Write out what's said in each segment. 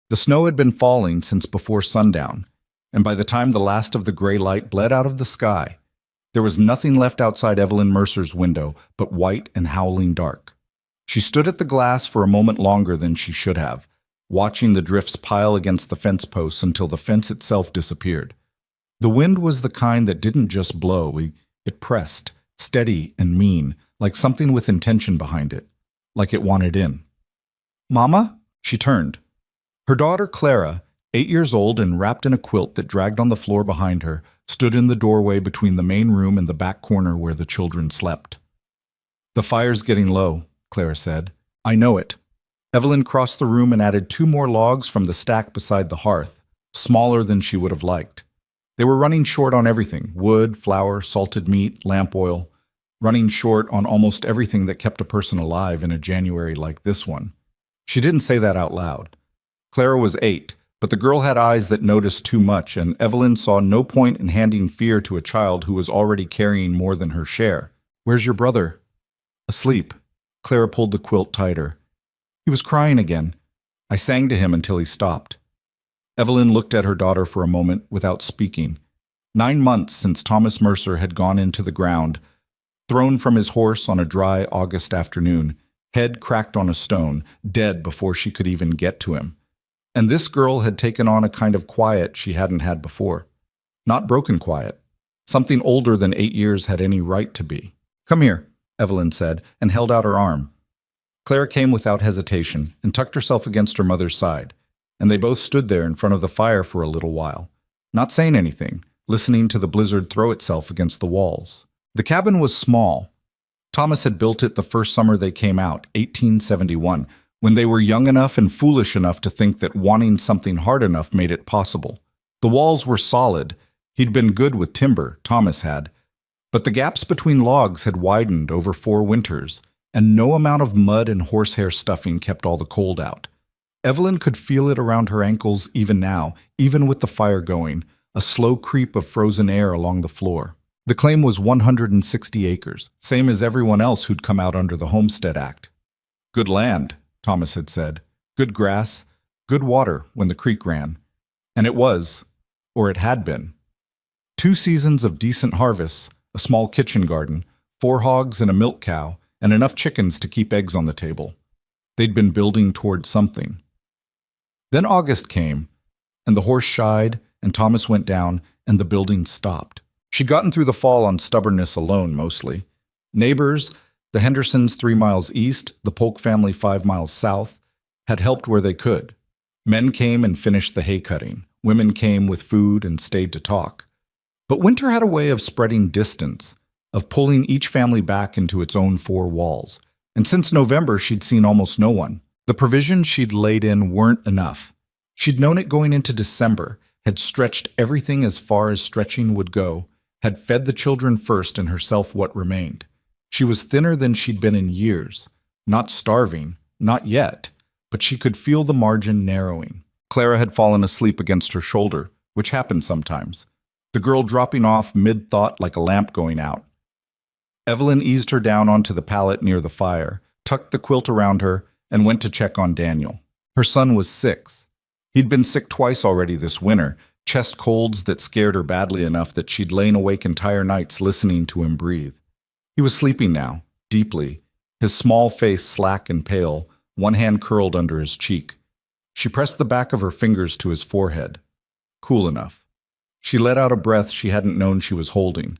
The snow had been falling since before sundown, and by the time the last of the gray light bled out of the sky, there was nothing left outside Evelyn Mercer's window but white and howling dark. She stood at the glass for a moment longer than she should have, watching the drifts pile against the fence posts until the fence itself disappeared. The wind was the kind that didn't just blow, it pressed, steady and mean, like something with intention behind it, like it wanted in. "Mama?" She turned. Her daughter Clara, 8 years old and wrapped in a quilt that dragged on the floor behind her, stood in the doorway between the main room and the back corner where the children slept. "The fire's getting low," Clara said. "I know it." Evelyn crossed the room and added 2 more logs from the stack beside the hearth, smaller than she would have liked. They were running short on everything: wood, flour, salted meat, lamp oil, running short on almost everything that kept a person alive in a January like this one. She didn't say that out loud. Clara was 8, but the girl had eyes that noticed too much, and Evelyn saw no point in handing fear to a child who was already carrying more than her share. "Where's your brother?" "Asleep." Clara pulled the quilt tighter. "He was crying again. I sang to him until he stopped." Evelyn looked at her daughter for a moment without speaking. 9 months since Thomas Mercer had gone into the ground, thrown from his horse on a dry August afternoon, head cracked on a stone, dead before she could even get to him. And this girl had taken on a kind of quiet she hadn't had before. Not broken quiet. Something older than 8 years had any right to be. "Come here," Evelyn said, and held out her arm. Clara came without hesitation and tucked herself against her mother's side, and they both stood there in front of the fire for a little while, not saying anything, listening to the blizzard throw itself against the walls. The cabin was small. Thomas had built it the first summer they came out, 1871, when they were young enough and foolish enough to think that wanting something hard enough made it possible. The walls were solid. He'd been good with timber, Thomas had. But the gaps between logs had widened over 4 winters, and no amount of mud and horsehair stuffing kept all the cold out. Evelyn could feel it around her ankles even now, even with the fire going, a slow creep of frozen air along the floor. The claim was 160 acres, same as everyone else who'd come out under the Homestead Act. "Good land," Thomas had said. "Good grass, good water when the creek ran." And it was, or it had been. 2 seasons of decent harvests, a small kitchen garden, 4 hogs and a milk cow, and enough chickens to keep eggs on the table. They'd been building toward something. Then August came, and the horse shied, and Thomas went down, and the building stopped. She'd gotten through the fall on stubbornness alone, mostly. Neighbors, the Hendersons 3 miles east, the Polk family 5 miles south, had helped where they could. Men came and finished the hay cutting. Women came with food and stayed to talk. But winter had a way of spreading distance, of pulling each family back into its own 4 walls. And since November, she'd seen almost no one. The provisions she'd laid in weren't enough. She'd known it going into December, had stretched everything as far as stretching would go, had fed the children first and herself what remained. She was thinner than she'd been in years. Not starving, not yet, but she could feel the margin narrowing. Clara had fallen asleep against her shoulder, which happened sometimes, the girl dropping off mid-thought like a lamp going out. Evelyn eased her down onto the pallet near the fire, tucked the quilt around her, and went to check on Daniel. Her son was 6. He'd been sick twice already this winter, chest colds that scared her badly enough that she'd lain awake entire nights listening to him breathe. He was sleeping now, deeply, his small face slack and pale, one hand curled under his cheek. She pressed the back of her fingers to his forehead. Cool enough. She let out a breath she hadn't known she was holding.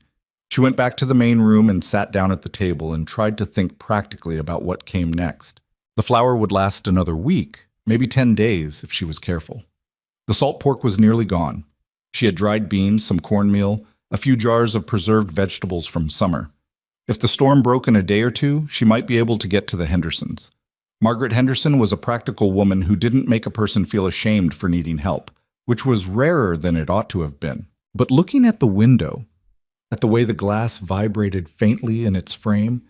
She went back to the main room and sat down at the table and tried to think practically about what came next. The flour would last another week, maybe 10 days if she was careful. The salt pork was nearly gone. She had dried beans, some cornmeal, a few jars of preserved vegetables from summer. If the storm broke in a day or 2, she might be able to get to the Hendersons. Margaret Henderson was a practical woman who didn't make a person feel ashamed for needing help, which was rarer than it ought to have been. But looking at the window, at the way the glass vibrated faintly in its frame,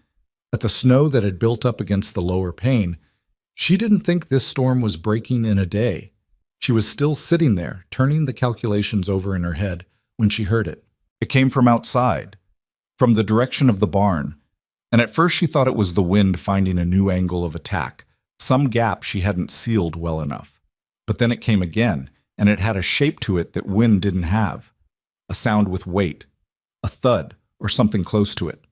at the snow that had built up against the lower pane, she didn't think this storm was breaking in a day. She was still sitting there, turning the calculations over in her head, when she heard it. It came from outside, from the direction of the barn, and at first she thought it was the wind finding a new angle of attack, some gap she hadn't sealed well enough. But then it came again, and it had a shape to it that wind didn't have. A sound with weight, a thud, or something close to it.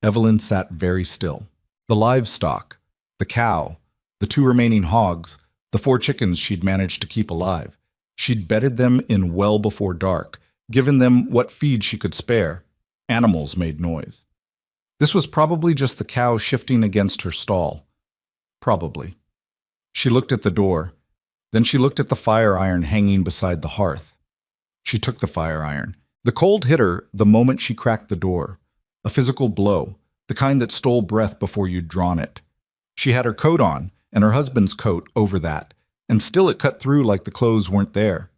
Evelyn sat very still. The livestock, the cow, the 2 remaining hogs, the 4 chickens she'd managed to keep alive. She'd bedded them in well before dark, given them what feed she could spare. Animals made noise. This was probably just the cow shifting against her stall. Probably. She looked at the door. Then she looked at the fire iron hanging beside the hearth. She took the fire iron. The cold hit her the moment she cracked the door. A physical blow, the kind that stole breath before you'd drawn it. She had her coat on, and her husband's coat over that, and still it cut through like the clothes weren't there.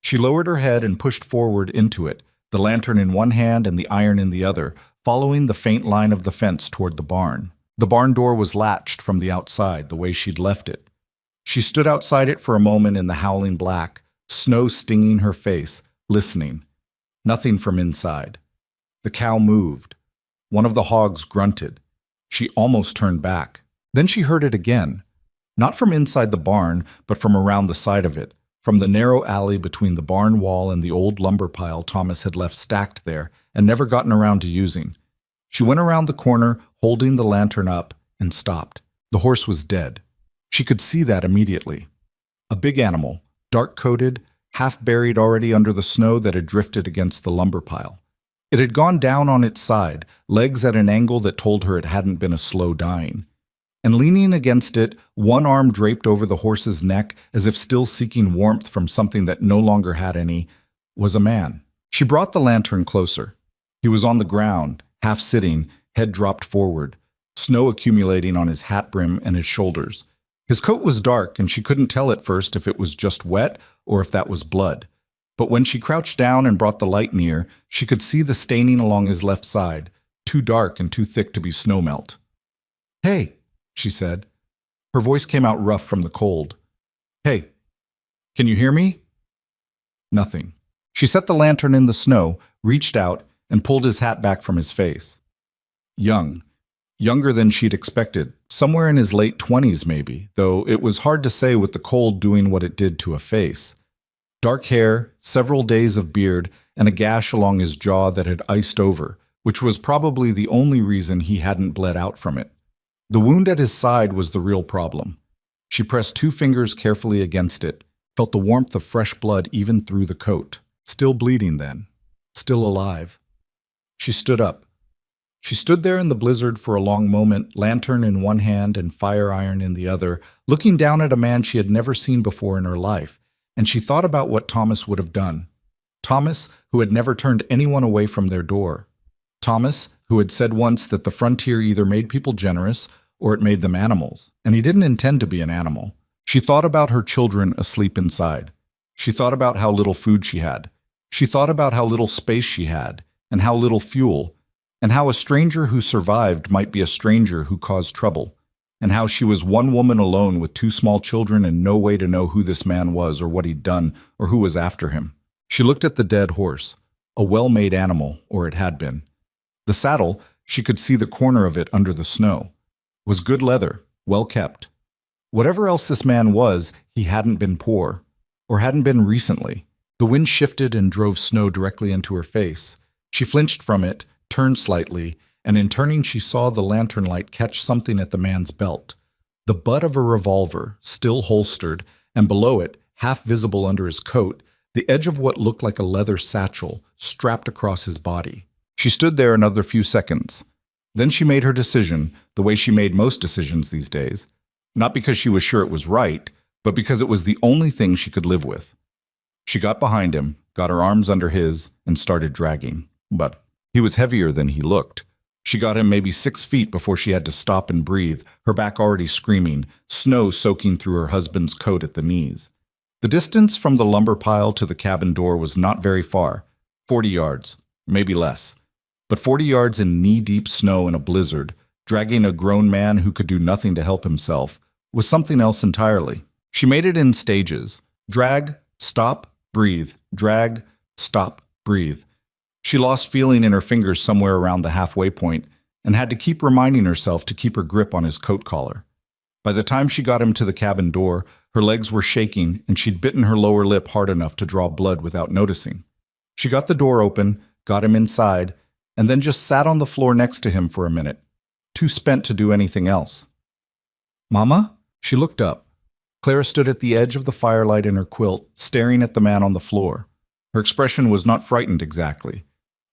She lowered her head and pushed forward into it, the lantern in one hand and the iron in the other, following the faint line of the fence toward the barn. The barn door was latched from the outside, the way she'd left it. She stood outside it for a moment in the howling black, snow stinging her face, listening. Nothing from inside. The cow moved. One of the hogs grunted. She almost turned back. Then she heard it again. Not from inside the barn, but from around the side of it, from the narrow alley between the barn wall and the old lumber pile Thomas had left stacked there and never gotten around to using. She went around the corner, holding the lantern up, and stopped. The horse was dead. She could see that immediately. A big animal, dark-coated, half-buried already under the snow that had drifted against the lumber pile. It had gone down on its side, legs at an angle that told her it hadn't been a slow dying. And leaning against it, one arm draped over the horse's neck as if still seeking warmth from something that no longer had any, was a man. She brought the lantern closer. He was on the ground, half sitting, head dropped forward, snow accumulating on his hat brim and his shoulders. His coat was dark, and she couldn't tell at first if it was just wet or if that was blood. But when she crouched down and brought the light near, she could see the staining along his left side, too dark and too thick to be snowmelt. "Hey," she said. Her voice came out rough from the cold. "Hey, can you hear me?" Nothing. She set the lantern in the snow, reached out, and pulled his hat back from his face. Young. Younger than she'd expected, somewhere in his late 20s maybe, though it was hard to say with the cold doing what it did to a face. Dark hair, several days of beard, and a gash along his jaw that had iced over, which was probably the only reason he hadn't bled out from it. The wound at his side was the real problem. She pressed 2 fingers carefully against it, felt the warmth of fresh blood even through the coat. Still bleeding then. Still alive. She stood up. She stood there in the blizzard for a long moment, lantern in one hand and fire iron in the other, looking down at a man she had never seen before in her life, and she thought about what Thomas would have done. Thomas, who had never turned anyone away from their door. Thomas, who had said once that the frontier either made people generous or it made them animals, and he didn't intend to be an animal. She thought about her children asleep inside. She thought about how little food she had. She thought about how little space she had, and how little fuel, and how a stranger who survived might be a stranger who caused trouble, and how she was one woman alone with 2 small children and no way to know who this man was or what he'd done or who was after him. She looked at the dead horse, a well-made animal, or it had been. The saddle, she could see the corner of it under the snow, was good leather, well kept. Whatever else this man was, he hadn't been poor, or hadn't been recently. The wind shifted and drove snow directly into her face. She flinched from it, turned slightly, and in turning she saw the lantern light catch something at the man's belt. The butt of a revolver, still holstered, and below it, half visible under his coat, the edge of what looked like a leather satchel strapped across his body. She stood there another few seconds. Then she made her decision, the way she made most decisions these days, not because she was sure it was right, but because it was the only thing she could live with. She got behind him, got her arms under his, and started dragging. But he was heavier than he looked. She got him maybe 6 feet before she had to stop and breathe, her back already screaming, snow soaking through her husband's coat at the knees. The distance from the lumber pile to the cabin door was not very far, 40 yards, maybe less. But 40 yards in knee-deep snow in a blizzard, dragging a grown man who could do nothing to help himself, was something else entirely. She made it in stages. Drag, stop, breathe. Drag, stop, breathe. She lost feeling in her fingers somewhere around the halfway point and had to keep reminding herself to keep her grip on his coat collar. By the time she got him to the cabin door, her legs were shaking and she'd bitten her lower lip hard enough to draw blood without noticing. She got the door open, got him inside, and then just sat on the floor next to him for a minute, too spent to do anything else. "Mama?" She looked up. Clara stood at the edge of the firelight in her quilt, staring at the man on the floor. Her expression was not frightened exactly.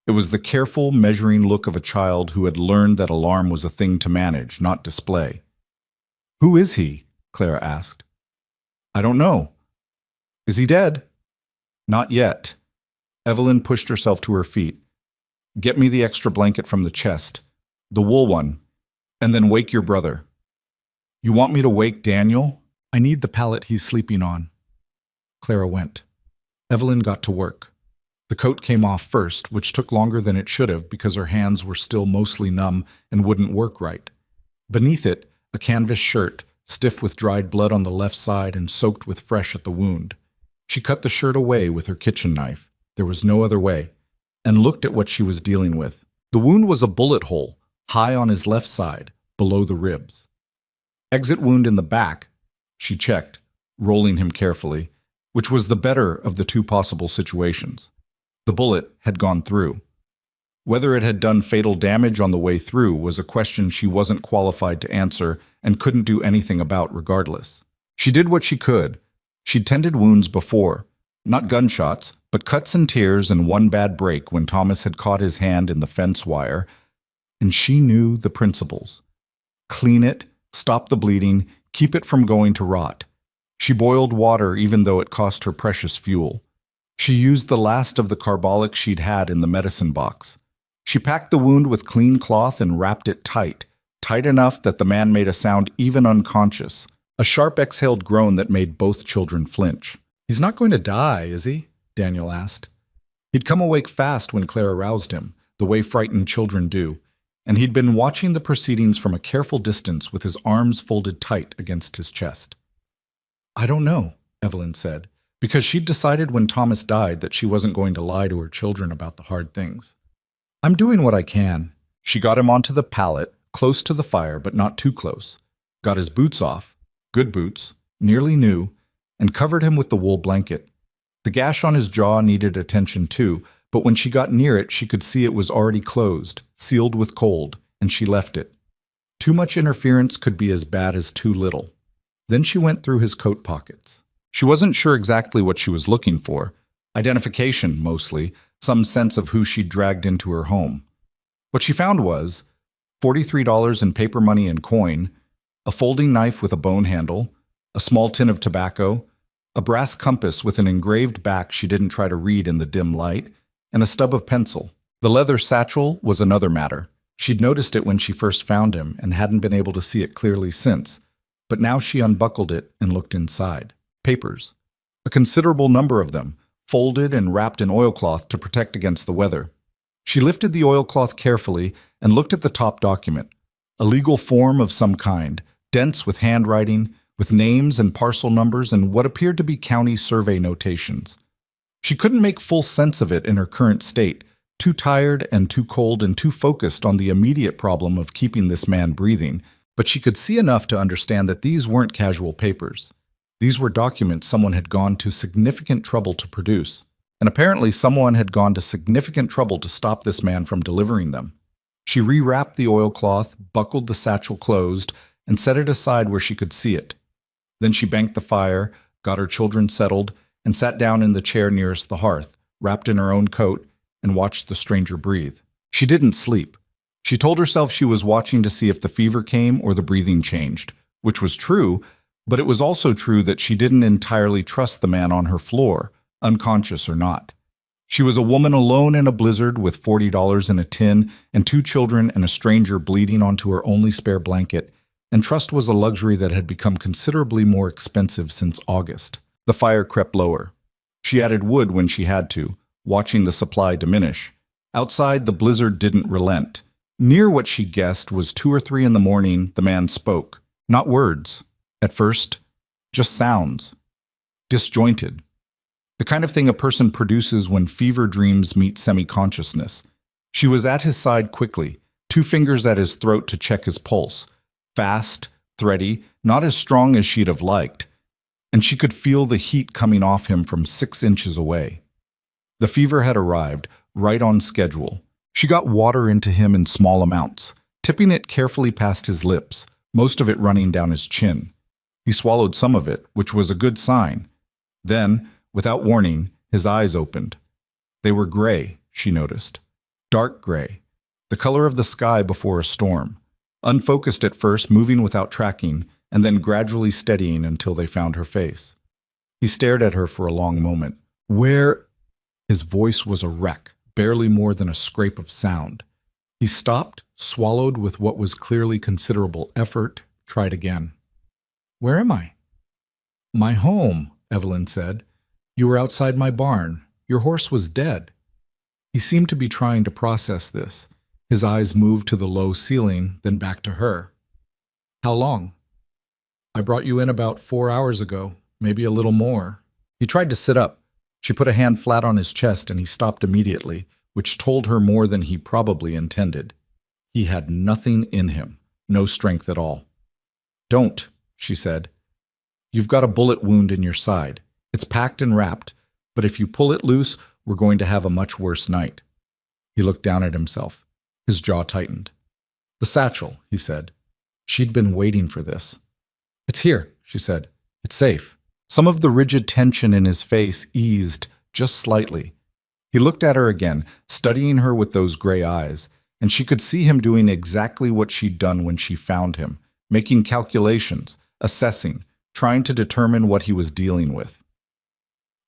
It was the careful, measuring look of a child who had learned that alarm was a thing to manage, not display. "Who is he?" Clara asked. "I don't know." "Is he dead?" "Not yet." Evelyn pushed herself to her feet. "Get me the extra blanket from the chest, the wool one, and then wake your brother." "You want me to wake Daniel?" "I need the pallet he's sleeping on." Clara went. Evelyn got to work. The coat came off first, which took longer than it should have because her hands were still mostly numb and wouldn't work right. Beneath it, a canvas shirt, stiff with dried blood on the left side and soaked with fresh at the wound. She cut the shirt away with her kitchen knife. There was no other way, and looked at what she was dealing with. The wound was a bullet hole, high on his left side, below the ribs. "Exit wound in the back," she checked, rolling him carefully, which was the better of the two possible situations. The bullet had gone through. Whether it had done fatal damage on the way through was a question she wasn't qualified to answer and couldn't do anything about regardless. She did what she could. She'd tended wounds before, not gunshots, but cuts and tears and one bad break when Thomas had caught his hand in the fence wire, and she knew the principles. Clean it, stop the bleeding, keep it from going to rot. She boiled water even though it cost her precious fuel. She used the last of the carbolic she'd had in the medicine box. She packed the wound with clean cloth and wrapped it tight, tight enough that the man made a sound even unconscious, a sharp exhaled groan that made both children flinch. "He's not going to die, is he?" Daniel asked. He'd come awake fast when Clara roused him, the way frightened children do, and he'd been watching the proceedings from a careful distance with his arms folded tight against his chest. "I don't know," Evelyn said, because she'd decided when Thomas died that she wasn't going to lie to her children about the hard things. "I'm doing what I can." She got him onto the pallet, close to the fire but not too close, got his boots off, good boots, nearly new, and covered him with the wool blanket. The gash on his jaw needed attention too, but when she got near it she could see it was already closed, sealed with cold, and she left it. Too much interference could be as bad as too little. Then she went through his coat pockets. She wasn't sure exactly what she was looking for. Identification, mostly, some sense of who she'd dragged into her home. What she found was $43 in paper money and coin, a folding knife with a bone handle, a small tin of tobacco, a brass compass with an engraved back she didn't try to read in the dim light, and a stub of pencil. The leather satchel was another matter. She'd noticed it when she first found him and hadn't been able to see it clearly since, but now she unbuckled it and looked inside. Papers. A considerable number of them, folded and wrapped in oilcloth to protect against the weather. She lifted the oilcloth carefully and looked at the top document, a legal form of some kind, dense with handwriting, with names and parcel numbers and what appeared to be county survey notations. She couldn't make full sense of it in her current state, too tired and too cold and too focused on the immediate problem of keeping this man breathing, but she could see enough to understand that these weren't casual papers. These were documents someone had gone to significant trouble to produce, and apparently someone had gone to significant trouble to stop this man from delivering them. She rewrapped the oilcloth, buckled the satchel closed, and set it aside where she could see it. Then she banked the fire, got her children settled, and sat down in the chair nearest the hearth, wrapped in her own coat, and watched the stranger breathe. She didn't sleep. She told herself she was watching to see if the fever came or the breathing changed, which was true, but it was also true that she didn't entirely trust the man on her floor, unconscious or not. She was a woman alone in a blizzard with $40 in a tin and 2 children and a stranger bleeding onto her only spare blanket, and trust was a luxury that had become considerably more expensive since August. The fire crept lower. She added wood when she had to, watching the supply diminish. Outside, the blizzard didn't relent. Near what she guessed was 2 or 3 in the morning, the man spoke. Not words. At first, just sounds. Disjointed. The kind of thing a person produces when fever dreams meet semi-consciousness. She was at his side quickly, 2 fingers at his throat to check his pulse. Fast, thready, not as strong as she'd have liked, and she could feel the heat coming off him from 6 inches away. The fever had arrived, right on schedule. She got water into him in small amounts, tipping it carefully past his lips, most of it running down his chin. He swallowed some of it, which was a good sign. Then, without warning, his eyes opened. They were gray, she noticed. Dark gray, the color of the sky before a storm. Unfocused at first, moving without tracking, and then gradually steadying until they found her face. He stared at her for a long moment. Where? His voice was a wreck, barely more than a scrape of sound. He stopped, swallowed with what was clearly considerable effort, tried again. Where am I? My home, Evelyn said. You were outside my barn. Your horse was dead. He seemed to be trying to process this. His eyes moved to the low ceiling, then back to her. How long? I brought you in about 4 hours ago, maybe a little more. He tried to sit up. She put a hand flat on his chest and he stopped immediately, which told her more than he probably intended. He had nothing in him, no strength at all. Don't, she said. You've got a bullet wound in your side. It's packed and wrapped, but if you pull it loose, we're going to have a much worse night. He looked down at himself. His jaw tightened. The satchel, he said. She'd been waiting for this. It's here, she said. It's safe. Some of the rigid tension in his face eased just slightly. He looked at her again, studying her with those gray eyes, and she could see him doing exactly what she'd done when she found him, making calculations, assessing, trying to determine what he was dealing with.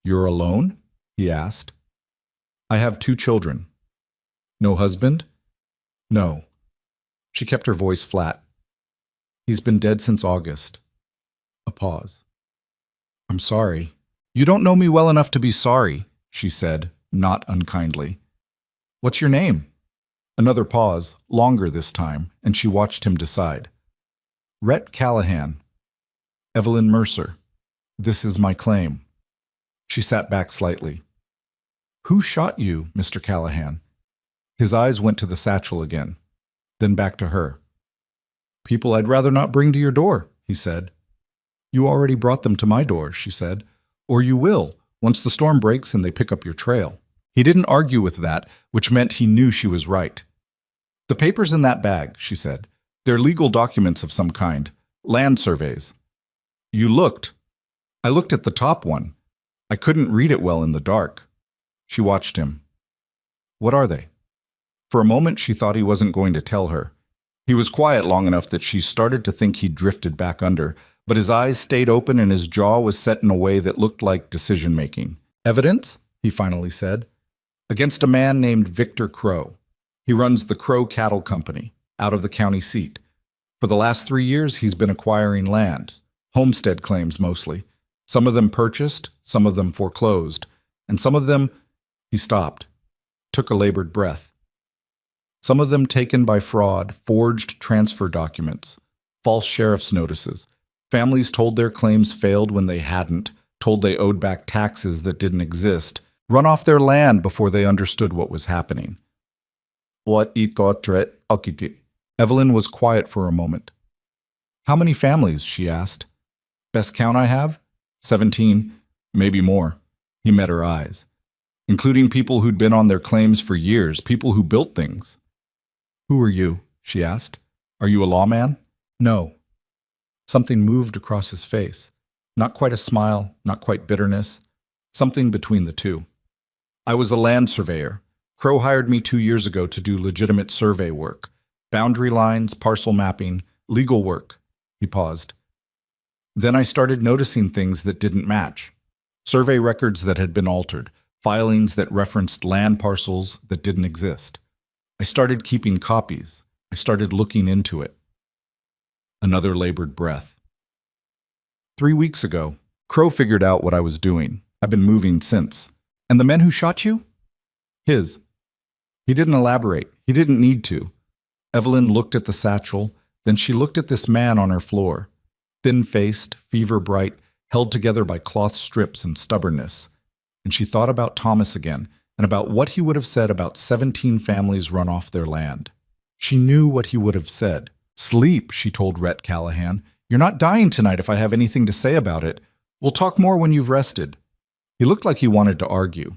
You're alone? He asked. I have 2 children. No husband? No. She kept her voice flat. He's been dead since August. A pause. I'm sorry. You don't know me well enough to be sorry, she said, not unkindly. What's your name? Another pause, longer this time, and she watched him decide. Rhett Callahan. Evelyn Mercer. This is my claim. She sat back slightly. Who shot you, Mr. Callahan? His eyes went to the satchel again, then back to her. People I'd rather not bring to your door, he said. You already brought them to my door, she said. Or you will, once the storm breaks and they pick up your trail. He didn't argue with that, which meant he knew she was right. The papers in that bag, she said. They're legal documents of some kind. Land surveys. You looked. I looked at the top one. I couldn't read it well in the dark. She watched him. What are they? For a moment, she thought he wasn't going to tell her. He was quiet long enough that she started to think he'd drifted back under, but his eyes stayed open and his jaw was set in a way that looked like decision-making. Evidence, he finally said, against a man named Victor Crow. He runs the Crow Cattle Company, out of the county seat. For the last 3 years, he's been acquiring land, homestead claims mostly. Some of them purchased, some of them foreclosed, and some of them, he stopped, took a labored breath. Some of them taken by fraud, forged transfer documents, false sheriff's notices. Families told their claims failed when they hadn't, told they owed back taxes that didn't exist, run off their land before they understood what was happening. What it got tret akiti. Evelyn was quiet for a moment. How many families? She asked. Best count I have? 17, maybe more. He met her eyes. Including people who'd been on their claims for years, people who built things. Who are you? She asked. Are you a lawman? No. Something moved across his face. Not quite a smile, not quite bitterness. Something between the two. I was a land surveyor. Crow hired me 2 years ago to do legitimate survey work. Boundary lines, parcel mapping, legal work. He paused. Then I started noticing things that didn't match. Survey records that had been altered. Filings that referenced land parcels that didn't exist. I started keeping copies. I started looking into it. Another labored breath. 3 weeks ago, Crow figured out what I was doing. I've been moving since. And the men who shot you? His. He didn't elaborate. He didn't need to. Evelyn looked at the satchel, then she looked at this man on her floor. Thin-faced, fever-bright, held together by cloth strips and stubbornness. And she thought about Thomas again, and about what he would have said about 17 families run off their land. She knew what he would have said. Sleep, she told Rhett Callahan. You're not dying tonight if I have anything to say about it. We'll talk more when you've rested." He looked like he wanted to argue.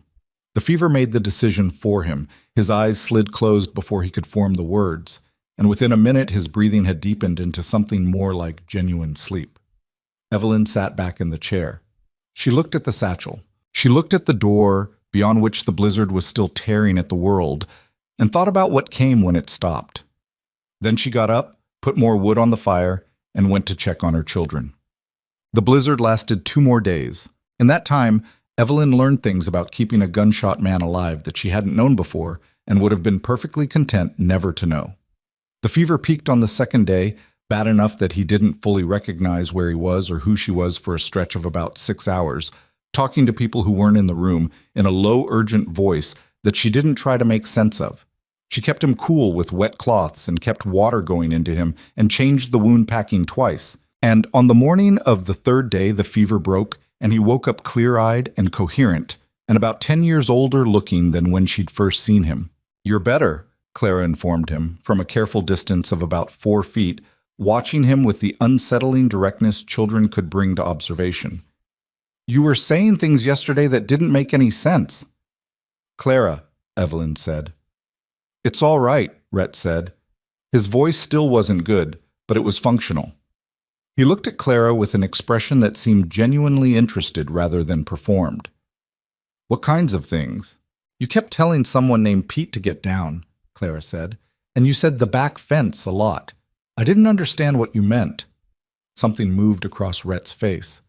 The fever made the decision for him. His eyes slid closed before he could form the words, and within a minute his breathing had deepened into something more like genuine sleep. Evelyn sat back in the chair. She looked at the satchel. She looked at the door beyond which the blizzard was still tearing at the world, and thought about what came when it stopped. Then she got up, put more wood on the fire, and went to check on her children. The blizzard lasted 2 more days. In that time, Evelyn learned things about keeping a gunshot man alive that she hadn't known before and would have been perfectly content never to know. The fever peaked on the 2nd day, bad enough that he didn't fully recognize where he was or who she was for a stretch of about 6 hours, talking to people who weren't in the room in a low, urgent voice that she didn't try to make sense of. She kept him cool with wet cloths and kept water going into him and changed the wound packing twice. And on the morning of the 3rd day, the fever broke, and he woke up clear-eyed and coherent, and about 10 years older looking than when she'd first seen him. "You're better," Clara informed him, from a careful distance of about 4 feet, watching him with the unsettling directness children could bring to observation. "You were saying things yesterday that didn't make any sense." "Clara," Evelyn said. "It's all right," Rhett said. His voice still wasn't good, but it was functional. He looked at Clara with an expression that seemed genuinely interested rather than performed. "What kinds of things?" "You kept telling someone named Pete to get down," Clara said, "and you said the back fence a lot. I didn't understand what you meant." Something moved across Rhett's face,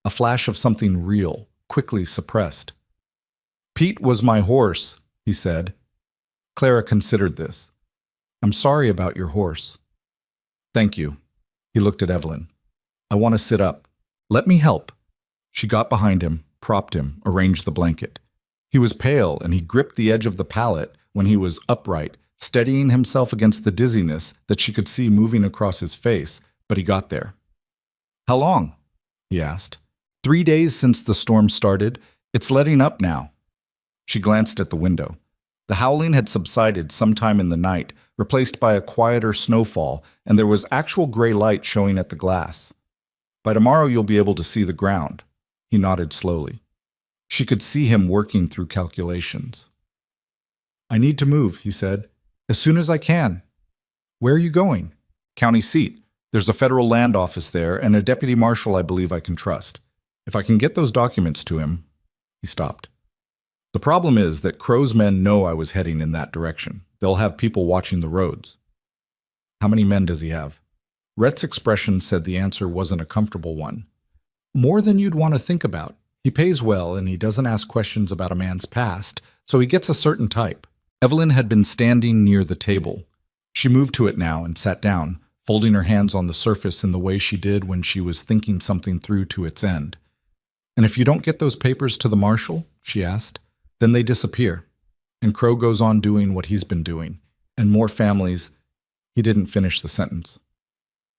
a flash of something real, quickly suppressed. "Pete was my horse," he said. Clara considered this. "I'm sorry about your horse." "Thank you." He looked at Evelyn. "I want to sit up. Let me help." She got behind him, propped him, arranged the blanket. He was pale, and he gripped the edge of the pallet when he was upright, steadying himself against the dizziness that she could see moving across his face, but he got there. "How long?" he asked. 3 days since the storm started. It's letting up now." She glanced at the window. The howling had subsided sometime in the night, replaced by a quieter snowfall, and there was actual gray light showing at the glass. "By tomorrow you'll be able to see the ground." He nodded slowly. She could see him working through calculations. "I need to move," he said. "As soon as I can." "Where are you going?" "County seat. There's a federal land office there and a deputy marshal I believe I can trust. If I can get those documents to him." He stopped. "The problem is that Crow's men know I was heading in that direction. They'll have people watching the roads." "How many men does he have?" Rhett's expression said the answer wasn't a comfortable one. "More than you'd want to think about. He pays well, and he doesn't ask questions about a man's past, so he gets a certain type." Evelyn had been standing near the table. She moved to it now and sat down, folding her hands on the surface in the way she did when she was thinking something through to its end. "And if you don't get those papers to the marshal," she asked, "then they disappear, and Crow goes on doing what he's been doing, and more families—" He didn't finish the sentence.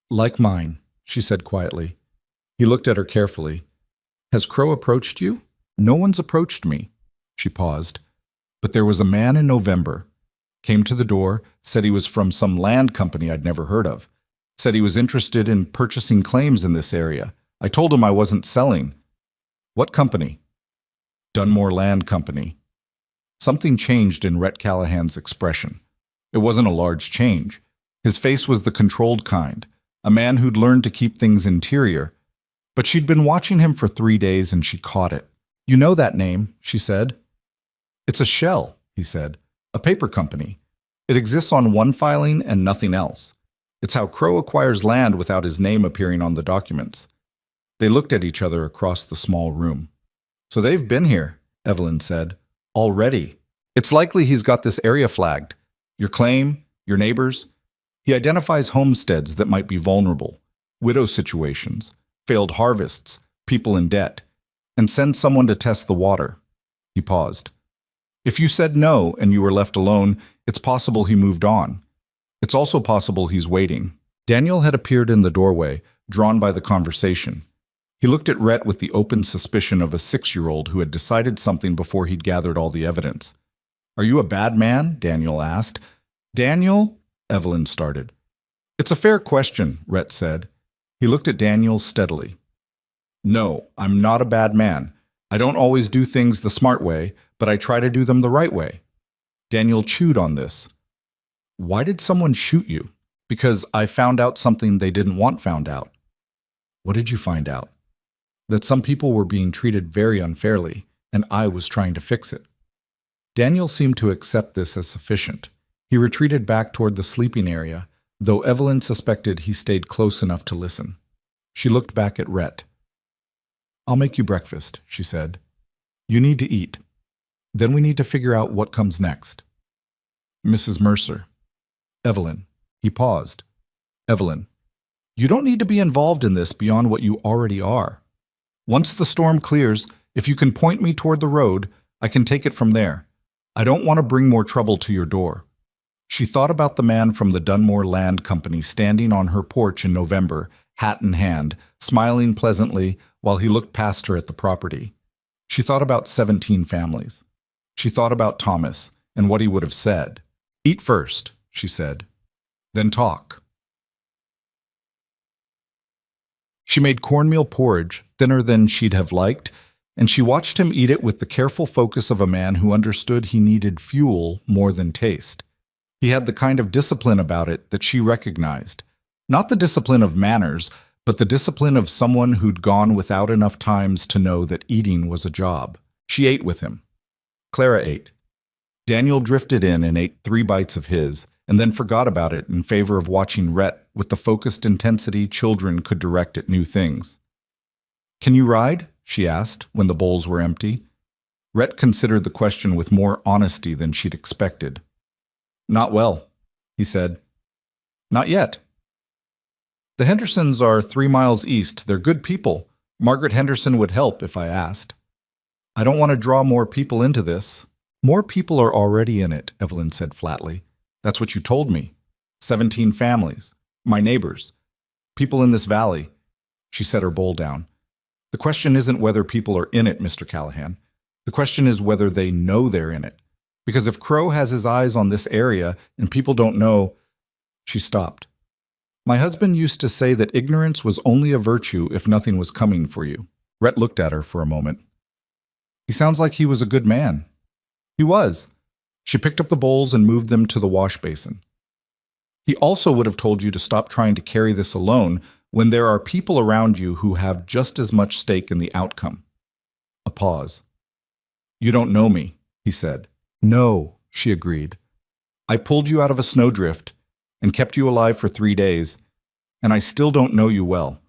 "Like mine," she said quietly. He looked at her carefully. "Has Crow approached you?" "No one's approached me." She paused. "But there was a man in November. Came to the door, said he was from some land company I'd never heard of. Said he was interested in purchasing claims in this area. I told him I wasn't selling." "What company?" "Dunmore Land Company." Something changed in Rhett Callahan's expression. It wasn't a large change. His face was the controlled kind, a man who'd learned to keep things interior. But she'd been watching him for 3 days and she caught it. "You know that name," she said. "It's a shell," he said. "A paper company. It exists on one filing and nothing else. It's how Crow acquires land without his name appearing on the documents." They looked at each other across the small room. "So they've been here," Evelyn said. "Already. It's likely he's got this area flagged. Your claim, your neighbors. He identifies homesteads that might be vulnerable, widow situations, failed harvests, people in debt, and sends someone to test the water." He paused. "If you said no and you were left alone, it's possible he moved on. It's also possible he's waiting." Daniel had appeared in the doorway, drawn by the conversation. He looked at Rhett with the open suspicion of a 6-year-old who had decided something before he'd gathered all the evidence. "Are you a bad man?" Daniel asked. "Daniel?" Evelyn started. "It's a fair question," Rhett said. He looked at Daniel steadily. No, I'm not a bad man. I don't always do things the smart way, but I try to do them the right way. Daniel chewed on this. Why did someone shoot you? Because I found out something they didn't want found out. What did you find out? That some people were being treated very unfairly, and I was trying to fix it. Daniel seemed to accept this as sufficient. He retreated back toward the sleeping area, though Evelyn suspected he stayed close enough to listen. She looked back at Rhett. I'll make you breakfast, she said. You need to eat. Then we need to figure out what comes next. Mrs. Mercer. Evelyn. He paused. Evelyn. You don't need to be involved in this beyond what you already are. Once the storm clears, if you can point me toward the road, I can take it from there. I don't want to bring more trouble to your door. She thought about the man from the Dunmore Land Company standing on her porch in November, hat in hand, smiling pleasantly while he looked past her at the property. She thought about 17 families. She thought about Thomas and what he would have said. Eat first, she said. Then talk. She made cornmeal porridge, thinner than she'd have liked, and she watched him eat it with the careful focus of a man who understood he needed fuel more than taste. He had the kind of discipline about it that she recognized. Not the discipline of manners, but the discipline of someone who'd gone without enough times to know that eating was a job. She ate with him. Clara ate. Daniel drifted in and ate 3 bites of his, and then forgot about it in favor of watching Rhett with the focused intensity children could direct at new things. Can you ride? She asked when the bowls were empty. Rhett considered the question with more honesty than she'd expected. Not well, he said. Not yet. The Hendersons are 3 miles east. They're good people. Margaret Henderson would help if I asked. I don't want to draw more people into this. More people are already in it, Evelyn said flatly. That's what you told me. 17 families. My neighbors. People in this valley. She set her bowl down. The question isn't whether people are in it, Mr. Callahan. The question is whether they know they're in it. Because if Crow has his eyes on this area and people don't know... She stopped. My husband used to say that ignorance was only a virtue if nothing was coming for you. Rhett looked at her for a moment. He sounds like he was a good man. He was. She picked up the bowls and moved them to the wash basin. He also would have told you to stop trying to carry this alone when there are people around you who have just as much stake in the outcome. A pause. You don't know me, he said. No, she agreed. I pulled you out of a snowdrift and kept you alive for 3 days, and I still don't know you well.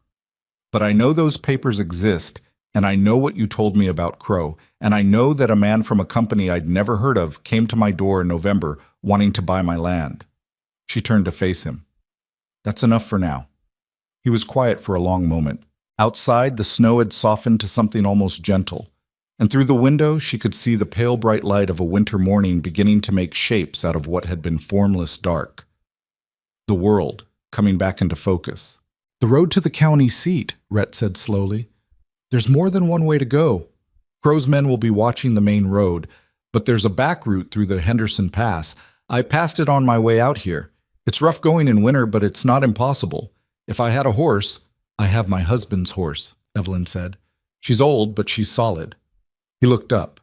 But I know those papers exist, and I know what you told me about Crow, and I know that a man from a company I'd never heard of came to my door in November wanting to buy my land. She turned to face him. That's enough for now. He was quiet for a long moment. Outside, the snow had softened to something almost gentle, and through the window she could see the pale bright light of a winter morning beginning to make shapes out of what had been formless dark. The world, coming back into focus. The road to the county seat, Rhett said slowly. There's more than one way to go. Crow's men will be watching the main road, but there's a back route through the Henderson Pass. I passed it on my way out here. It's rough going in winter, but it's not impossible. If I had a horse... I have my husband's horse, Evelyn said. She's old, but she's solid. He looked up.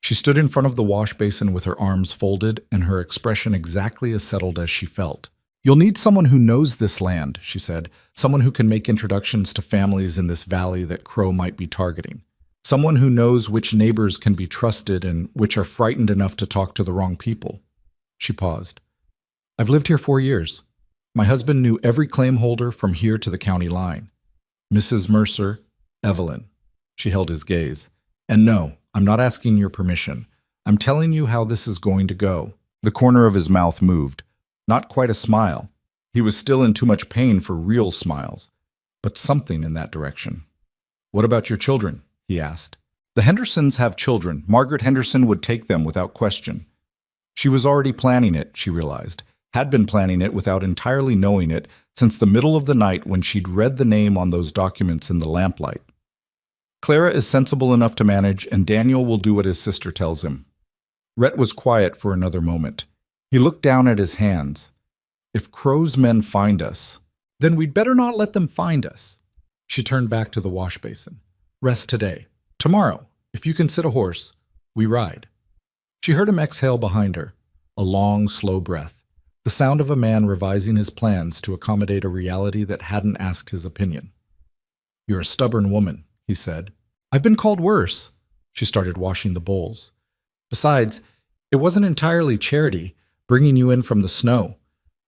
She stood in front of the wash basin with her arms folded and her expression exactly as settled as she felt. You'll need someone who knows this land, she said. Someone who can make introductions to families in this valley that Crow might be targeting. Someone who knows which neighbors can be trusted and which are frightened enough to talk to the wrong people. She paused. I've lived here 4 years. My husband knew every claim holder from here to the county line. Mrs. Mercer, Evelyn. She held his gaze. And no, I'm not asking your permission. I'm telling you how this is going to go. The corner of his mouth moved. Not quite a smile. He was still in too much pain for real smiles, but something in that direction. What about your children? He asked. The Hendersons have children. Margaret Henderson would take them without question. She was already planning it, she realized. Had been planning it without entirely knowing it since the middle of the night when she'd read the name on those documents in the lamplight. Clara is sensible enough to manage, and Daniel will do what his sister tells him. Rhett was quiet for another moment. He looked down at his hands. If Crow's men find us, Then we'd better not let them find us. She turned back to the wash basin. Rest today. Tomorrow, if you can sit a horse, we ride. She heard him exhale behind her, a long, slow breath, the sound of a man revising his plans to accommodate a reality that hadn't asked his opinion. You're a stubborn woman, he said. I've been called worse. She started washing the bowls. Besides, it wasn't entirely charity, bringing you in from the snow.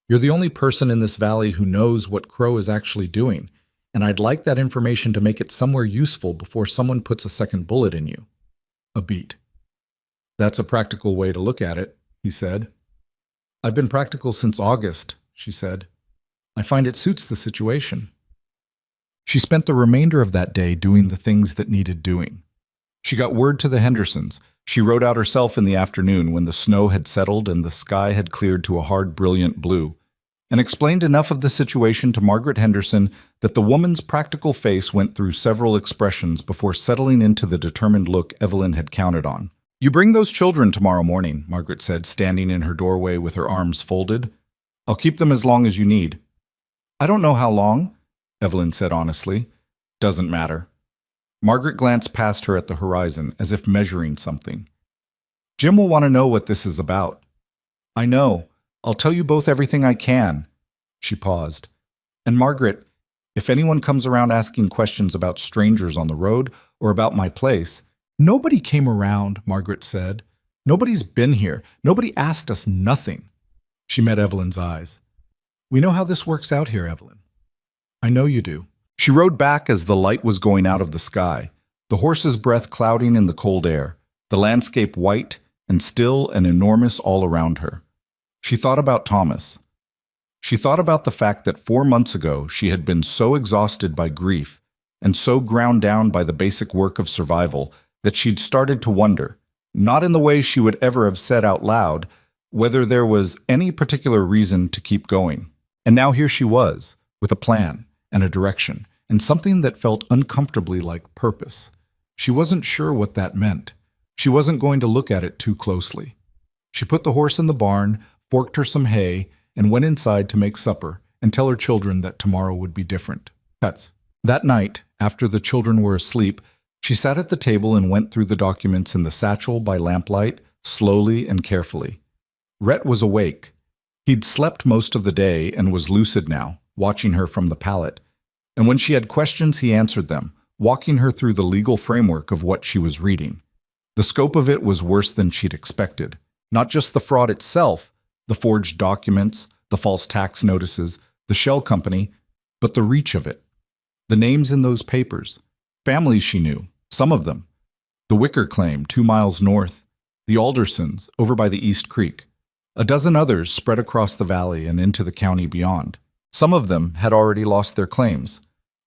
You're the only person in this valley who knows what Crow is actually doing, and I'd like that information to make it somewhere useful before someone puts a second bullet in you. A beat. That's a practical way to look at it, he said. I've been practical since August, she said. I find it suits the situation. She spent the remainder of that day doing the things that needed doing. She got word to the Hendersons. She rode out herself in the afternoon when the snow had settled and the sky had cleared to a hard, brilliant blue, and explained enough of the situation to Margaret Henderson that the woman's practical face went through several expressions before settling into the determined look Evelyn had counted on. You bring those children tomorrow morning, Margaret said, standing in her doorway with her arms folded. I'll keep them as long as you need. I don't know how long, Evelyn said honestly. Doesn't matter. Margaret glanced past her at the horizon, as if measuring something. Jim will want to know what this is about. I know. I'll tell you both everything I can. She paused. And Margaret, if anyone comes around asking questions about strangers on the road or about my place, nobody came around, Margaret said. Nobody's been here. Nobody asked us nothing. She met Evelyn's eyes. We know how this works out here, Evelyn. I know you do. She rode back as the light was going out of the sky, the horse's breath clouding in the cold air, the landscape white and still and enormous all around her. She thought about Thomas. She thought about the fact that 4 months ago she had been so exhausted by grief and so ground down by the basic work of survival that she'd started to wonder, not in the way she would ever have said out loud, whether there was any particular reason to keep going. And now here she was, with a plan and a direction, and something that felt uncomfortably like purpose. She wasn't sure what that meant. She wasn't going to look at it too closely. She put the horse in the barn, forked her some hay, and went inside to make supper and tell her children that tomorrow would be different. Pets. That night, after the children were asleep, she sat at the table and went through the documents in the satchel by lamplight, slowly and carefully. Rhett was awake. He'd slept most of the day and was lucid now, watching her from the pallet. And when she had questions, he answered them, walking her through the legal framework of what she was reading. The scope of it was worse than she'd expected. Not just the fraud itself, the forged documents, the false tax notices, the shell company, but the reach of it. The names in those papers. Families she knew, some of them. The Wicker claim, 2 miles north. The Aldersons, over by the East Creek. A dozen others spread across the valley and into the county beyond. Some of them had already lost their claims.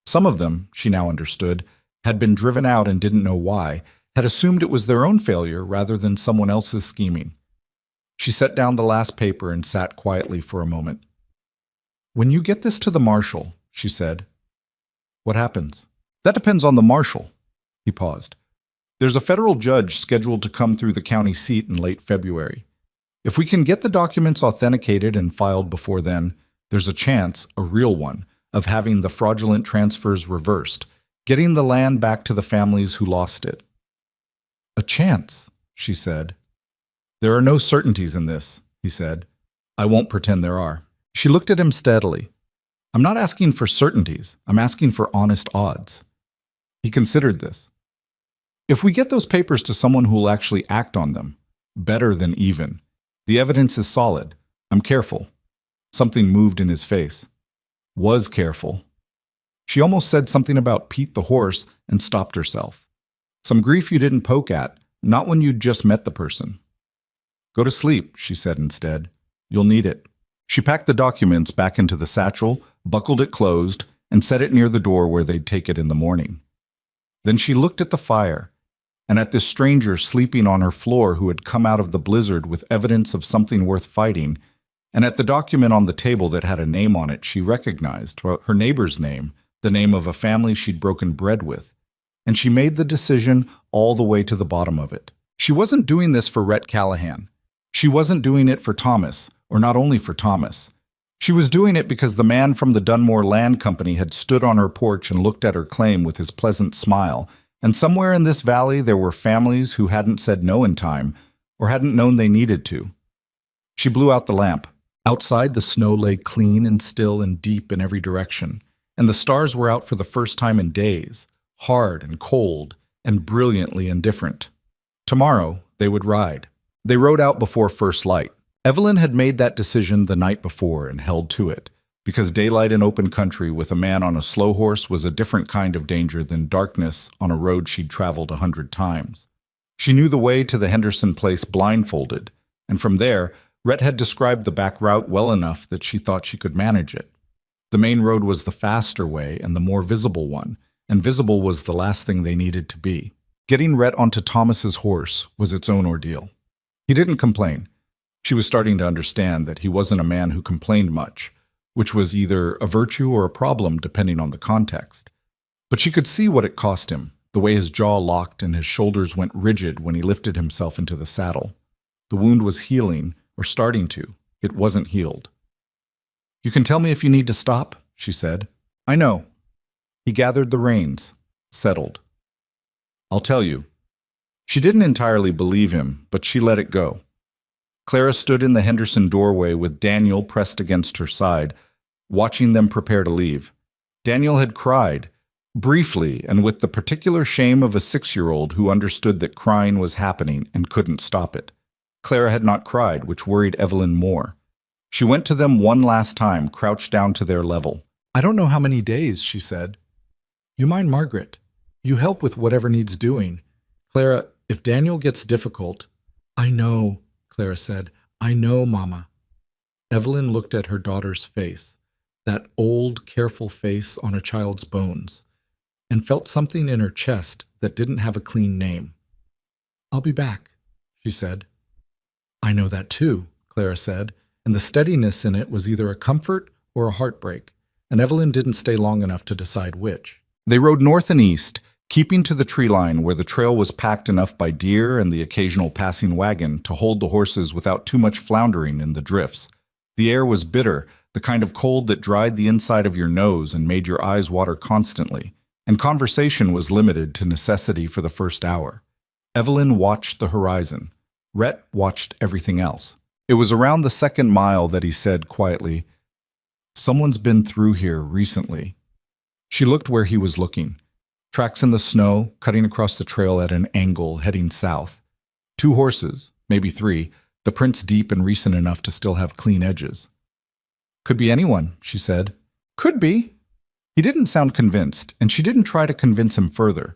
Some of them, she now understood, had been driven out and didn't know why, had assumed it was their own failure rather than someone else's scheming. She set down the last paper and sat quietly for a moment. When you get this to the marshal, she said, what happens? That depends on the marshal. He paused. There's a federal judge scheduled to come through the county seat in late February. If we can get the documents authenticated and filed before then, there's a chance, a real one, of having the fraudulent transfers reversed, getting the land back to the families who lost it. A chance, she said. There are no certainties in this, he said. I won't pretend there are. She looked at him steadily. I'm not asking for certainties. I'm asking for honest odds. He considered this. If we get those papers to someone who will actually act on them, better than even. The evidence is solid. I'm careful. Something moved in his face. Was careful. She almost said something about Pete the horse and stopped herself. Some grief you didn't poke at, not when you'd just met the person. Go to sleep, she said instead. You'll need it. She packed the documents back into the satchel, buckled it closed, and set it near the door where they'd take it in the morning. Then she looked at the fire, and at this stranger sleeping on her floor who had come out of the blizzard with evidence of something worth fighting, and at the document on the table that had a name on it she recognized, her neighbor's name, the name of a family she'd broken bread with. And she made the decision all the way to the bottom of it. She wasn't doing this for Rhett Callahan. She wasn't doing it for Thomas, or not only for Thomas. She was doing it because the man from the Dunmore Land Company had stood on her porch and looked at her claim with his pleasant smile, and somewhere in this valley there were families who hadn't said no in time, or hadn't known they needed to. She blew out the lamp. Outside, the snow lay clean and still and deep in every direction, and the stars were out for the first time in days, hard and cold and brilliantly indifferent. Tomorrow, they would ride. They rode out before first light. Evelyn had made that decision the night before and held to it, because daylight in open country with a man on a slow horse was a different kind of danger than darkness on a road she'd traveled 100 times. She knew the way to the Henderson place blindfolded, and from there, Rhett had described the back route well enough that she thought she could manage it. The main road was the faster way and the more visible one, and visible was the last thing they needed to be. Getting Rhett onto Thomas's horse was its own ordeal. He didn't complain. She was starting to understand that he wasn't a man who complained much, which was either a virtue or a problem depending on the context. But she could see what it cost him, the way his jaw locked and his shoulders went rigid when he lifted himself into the saddle. The wound was healing, or starting to. It wasn't healed. "You can tell me if you need to stop," she said. "I know." He gathered the reins, settled. "I'll tell you." She didn't entirely believe him, but she let it go. Clara stood in the Henderson doorway with Daniel pressed against her side, watching them prepare to leave. Daniel had cried, briefly and with the particular shame of a 6-year-old who understood that crying was happening and couldn't stop it. Clara had not cried, which worried Evelyn more. She went to them one last time, crouched down to their level. "I don't know how many days," she said. "You mind Margaret. You help with whatever needs doing. Clara, if Daniel gets difficult—" "I know," Clara said. "I know, Mama." Evelyn looked at her daughter's face, that old, careful face on a child's bones, and felt something in her chest that didn't have a clean name. "I'll be back," she said. "I know that too," Clara said, and the steadiness in it was either a comfort or a heartbreak, and Evelyn didn't stay long enough to decide which. They rode north and east, keeping to the tree line where the trail was packed enough by deer and the occasional passing wagon to hold the horses without too much floundering in the drifts. The air was bitter, the kind of cold that dried the inside of your nose and made your eyes water constantly, and conversation was limited to necessity for the first hour. Evelyn watched the horizon. Rhett watched everything else. It was around the 2nd mile that he said quietly, "Someone's been through here recently." She looked where he was looking. Tracks in the snow, cutting across the trail at an angle, heading south. 2 horses, maybe 3, the prints deep and recent enough to still have clean edges. "Could be anyone," she said. "Could be." He didn't sound convinced, and she didn't try to convince him further.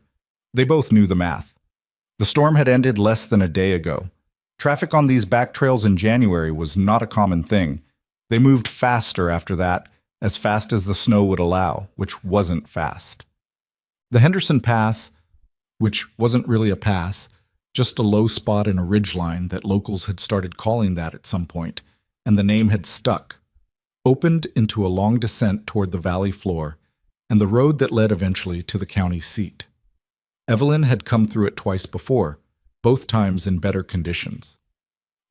They both knew the math. The storm had ended less than a day ago. Traffic on these back trails in January was not a common thing. They moved faster after that, as fast as the snow would allow, which wasn't fast. The Henderson Pass, which wasn't really a pass, just a low spot in a ridgeline that locals had started calling that at some point, and the name had stuck, opened into a long descent toward the valley floor, and the road that led eventually to the county seat. Evelyn had come through it twice before, both times in better conditions.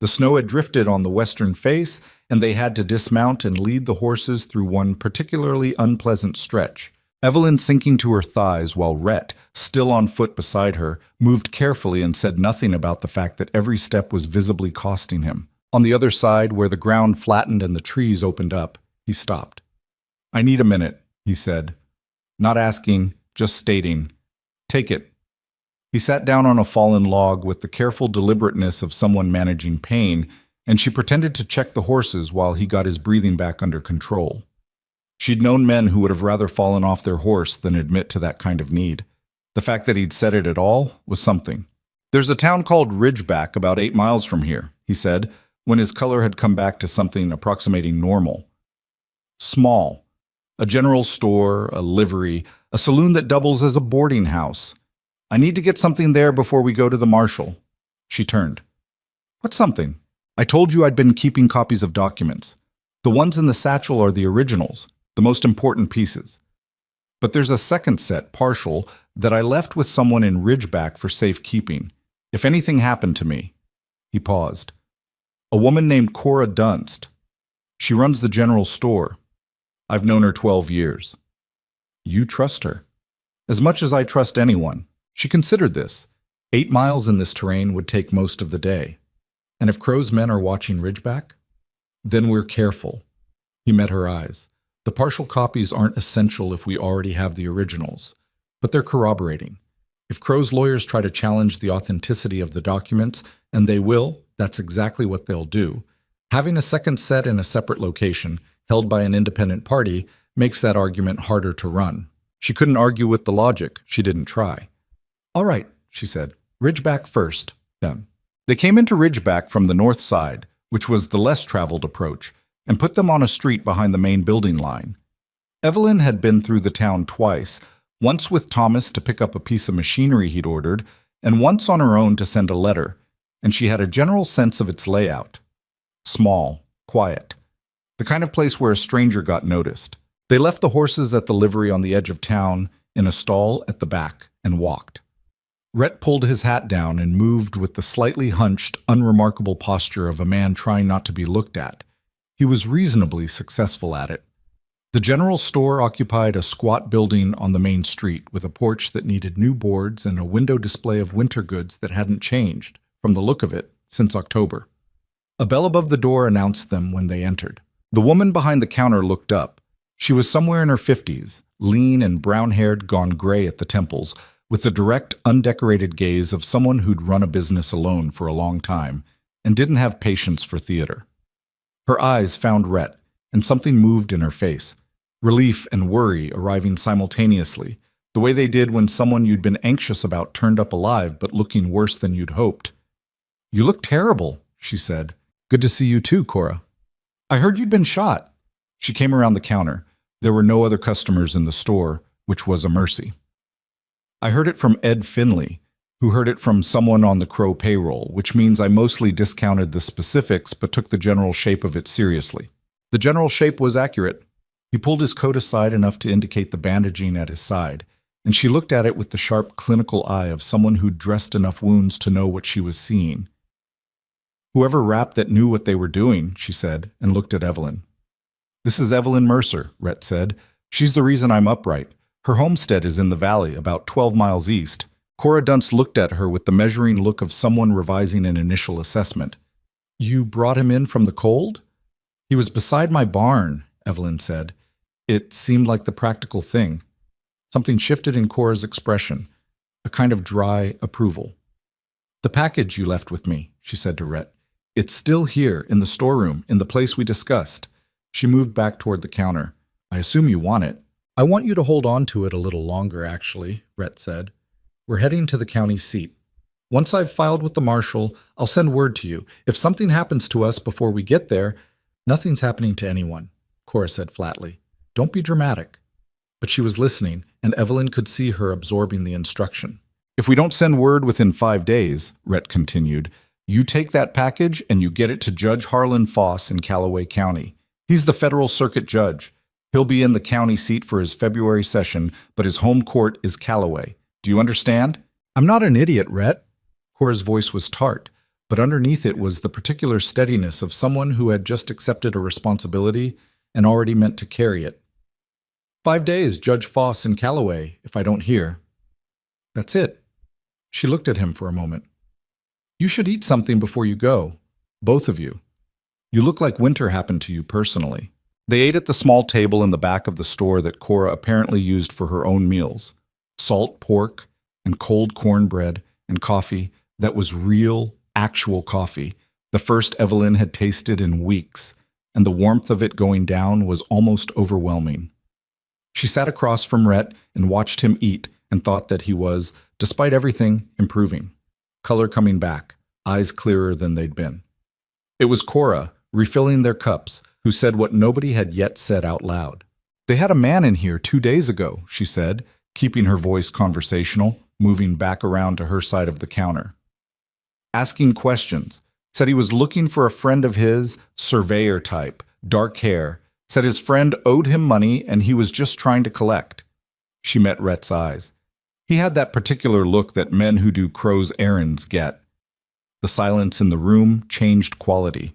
The snow had drifted on the western face, and they had to dismount and lead the horses through one particularly unpleasant stretch. Evelyn sinking to her thighs while Rhett, still on foot beside her, moved carefully and said nothing about the fact that every step was visibly costing him. On the other side, where the ground flattened and the trees opened up, he stopped. "I need a minute," he said. Not asking, just stating, "Take it." He sat down on a fallen log with the careful deliberateness of someone managing pain, and she pretended to check the horses while he got his breathing back under control. She'd known men who would have rather fallen off their horse than admit to that kind of need. The fact that he'd said it at all was something. "There's a town called Ridgeback about 8 miles from here," he said, when his color had come back to something approximating normal. "Small. A general store, a livery, a saloon that doubles as a boarding house. I need to get something there before we go to the marshal." She turned. "What's something?" "I told you I'd been keeping copies of documents. The ones in the satchel are the originals, the most important pieces. But there's a second set, partial, that I left with someone in Ridgeback for safekeeping. If anything happened to me." He paused. "A woman named Cora Dunst." She runs the general store. I've known her 12 years. You trust her? As much as I trust anyone. She considered this. 8 miles in this terrain would take most of the day. And if Crow's men are watching Ridgeback? Then we're careful. He met her eyes. The partial copies aren't essential if we already have the originals, but they're corroborating. If Crow's lawyers try to challenge the authenticity of the documents, and they will, that's exactly what they'll do. Having a second set in a separate location, held by an independent party, makes that argument harder to run. She couldn't argue with the logic. She didn't try. All right, she said. Ridgeback first, then. They came into Ridgeback from the north side, which was the less traveled approach, and put them on a street behind the main building line. Evelyn had been through the town twice, once with Thomas to pick up a piece of machinery he'd ordered, and once on her own to send a letter, and she had a general sense of its layout. Small, quiet. The kind of place where a stranger got noticed. They left the horses at the livery on the edge of town, in a stall at the back, and walked. Rhett pulled his hat down and moved with the slightly hunched, unremarkable posture of a man trying not to be looked at. He was reasonably successful at it. The general store occupied a squat building on the main street with a porch that needed new boards and a window display of winter goods that hadn't changed, from the look of it, since October. A bell above the door announced them when they entered. The woman behind the counter looked up. She was somewhere in her 50s, lean and brown-haired, gone gray at the temples, with the direct, undecorated gaze of someone who'd run a business alone for a long time and didn't have patience for theater. Her eyes found Rhett, and something moved in her face. Relief and worry arriving simultaneously, the way they did when someone you'd been anxious about turned up alive but looking worse than you'd hoped. "You look terrible," she said. "Good to see you too, Cora." "I heard you'd been shot." She came around the counter. There were no other customers in the store, which was a mercy. "I heard it from Ed Finley, who heard it from someone on the Crow payroll, which means I mostly discounted the specifics but took the general shape of it seriously." The general shape was accurate. He pulled his coat aside enough to indicate the bandaging at his side, and she looked at it with the sharp clinical eye of someone who'd dressed enough wounds to know what she was seeing. "Whoever rapped that knew what they were doing," she said, and looked at Evelyn. "This is Evelyn Mercer," Rhett said. "She's the reason I'm upright. Her homestead is in the valley, about 12 miles east." Cora Dunce looked at her with the measuring look of someone revising an initial assessment. "You brought him in from the cold?" "He was beside my barn," Evelyn said. It seemed like the practical thing. Something shifted in Cora's expression, a kind of dry approval. "The package you left with me," she said to Rhett. "It's still here, in the storeroom, in the place we discussed." She moved back toward the counter. "I assume you want it." "I want you to hold on to it a little longer, actually," Rhett said. "We're heading to the county seat. Once I've filed with the marshal, I'll send word to you. If something happens to us before we get there—" "Nothing's happening to anyone," Cora said flatly. "Don't be dramatic." But she was listening, and Evelyn could see her absorbing the instruction. "If we don't send word within 5 days," Rhett continued, "you take that package and you get it to Judge Harlan Foss in Callaway County. He's the federal circuit judge. He'll be in the county seat for his February session, but his home court is Callaway. Do you understand?" "I'm not an idiot, Rhett." Cora's voice was tart, but underneath it was the particular steadiness of someone who had just accepted a responsibility and already meant to carry it. 5 days, Judge Foss in Callaway, if I don't hear." "That's it." She looked at him for a moment. "You should eat something before you go, both of you. You look like winter happened to you personally." They ate at the small table in the back of the store that Cora apparently used for her own meals. Salt pork and cold cornbread and coffee that was real, actual coffee, the first Evelyn had tasted in weeks, and the warmth of it going down was almost overwhelming. She sat across from Rhett and watched him eat and thought that he was, despite everything, improving. Color coming back, eyes clearer than they'd been. It was Cora, refilling their cups, who said what nobody had yet said out loud. "They had a man in here 2 days ago," she said, keeping her voice conversational, moving back around to her side of the counter. "Asking questions. Said he was looking for a friend of his, surveyor type, dark hair. Said his friend owed him money and he was just trying to collect." She met Rhett's eyes. He had that particular look that men who do Crow's errands get. The silence in the room changed quality.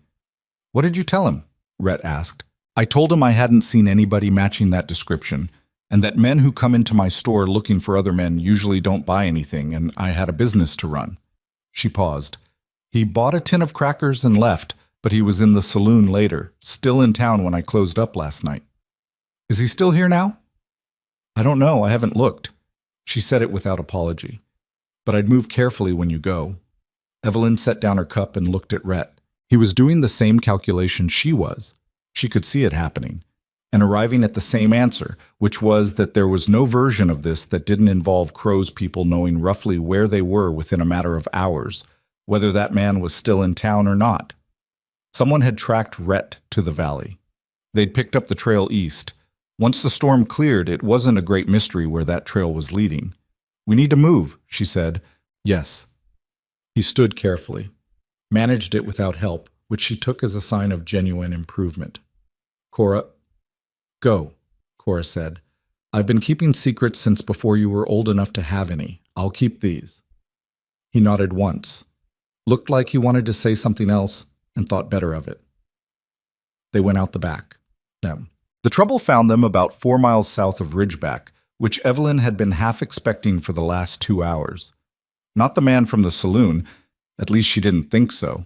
"What did you tell him?" Rhett asked. I told him I hadn't seen anybody matching that description, and that men who come into my store looking for other men usually don't buy anything, and I had a business to run. She paused. He bought a tin of crackers and left, but he was in the saloon later, still in town when I closed up last night. Is he still here now? I don't know, I haven't looked. She said it without apology. But I'd move carefully when you go. Evelyn set down her cup and looked at Rhett. He was doing the same calculation she was. She could see it happening, and arriving at the same answer, which was that there was no version of this that didn't involve Crow's people knowing roughly where they were within a matter of hours, whether that man was still in town or not. Someone had tracked Rhett to the valley. They'd picked up the trail east. Once the storm cleared, it wasn't a great mystery where that trail was leading. We need to move, she said. Yes. He stood carefully, managed it without help, which she took as a sign of genuine improvement. Cora, go, Cora said. I've been keeping secrets since before you were old enough to have any. I'll keep these. He nodded once, looked like he wanted to say something else, and thought better of it. They went out the back. The trouble found them about 4 miles south of Ridgeback, which Evelyn had been half expecting for the last 2 hours. Not the man from the saloon, at least she didn't think so.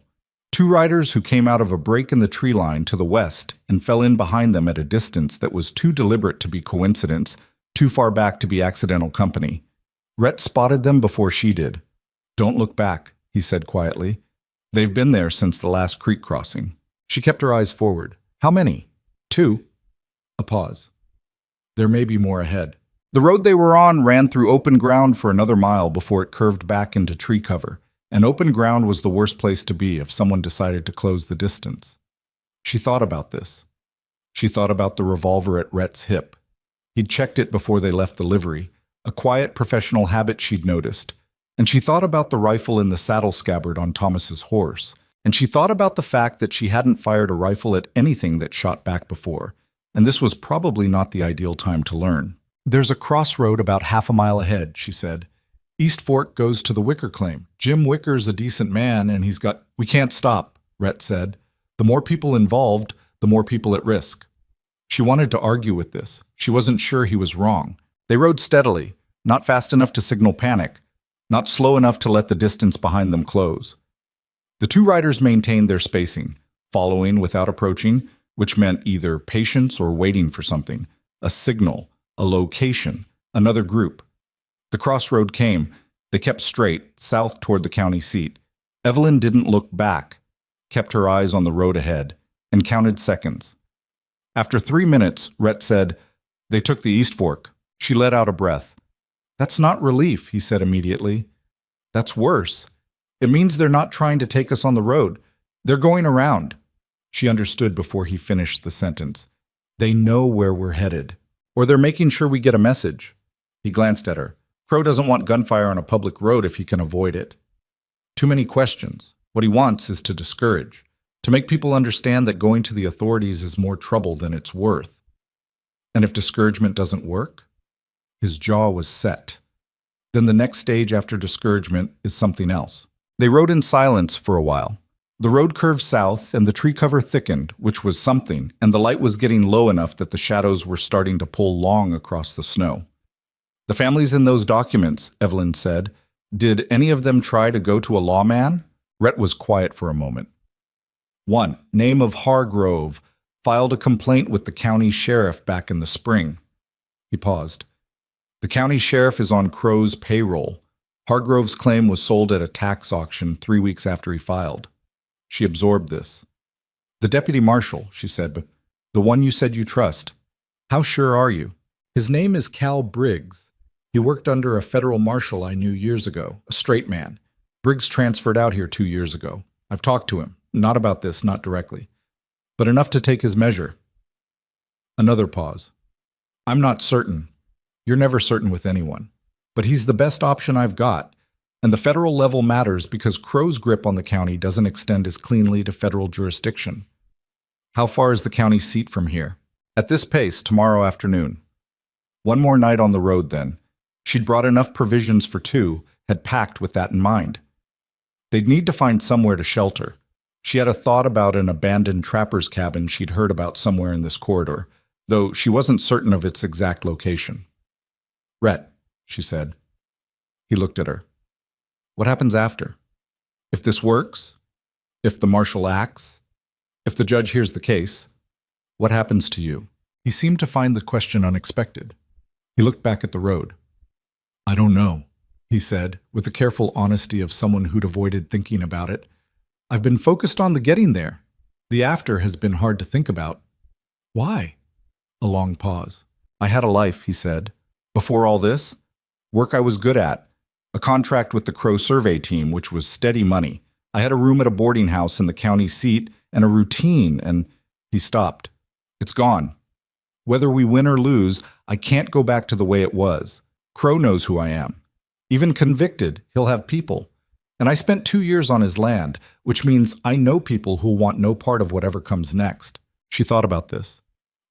2 riders who came out of a break in the tree line to the west and fell in behind them at a distance that was too deliberate to be coincidence, too far back to be accidental company. Rhett spotted them before she did. Don't look back, he said quietly. They've been there since the last creek crossing. She kept her eyes forward. How many? 2. A pause. There may be more ahead. The road they were on ran through open ground for another mile before it curved back into tree cover. And open ground was the worst place to be if someone decided to close the distance. She thought about this. She thought about the revolver at Rhett's hip. He'd checked it before they left the livery, a quiet professional habit she'd noticed. And she thought about the rifle in the saddle scabbard on Thomas's horse. And she thought about the fact that she hadn't fired a rifle at anything that shot back before. And this was probably not the ideal time to learn. There's a crossroad about half a mile ahead, she said. East Fork goes to the Wicker claim. Jim Wicker's a decent man, and he's got... We can't stop, Rhett said. The more people involved, the more people at risk. She wanted to argue with this. She wasn't sure he was wrong. They rode steadily, not fast enough to signal panic, not slow enough to let the distance behind them close. The 2 riders maintained their spacing, following without approaching, which meant either patience or waiting for something, a signal, a location, another group. The crossroad came. They kept straight, south toward the county seat. Evelyn didn't look back, kept her eyes on the road ahead, and counted seconds. After 3 minutes, Rhett said, They took the East Fork. She let out a breath. That's not relief, he said immediately. That's worse. It means they're not trying to take us on the road. They're going around. She understood before he finished the sentence. They know where we're headed. Or they're making sure we get a message. He glanced at her. Crow doesn't want gunfire on a public road if he can avoid it. Too many questions. What he wants is to discourage, to make people understand that going to the authorities is more trouble than it's worth. And if discouragement doesn't work? His jaw was set. Then the next stage after discouragement is something else. They rode in silence for a while. The road curved south and the tree cover thickened, which was something, and the light was getting low enough that the shadows were starting to pull long across the snow. The families in those documents, Evelyn said, did any of them try to go to a lawman? Rhett was quiet for a moment. 1. Name of Hargrove. Filed a complaint with the county sheriff back in the spring. He paused. The county sheriff is on Crow's payroll. Hargrove's claim was sold at a tax auction 3 weeks after he filed. She absorbed this. The deputy marshal, she said, but the one you said you trust. How sure are you? His name is Cal Briggs. He worked under a federal marshal I knew years ago, a straight man. Briggs transferred out here 2 years ago. I've talked to him, not about this, not directly, but enough to take his measure. Another pause. I'm not certain. You're never certain with anyone. But he's the best option I've got. And the federal level matters because Crow's grip on the county doesn't extend as cleanly to federal jurisdiction. How far is the county seat from here? At this pace, tomorrow afternoon. One more night on the road, then. She'd brought enough provisions for 2, had packed with that in mind. They'd need to find somewhere to shelter. She had a thought about an abandoned trapper's cabin she'd heard about somewhere in this corridor, though she wasn't certain of its exact location. "Rhett," she said. He looked at her. "What happens after? If this works? If the marshal acts? If the judge hears the case? What happens to you?" He seemed to find the question unexpected. He looked back at the road. "I don't know," he said, with the careful honesty of someone who'd avoided thinking about it. "I've been focused on the getting there. The after has been hard to think about." "Why?" A long pause. "I had a life," he said. "Before all this, work I was good at. A contract with the Crow survey team, which was steady money. I had a room at a boarding house in the county seat and a routine, and..." He stopped. "It's gone. Whether we win or lose, I can't go back to the way it was. Crow knows who I am. Even convicted, he'll have people. And I spent 2 years on his land, which means I know people who'll want no part of whatever comes next." She thought about this,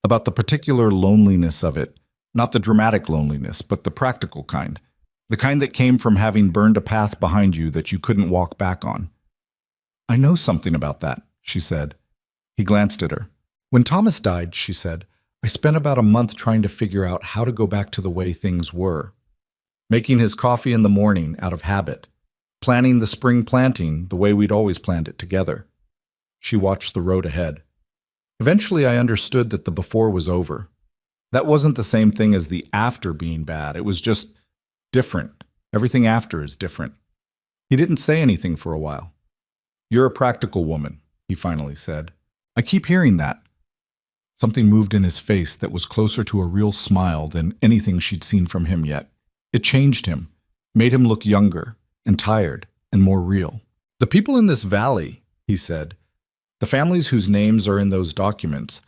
about the particular loneliness of it, not the dramatic loneliness, but the practical kind, the kind that came from having burned a path behind you that you couldn't walk back on. "I know something about that," she said. He glanced at her. "When Thomas died," she said, "I spent about a month trying to figure out how to go back to the way things were. Making his coffee in the morning out of habit. Planning the spring planting the way we'd always planned it together." She watched the road ahead. "Eventually I understood that the before was over. That wasn't the same thing as the after being bad. It was just different. Everything after is different." He didn't say anything for a while. "You're a practical woman," he finally said. "I keep hearing that." Something moved in his face that was closer to a real smile than anything she'd seen from him yet. It changed him, made him look younger and tired and more real. "The people in this valley," he said, "the families whose names are in those documents,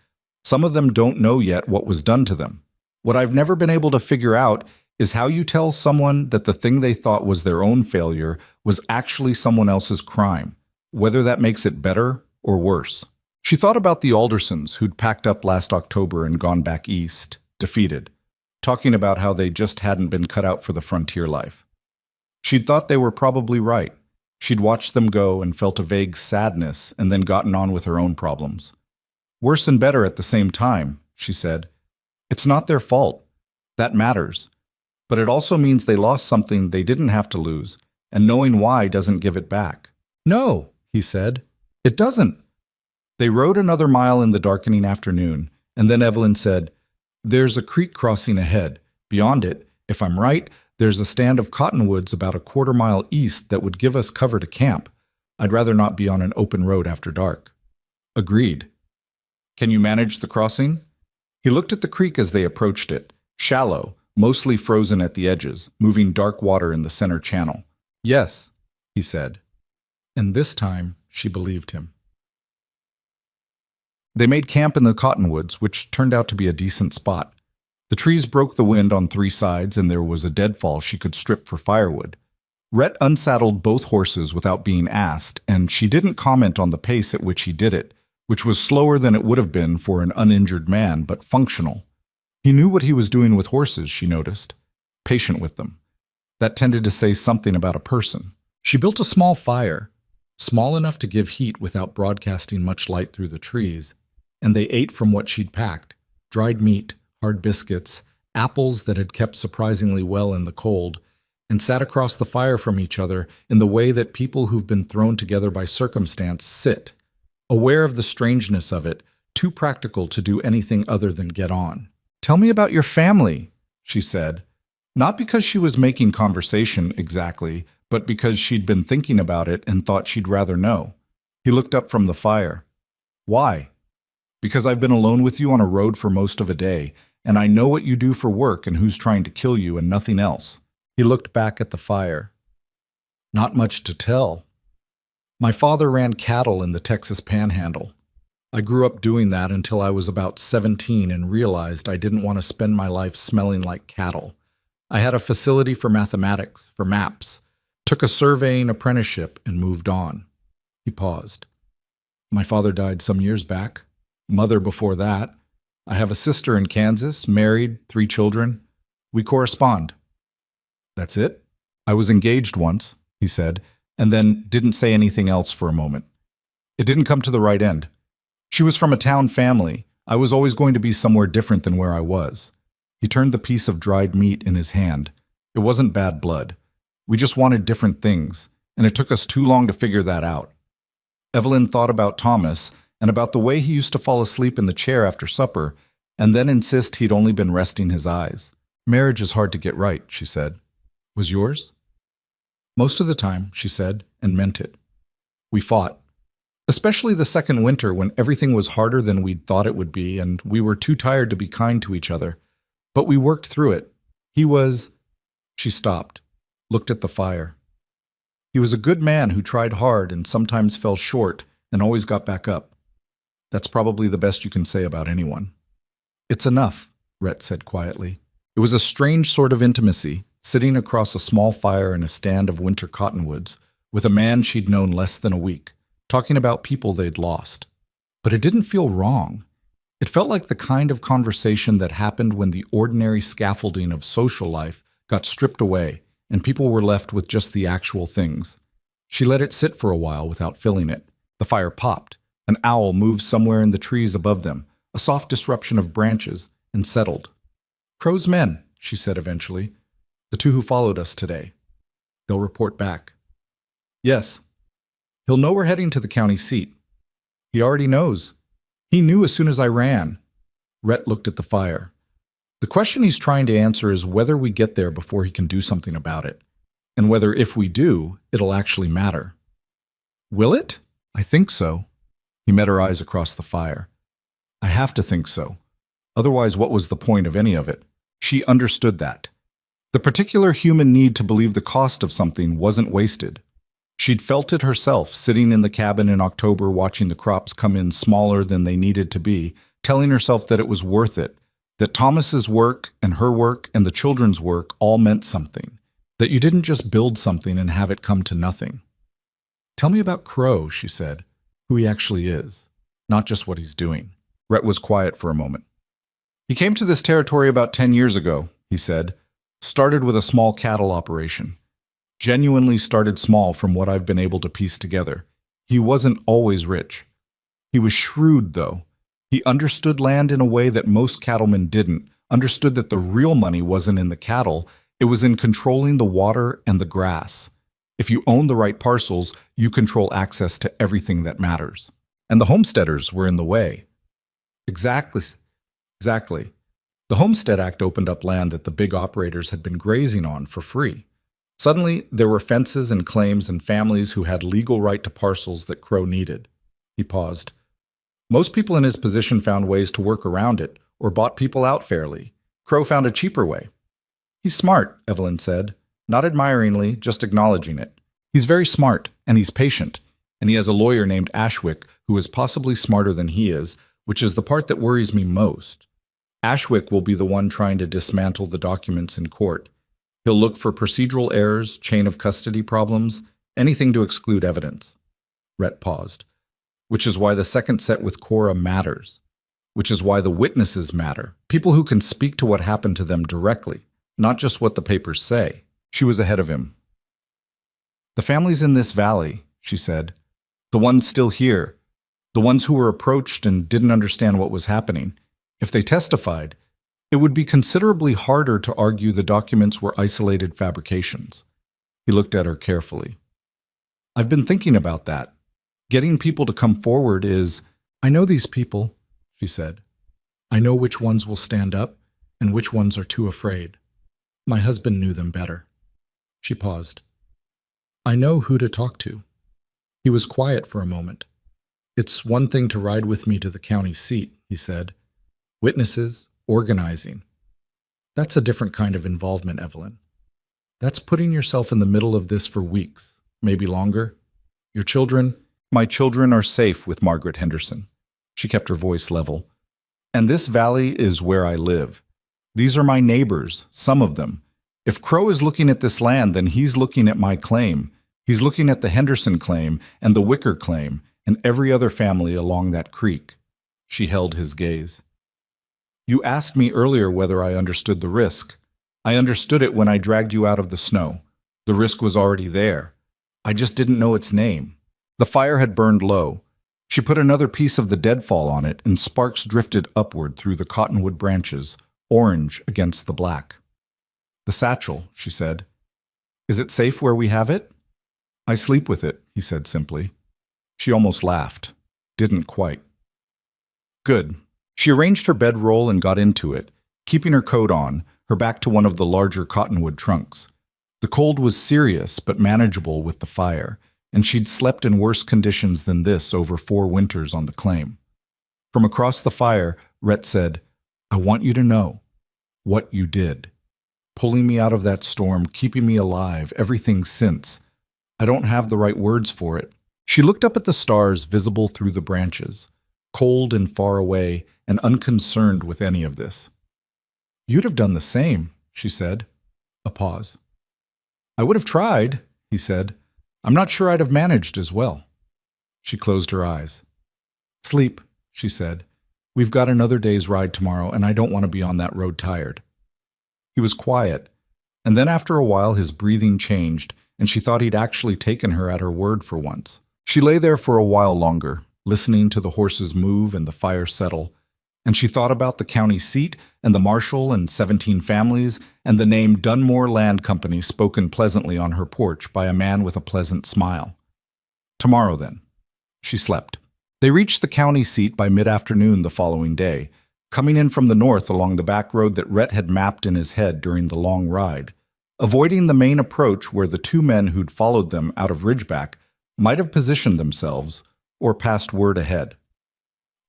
some of them don't know yet what was done to them. What I've never been able to figure out is how you tell someone that the thing they thought was their own failure was actually someone else's crime, whether that makes it better or worse." She thought about the Aldersons who'd packed up last October and gone back east, defeated, talking about how they just hadn't been cut out for the frontier life. She'd thought they were probably right. She'd watched them go and felt a vague sadness and then gotten on with her own problems. "Worse and better at the same time," she said. "It's not their fault. That matters. But it also means they lost something they didn't have to lose, and knowing why doesn't give it back." "No," he said. "It doesn't." They rode another mile in the darkening afternoon, and then Evelyn said, "There's a creek crossing ahead. Beyond it, if I'm right, there's a stand of cottonwoods about a quarter-mile east that would give us cover to camp. I'd rather not be on an open road after dark." "Agreed." "Can you manage the crossing?" He looked at the creek as they approached it, shallow, mostly frozen at the edges, moving dark water in the center channel. "Yes," he said. And this time, she believed him. They made camp in the cottonwoods, which turned out to be a decent spot. The trees broke the wind on 3 sides, and there was a deadfall she could strip for firewood. Rhett unsaddled both horses without being asked, and she didn't comment on the pace at which he did it, which was slower than it would have been for an uninjured man, but functional. He knew what he was doing with horses, she noticed. Patient with them. That tended to say something about a person. She built a small fire, small enough to give heat without broadcasting much light through the trees, and they ate from what she'd packed: dried meat, hard biscuits, apples that had kept surprisingly well in the cold, and sat across the fire from each other in the way that people who've been thrown together by circumstance sit, aware of the strangeness of it, too practical to do anything other than get on. "Tell me about your family," she said, not because she was making conversation exactly, but because she'd been thinking about it and thought she'd rather know. He looked up from the fire. "Why?" "Because I've been alone with you on a road for most of a day, and I know what you do for work and who's trying to kill you and nothing else." He looked back at the fire. "Not much to tell. My father ran cattle in the Texas Panhandle. I grew up doing that until I was about 17 and realized I didn't want to spend my life smelling like cattle. I had a facility for mathematics, for maps, took a surveying apprenticeship and moved on." He paused. "My father died some years back. Mother before that. I have a sister in Kansas, married, 3 children. We correspond." "That's it?" "I was engaged once," he said, and then didn't say anything else for a moment. It didn't come to the right end. She was from a town family. I was always going to be somewhere different than where I was. He turned the piece of dried meat in his hand. It wasn't bad blood. We just wanted different things, and it took us too long to figure that out. Evelyn thought about Thomas and about the way he used to fall asleep in the chair after supper and then insist he'd only been resting his eyes. Marriage is hard to get right, she said. Was yours? Most of the time, she said, and meant it. We fought. Especially the second winter when everything was harder than we'd thought it would be and we were too tired to be kind to each other. But we worked through it. He was... She stopped, looked at the fire. He was a good man who tried hard and sometimes fell short and always got back up. That's probably the best you can say about anyone. It's enough, Rhett said quietly. It was a strange sort of intimacy, sitting across a small fire in a stand of winter cottonwoods, with a man she'd known less than a week, talking about people they'd lost. But it didn't feel wrong. It felt like the kind of conversation that happened when the ordinary scaffolding of social life got stripped away and people were left with just the actual things. She let it sit for a while without filling it. The fire popped. An owl moved somewhere in the trees above them, a soft disruption of branches, and settled. Crow's men, she said eventually. The two who followed us today. They'll report back. Yes. He'll know we're heading to the county seat. He already knows. He knew as soon as I ran. Rhett looked at the fire. The question he's trying to answer is whether we get there before he can do something about it, and whether if we do, it'll actually matter. Will it? I think so. He met her eyes across the fire. I have to think so. Otherwise, what was the point of any of it? She understood that. The particular human need to believe the cost of something wasn't wasted. She'd felt it herself, sitting in the cabin in October watching the crops come in smaller than they needed to be, telling herself that it was worth it, that Thomas's work and her work and the children's work all meant something, that you didn't just build something and have it come to nothing. Tell me about Crow, she said, who he actually is, not just what he's doing. Rhett was quiet for a moment. He came to this territory about 10 years ago, he said, started with a small cattle operation. Genuinely started small from what I've been able to piece together. He wasn't always rich. He was shrewd, though. He understood land in a way that most cattlemen didn't, understood that the real money wasn't in the cattle, it was in controlling the water and the grass. If you own the right parcels, you control access to everything that matters. And the homesteaders were in the way. Exactly. The Homestead Act opened up land that the big operators had been grazing on for free. Suddenly, there were fences and claims and families who had legal right to parcels that Crow needed. He paused. Most people in his position found ways to work around it, or bought people out fairly. Crow found a cheaper way. He's smart, Evelyn said, not admiringly, just acknowledging it. He's very smart, and he's patient, and he has a lawyer named Ashwick who is possibly smarter than he is, which is the part that worries me most. Ashwick will be the one trying to dismantle the documents in court. He'll look for procedural errors, chain of custody problems, anything to exclude evidence. Rhett paused. Which is why the second set with Cora matters. Which is why the witnesses matter. People who can speak to what happened to them directly, not just what the papers say. She was ahead of him. The families in this valley, she said. The ones still here. The ones who were approached and didn't understand what was happening. If they testified, it would be considerably harder to argue the documents were isolated fabrications. He looked at her carefully. I've been thinking about that. Getting people to come forward is, I know these people, she said. I know which ones will stand up and which ones are too afraid. My husband knew them better. She paused. I know who to talk to. He was quiet for a moment. It's one thing to ride with me to the county seat, he said. Witnesses, organizing. That's a different kind of involvement, Evelyn. That's putting yourself in the middle of this for weeks, maybe longer. Your children... My children are safe with Margaret Henderson. She kept her voice level. And this valley is where I live. These are my neighbors, some of them. If Crow is looking at this land, then he's looking at my claim. He's looking at the Henderson claim and the Wicker claim and every other family along that creek. She held his gaze. You asked me earlier whether I understood the risk. I understood it when I dragged you out of the snow. The risk was already there. I just didn't know its name. The fire had burned low. She put another piece of the deadfall on it, and sparks drifted upward through the cottonwood branches, orange against the black. "The satchel," she said. "Is it safe where we have it?" "I sleep with it," he said simply. She almost laughed. Didn't quite. Good. She arranged her bedroll and got into it, keeping her coat on, her back to one of the larger cottonwood trunks. The cold was serious but manageable with the fire, and she'd slept in worse conditions than this over 4 winters on the claim. From across the fire, Rhett said, "I want you to know what you did. Pulling me out of that storm, keeping me alive, everything since. I don't have the right words for it." She looked up at the stars visible through the branches, cold and far away and unconcerned with any of this. "You'd have done the same," she said. A pause. "I would have tried," he said. "I'm not sure I'd have managed as well." She closed her eyes. "Sleep," she said. "We've got another day's ride tomorrow, and I don't want to be on that road tired." He was quiet, and then after a while his breathing changed, and she thought he'd actually taken her at her word for once. She lay there for a while longer, listening to the horses move and the fire settle, and she thought about the county seat and the marshal and 17 families and the name Dunmore Land Company spoken pleasantly on her porch by a man with a pleasant smile. Tomorrow, then. She slept. They reached the county seat by mid-afternoon the following day, coming in from the north along the back road that Rhett had mapped in his head during the long ride, avoiding the main approach where the 2 men who'd followed them out of Ridgeback might have positioned themselves or passed word ahead.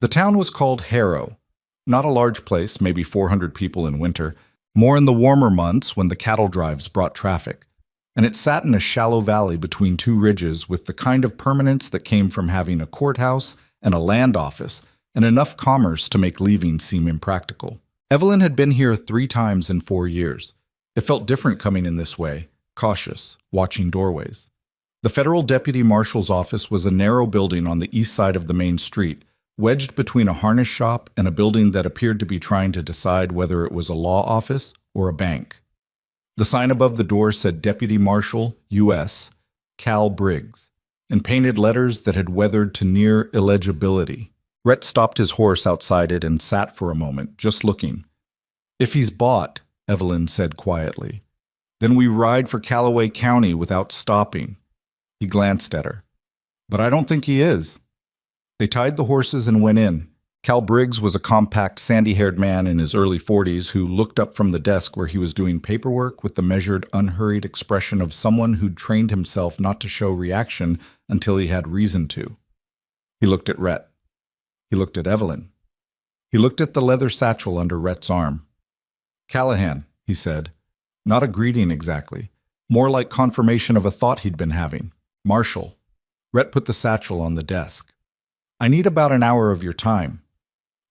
The town was called Harrow, not a large place, maybe 400 people in winter, more in the warmer months when the cattle drives brought traffic, and it sat in a shallow valley between 2 ridges with the kind of permanence that came from having a courthouse and a land office and enough commerce to make leaving seem impractical. Evelyn had been here 3 times in 4 years. It felt different coming in this way, cautious, watching doorways. The federal deputy marshal's office was a narrow building on the east side of the main street, wedged between a harness shop and a building that appeared to be trying to decide whether it was a law office or a bank. The sign above the door said Deputy Marshal, U.S., Cal Briggs, in painted letters that had weathered to near illegibility. Rhett stopped his horse outside it and sat for a moment, just looking. "If he's bought," Evelyn said quietly, "then we ride for Callaway County without stopping." He glanced at her. "But I don't think he is." They tied the horses and went in. Cal Briggs was a compact, sandy-haired man in his early 40s who looked up from the desk where he was doing paperwork with the measured, unhurried expression of someone who'd trained himself not to show reaction until he had reason to. He looked at Rhett. He looked at Evelyn. He looked at the leather satchel under Rhett's arm. "Callahan," he said. Not a greeting exactly, more like confirmation of a thought he'd been having. "Marshal." Rhett put the satchel on the desk. "I need about an hour of your time."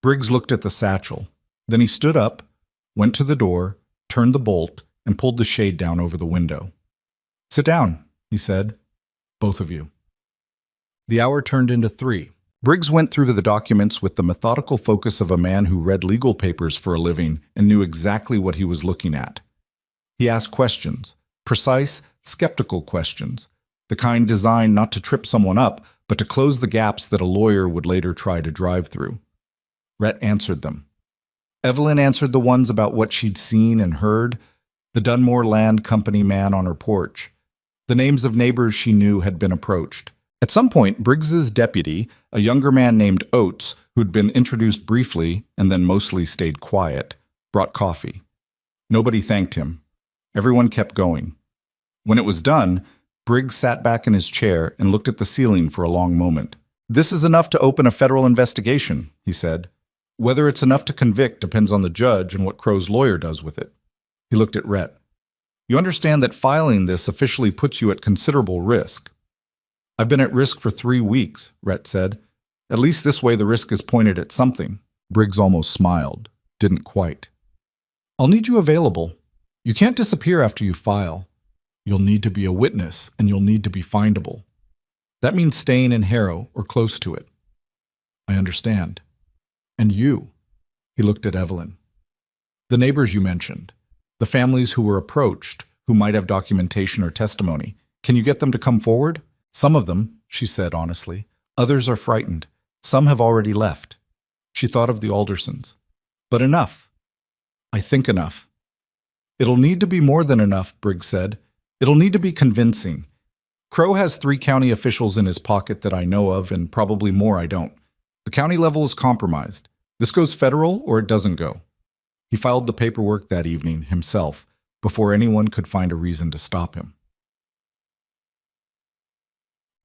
Briggs looked at the satchel. Then he stood up, went to the door, turned the bolt, and pulled the shade down over the window. "Sit down," he said. "Both of you." The hour turned into 3. Briggs went through the documents with the methodical focus of a man who read legal papers for a living and knew exactly what he was looking at. He asked questions, precise, skeptical questions, the kind designed not to trip someone up, but to close the gaps that a lawyer would later try to drive through. Rhett answered them. Evelyn answered the ones about what she'd seen and heard, the Dunmore Land Company man on her porch. The names of neighbors she knew had been approached. At some point, Briggs's deputy, a younger man named Oates, who'd been introduced briefly and then mostly stayed quiet, brought coffee. Nobody thanked him. Everyone kept going. When it was done, Briggs sat back in his chair and looked at the ceiling for a long moment. "This is enough to open a federal investigation," he said. "Whether it's enough to convict depends on the judge and what Crow's lawyer does with it." He looked at Rhett. "You understand that filing this officially puts you at considerable risk." "I've been at risk for 3 weeks," Rhett said. "At least this way the risk is pointed at something." Briggs almost smiled. Didn't quite. "I'll need you available. You can't disappear after you file. You'll need to be a witness, and you'll need to be findable. That means staying in Harrow or close to it." "I understand. And you?" He looked at Evelyn. "The neighbors you mentioned, the families who were approached, who might have documentation or testimony. Can you get them to come forward?" "Some of them," she said honestly. "Others are frightened. Some have already left. She thought of the Aldersons. But enough. I think enough. It'll need to be more than enough, Briggs said. It'll need to be convincing. Crow has 3 county officials in his pocket that I know of, and probably more I don't. The county level is compromised. This goes federal or it doesn't go. He filed the paperwork that evening himself, before anyone could find a reason to stop him.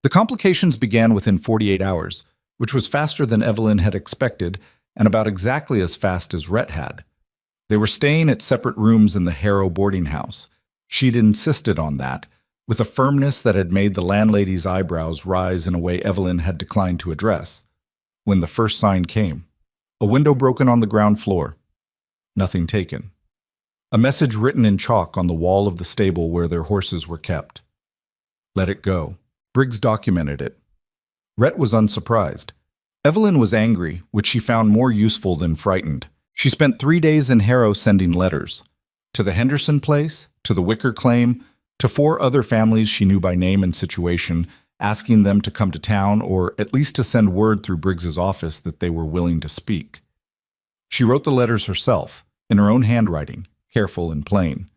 The complications began within 48 hours, which was faster than Evelyn had expected and about exactly as fast as Rhett had. They were staying at separate rooms in the Harrow boarding house. She'd insisted on that, with a firmness that had made the landlady's eyebrows rise in a way Evelyn had declined to address. When the first sign came, a window broken on the ground floor. Nothing taken. A message written in chalk on the wall of the stable where their horses were kept. Let it go. Briggs documented it. Rhett was unsurprised. Evelyn was angry, which she found more useful than frightened. She spent 3 days in Harrow sending letters. To the Henderson place, to the Wicker claim, to 4 other families she knew by name and situation, asking them to come to town or at least to send word through Briggs's office that they were willing to speak. She wrote the letters herself, in her own handwriting, careful and plain.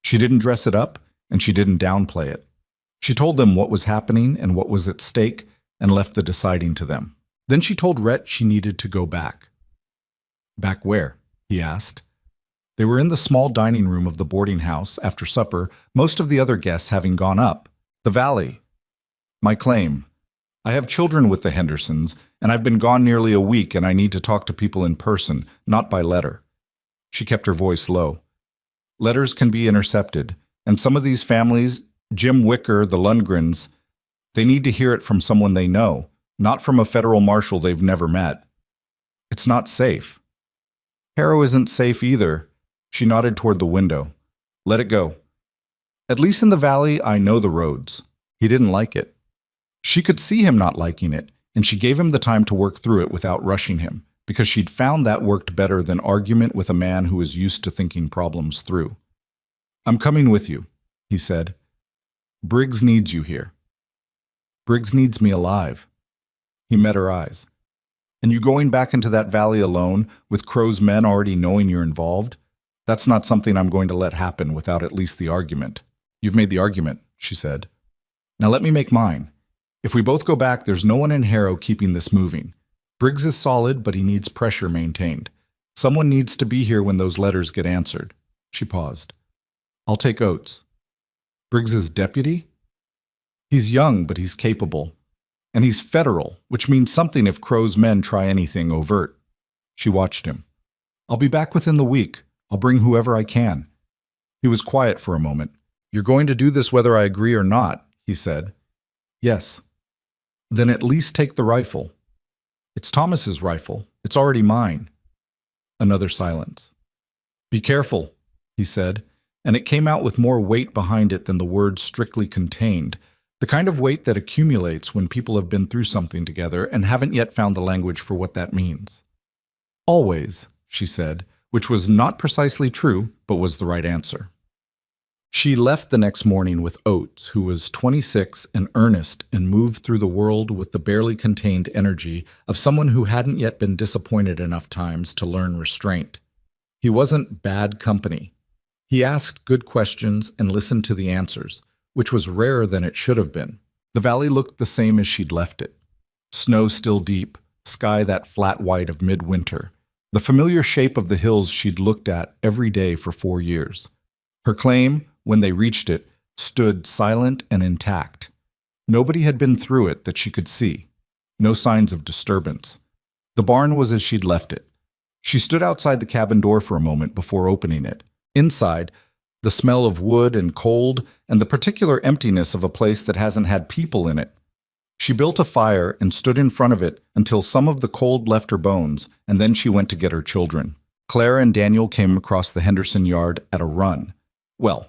She didn't dress it up, and she didn't downplay it. She told them what was happening and what was at stake, and left the deciding to them. Then she told Rhett she needed to go back. Back where? He asked. They were in the small dining room of the boarding house after supper, most of the other guests having gone up. The valley. My claim. I have children with the Hendersons, and I've been gone nearly a week, and I need to talk to people in person, not by letter. She kept her voice low. Letters can be intercepted, and some of these families, Jim Wicker, the Lundgrens, they need to hear it from someone they know, not from a federal marshal they've never met. It's not safe. Harrow isn't safe either. She nodded toward the window. Let it go. At least in the valley, I know the roads. He didn't like it. She could see him not liking it, and she gave him the time to work through it without rushing him, because she'd found that worked better than argument with a man who was used to thinking problems through. I'm coming with you, he said. Briggs needs you here. Briggs needs me alive. He met her eyes. And you going back into that valley alone, with Crow's men already knowing you're involved? That's not something I'm going to let happen without at least the argument. You've made the argument, she said. Now let me make mine. If we both go back, there's no one in Harrow keeping this moving. Briggs is solid, but he needs pressure maintained. Someone needs to be here when those letters get answered. She paused. I'll take Oates. Briggs's deputy? He's young, but he's capable. And he's federal, which means something if Crow's men try anything overt. She watched him. I'll be back within the week. I'll bring whoever I can. He was quiet for a moment. You're going to do this whether I agree or not, he said. Yes. Then at least take the rifle. It's Thomas's rifle. It's already mine. Another silence. Be careful, he said, and it came out with more weight behind it than the words strictly contained, the kind of weight that accumulates when people have been through something together and haven't yet found the language for what that means. Always, she said, which was not precisely true, but was the right answer. She left the next morning with Oates, who was 26 and earnest and moved through the world with the barely contained energy of someone who hadn't yet been disappointed enough times to learn restraint. He wasn't bad company. He asked good questions and listened to the answers, which was rarer than it should have been. The valley looked the same as she'd left it. Snow still deep, sky that flat white of midwinter, the familiar shape of the hills she'd looked at every day for 4 years. Her claim, when they reached it, stood silent and intact. Nobody had been through it that she could see. No signs of disturbance. The barn was as she'd left it. She stood outside the cabin door for a moment before opening it. Inside, the smell of wood and cold, and the particular emptiness of a place that hasn't had people in it. She built a fire and stood in front of it until some of the cold left her bones, and then she went to get her children. Clara and Daniel came across the Henderson yard at a run. Well,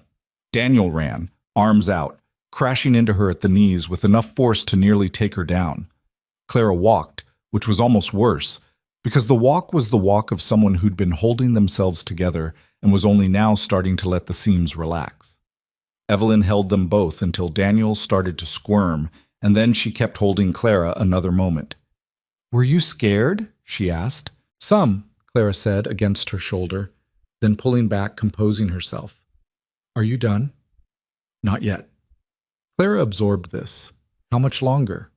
Daniel ran, arms out, crashing into her at the knees with enough force to nearly take her down. Clara walked, which was almost worse, because the walk was the walk of someone who'd been holding themselves together and was only now starting to let the seams relax. Evelyn held them both until Daniel started to squirm, and then she kept holding Clara another moment. Were you scared? She asked. Some, Clara said against her shoulder, then pulling back, composing herself. Are you done? Not yet. Clara absorbed this. How much longer?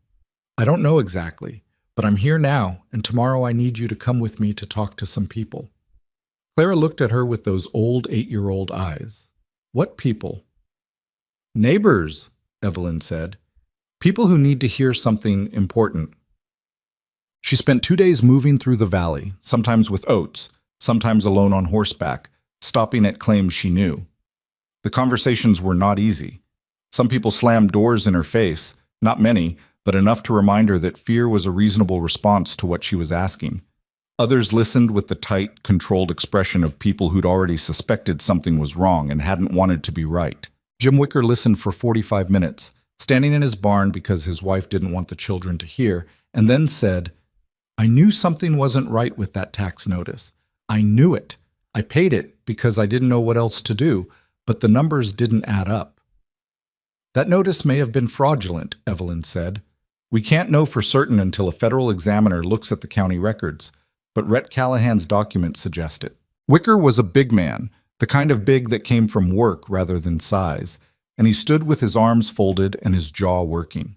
I don't know exactly, but I'm here now, and tomorrow I need you to come with me to talk to some people. Clara looked at her with those old 8-year-old eyes. What people? Neighbors, Evelyn said. People who need to hear something important. She spent 2 days moving through the valley, sometimes with Oates, sometimes alone on horseback, stopping at claims she knew. The conversations were not easy. Some people slammed doors in her face, not many, but enough to remind her that fear was a reasonable response to what she was asking. Others listened with the tight, controlled expression of people who'd already suspected something was wrong and hadn't wanted to be right. Jim Wicker listened for 45 minutes, standing in his barn because his wife didn't want the children to hear, and then said, I knew something wasn't right with that tax notice. I knew it. I paid it because I didn't know what else to do, but the numbers didn't add up. That notice may have been fraudulent, Evelyn said. We can't know for certain until a federal examiner looks at the county records, but Rhett Callahan's documents suggest it. Wicker was a big man, the kind of big that came from work rather than size, and he stood with his arms folded and his jaw working.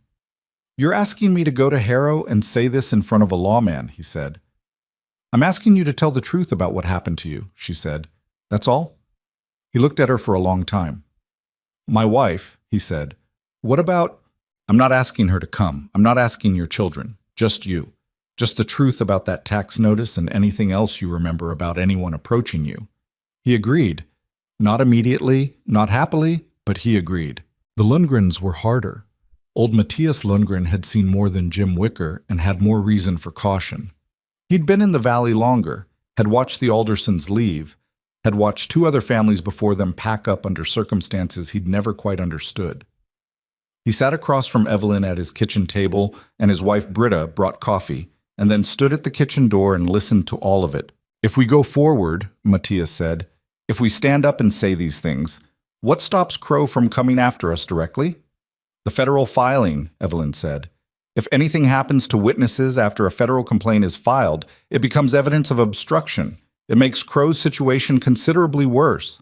You're asking me to go to Harrow and say this in front of a lawman, he said. I'm asking you to tell the truth about what happened to you, she said. That's all? He looked at her for a long time. My wife, he said. What about... I'm not asking her to come. I'm not asking your children. Just you. Just the truth about that tax notice and anything else you remember about anyone approaching you. He agreed. Not immediately, not happily, but he agreed. The Lundgrens were harder. Old Matthias Lundgren had seen more than Jim Wicker and had more reason for caution. He'd been in the valley longer, had watched the Aldersons leave, had watched 2 other families before them pack up under circumstances he'd never quite understood. He sat across from Evelyn at his kitchen table, and his wife Britta brought coffee, and then stood at the kitchen door and listened to all of it. If we go forward, Matthias said, if we stand up and say these things, what stops Crow from coming after us directly? The federal filing, Evelyn said. If anything happens to witnesses after a federal complaint is filed, it becomes evidence of obstruction. It makes Crow's situation considerably worse.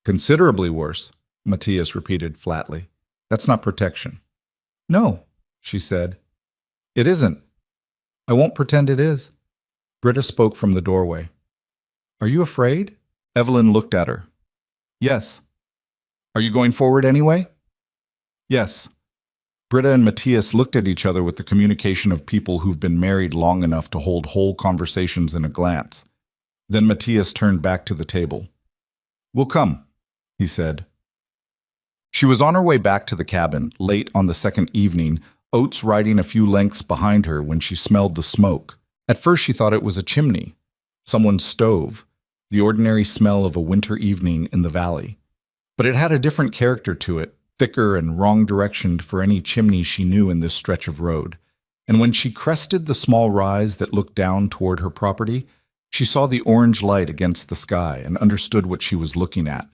Considerably worse, Matthias repeated flatly. That's not protection. No, she said. It isn't. I won't pretend it is. Britta spoke from the doorway. Are you afraid? Evelyn looked at her. Yes. Are you going forward anyway? Yes. Britta and Matthias looked at each other with the communication of people who've been married long enough to hold whole conversations in a glance. Then Matthias turned back to the table. We'll come, he said. She was on her way back to the cabin, late on the second evening, Oates riding a few lengths behind her when she smelled the smoke. At first she thought it was a chimney, someone's stove, the ordinary smell of a winter evening in the valley. But it had a different character to it, thicker and wrong-directioned for any chimney she knew in this stretch of road. And when she crested the small rise that looked down toward her property, she saw the orange light against the sky and understood what she was looking at.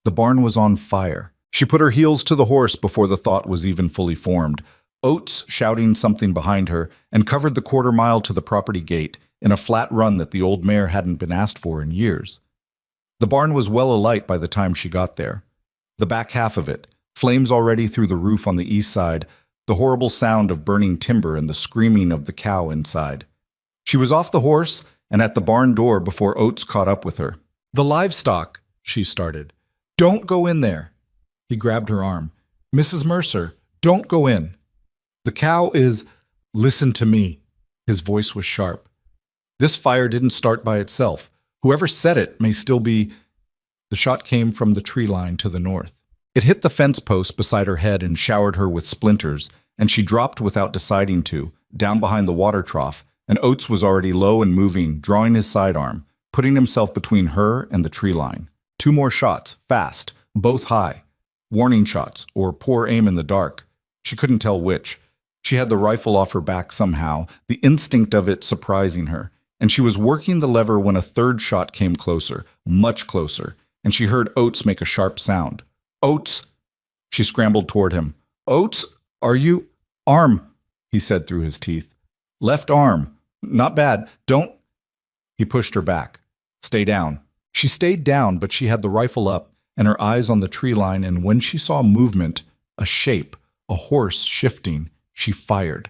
The barn was on fire. She put her heels to the horse before the thought was even fully formed, Oates shouting something behind her, and covered the quarter-mile to the property gate in a flat run that the old mare hadn't been asked for in years. The barn was well alight by the time she got there. The back half of it, flames already through the roof on the east side, the horrible sound of burning timber and the screaming of the cow inside. She was off the horse and at the barn door before Oates caught up with her. The livestock, she started. Don't go in there. He grabbed her arm. Mrs. Mercer, don't go in. The cow is... Listen to me. His voice was sharp. This fire didn't start by itself. Whoever set it may still be... The shot came from the tree line to the north. It hit the fence post beside her head and showered her with splinters, and she dropped without deciding to, down behind the water trough, and Oates was already low and moving, drawing his sidearm, putting himself between her and the tree line. 2 more shots, fast, both high. Warning shots, or poor aim in the dark. She couldn't tell which. She had the rifle off her back somehow, the instinct of it surprising her, and she was working the lever when a 3rd shot came closer, much closer, and she heard Oates make a sharp sound. Oates! She scrambled toward him. Oates, are you... Arm, he said through his teeth. Left arm. Not bad. Don't. He pushed her back. Stay down. She stayed down, but she had the rifle up and her eyes on the tree line, and when she saw movement, a shape, a horse shifting, she fired.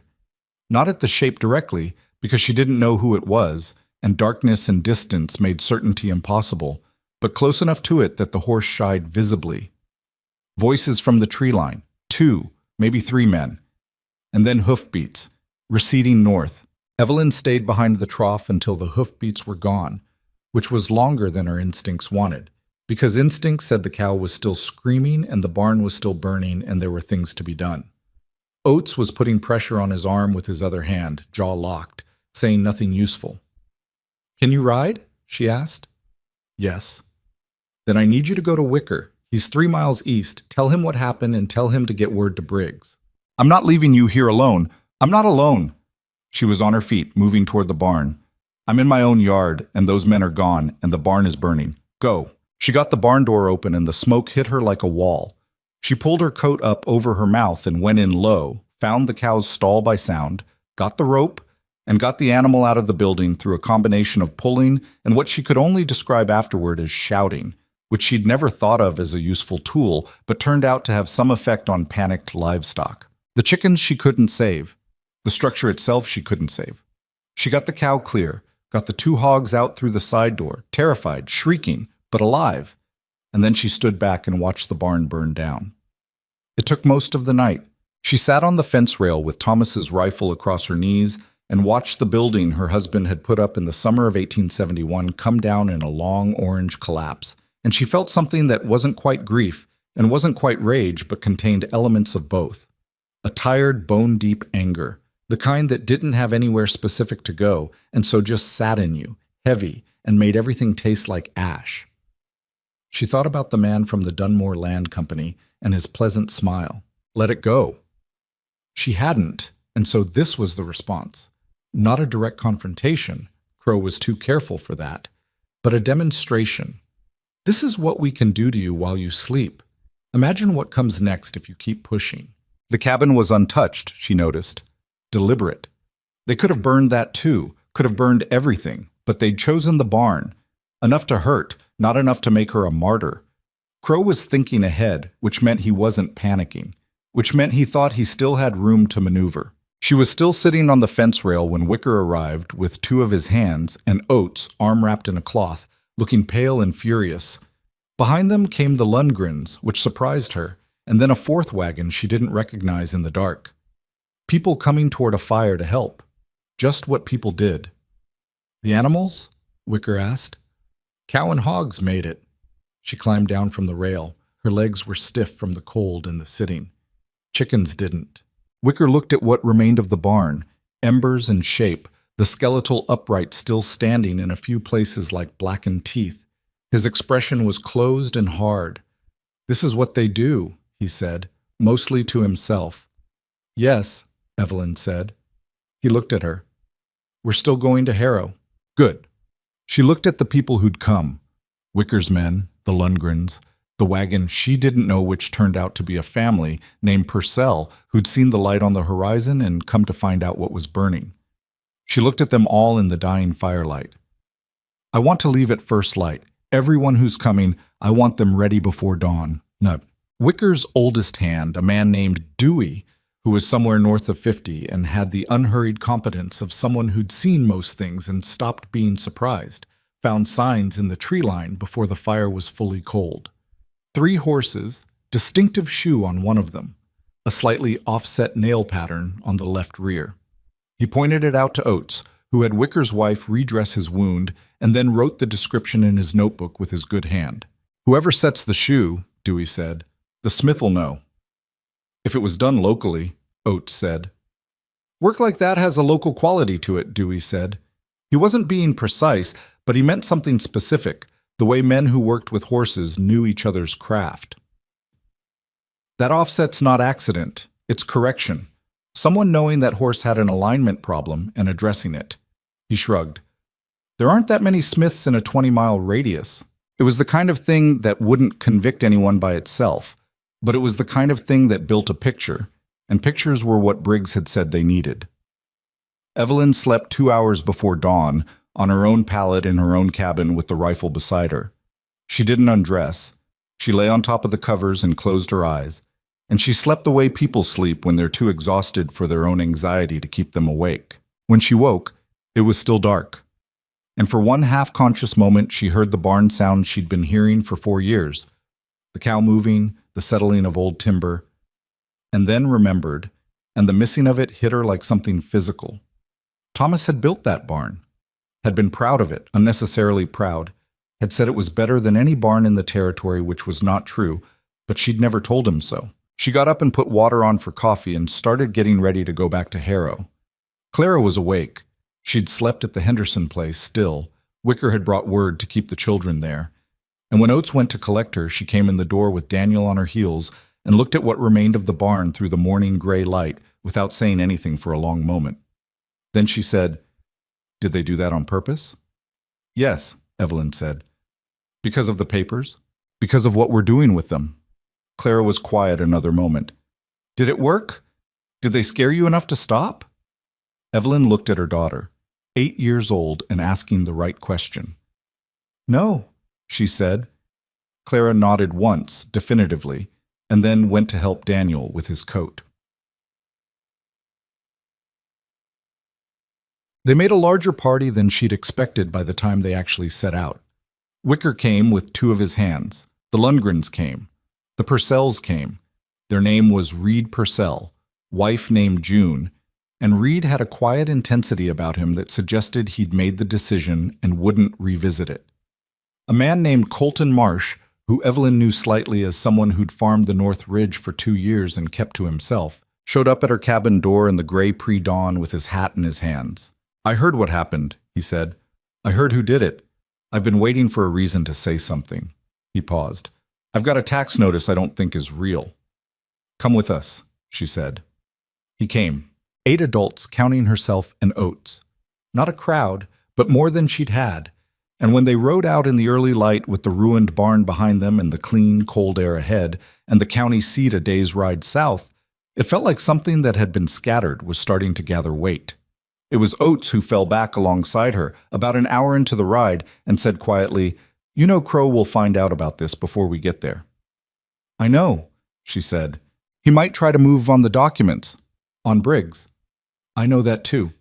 Not at the shape directly, because she didn't know who it was, and darkness and distance made certainty impossible, but close enough to it that the horse shied visibly. Voices from the tree line, 2, maybe 3 men, and then hoofbeats, receding north. Evelyn stayed behind the trough until the hoofbeats were gone, which was longer than her instincts wanted, because instinct said the cow was still screaming and the barn was still burning and there were things to be done. Oates was putting pressure on his arm with his other hand, jaw locked, saying nothing useful. "Can you ride?" she asked. "Yes." "Then I need you to go to Wicker. He's 3 miles east. Tell him what happened and tell him to get word to Briggs." "I'm not leaving you here alone. I'm not alone." She was on her feet, moving toward the barn. "I'm in my own yard, and those men are gone, and the barn is burning. Go." She got the barn door open, and the smoke hit her like a wall. She pulled her coat up over her mouth and went in low, found the cow's stall by sound, got the rope, and got the animal out of the building through a combination of pulling and what she could only describe afterward as shouting, which she'd never thought of as a useful tool, but turned out to have some effect on panicked livestock. The chickens she couldn't save. The structure itself she couldn't save. She got the cow clear, got the 2 hogs out through the side door, terrified, shrieking, but alive, and then she stood back and watched the barn burn down. It took most of the night. She sat on the fence rail with Thomas's rifle across her knees and watched the building her husband had put up in the summer of 1871 come down in a long orange collapse, and she felt something that wasn't quite grief and wasn't quite rage but contained elements of both. A tired, bone-deep anger, the kind that didn't have anywhere specific to go and so just sat in you, heavy, and made everything taste like ash. She thought about the man from the Dunmore Land Company and his pleasant smile. Let it go. She hadn't, and so this was the response. Not a direct confrontation, Crow was too careful for that, but a demonstration. This is what we can do to you while you sleep. Imagine what comes next if you keep pushing. The cabin was untouched, she noticed. Deliberate. They could have burned that too, could have burned everything, but they'd chosen the barn. Enough to hurt, not enough to make her a martyr. Crow was thinking ahead, which meant he wasn't panicking, which meant he thought he still had room to maneuver. She was still sitting on the fence rail when Wicker arrived with 2 of his hands and Oates, arm wrapped in a cloth, looking pale and furious. Behind them came the Lundgrens, which surprised her, and then a 4th wagon she didn't recognize in the dark. People coming toward a fire to help. Just what people did. "The animals?" Wicker asked. "Cow and hogs made it." She climbed down from the rail. Her legs were stiff from the cold and the sitting. Chickens didn't. Wicker looked at what remained of the barn, embers and shape, the skeletal upright still standing in a few places like blackened teeth. His expression was closed and hard. "This is what they do," he said, mostly to himself. "Yes," Evelyn said. He looked at her. "We're still going to Harrow." "Good." She looked at the people who'd come. Wicker's men, the Lundgrens, the wagon she didn't know, which turned out to be a family named Purcell, who'd seen the light on the horizon and come to find out what was burning. She looked at them all in the dying firelight. "I want to leave at first light. Everyone who's coming, I want them ready before dawn." No. Wicker's oldest hand, a man named Dewey, who was somewhere north of 50 and had the unhurried competence of someone who'd seen most things and stopped being surprised, found signs in the tree line before the fire was fully cold. 3 horses, distinctive shoe on one of them, a slightly offset nail pattern on the left rear. He pointed it out to Oates, who had Wicker's wife redress his wound and then wrote the description in his notebook with his good hand. "Whoever sets the shoe," Dewey said, "the smith'll know." "If it was done locally," Oates said. "Work like that has a local quality to it," Dewey said. He wasn't being precise, but he meant something specific, the way men who worked with horses knew each other's craft. "That offset's not accident, it's correction. Someone knowing that horse had an alignment problem and addressing it." He shrugged. "There aren't that many smiths in a 20-mile radius." It was the kind of thing that wouldn't convict anyone by itself, but it was the kind of thing that built a picture, and pictures were what Briggs had said they needed. Evelyn slept 2 hours before dawn, on her own pallet in her own cabin with the rifle beside her. She didn't undress. She lay on top of the covers and closed her eyes, and she slept the way people sleep when they're too exhausted for their own anxiety to keep them awake. When she woke, it was still dark. And for one half-conscious moment, she heard the barn sound she'd been hearing for 4 years. The cow moving, the settling of old timber, and then remembered, and the missing of it hit her like something physical. Thomas had built that barn, had been proud of it, unnecessarily proud, had said it was better than any barn in the territory, which was not true, but she'd never told him so. She got up and put water on for coffee and started getting ready to go back to Harrow. Clara was awake. She'd slept at the Henderson place still. Wicker had brought word to keep the children there. And when Oates went to collect her, she came in the door with Daniel on her heels and looked at what remained of the barn through the morning gray light without saying anything for a long moment. Then she said, "Did they do that on purpose?" "Yes," Evelyn said. "Because of the papers? Because of what we're doing with them?" Clara was quiet another moment. "Did it work? Did they scare you enough to stop?" Evelyn looked at her daughter, 8 years old and asking the right question. "No," she said. Clara nodded once, definitively, and then went to help Daniel with his coat. They made a larger party than she'd expected by the time they actually set out. Wicker came with 2 of his hands. The Lundgrens came. The Purcells came. Their name was Reed Purcell, wife named June, and Reed had a quiet intensity about him that suggested he'd made the decision and wouldn't revisit it. A man named Colton Marsh, who Evelyn knew slightly as someone who'd farmed the North Ridge for 2 years and kept to himself, showed up at her cabin door in the gray pre-dawn with his hat in his hands. "I heard what happened," he said. "I heard who did it. I've been waiting for a reason to say something." He paused. "I've got a tax notice I don't think is real." "Come with us," she said. He came. 8 adults, counting herself and Oates. Not a crowd, but more than she'd had. And when they rode out in the early light with the ruined barn behind them and the clean, cold air ahead, and the county seat a day's ride south, it felt like something that had been scattered was starting to gather weight. It was Oates who fell back alongside her, about an hour into the ride, and said quietly, "You know Crow will find out about this before we get there." "I know," she said. "He might try to move on the documents. On Briggs." "I know that too."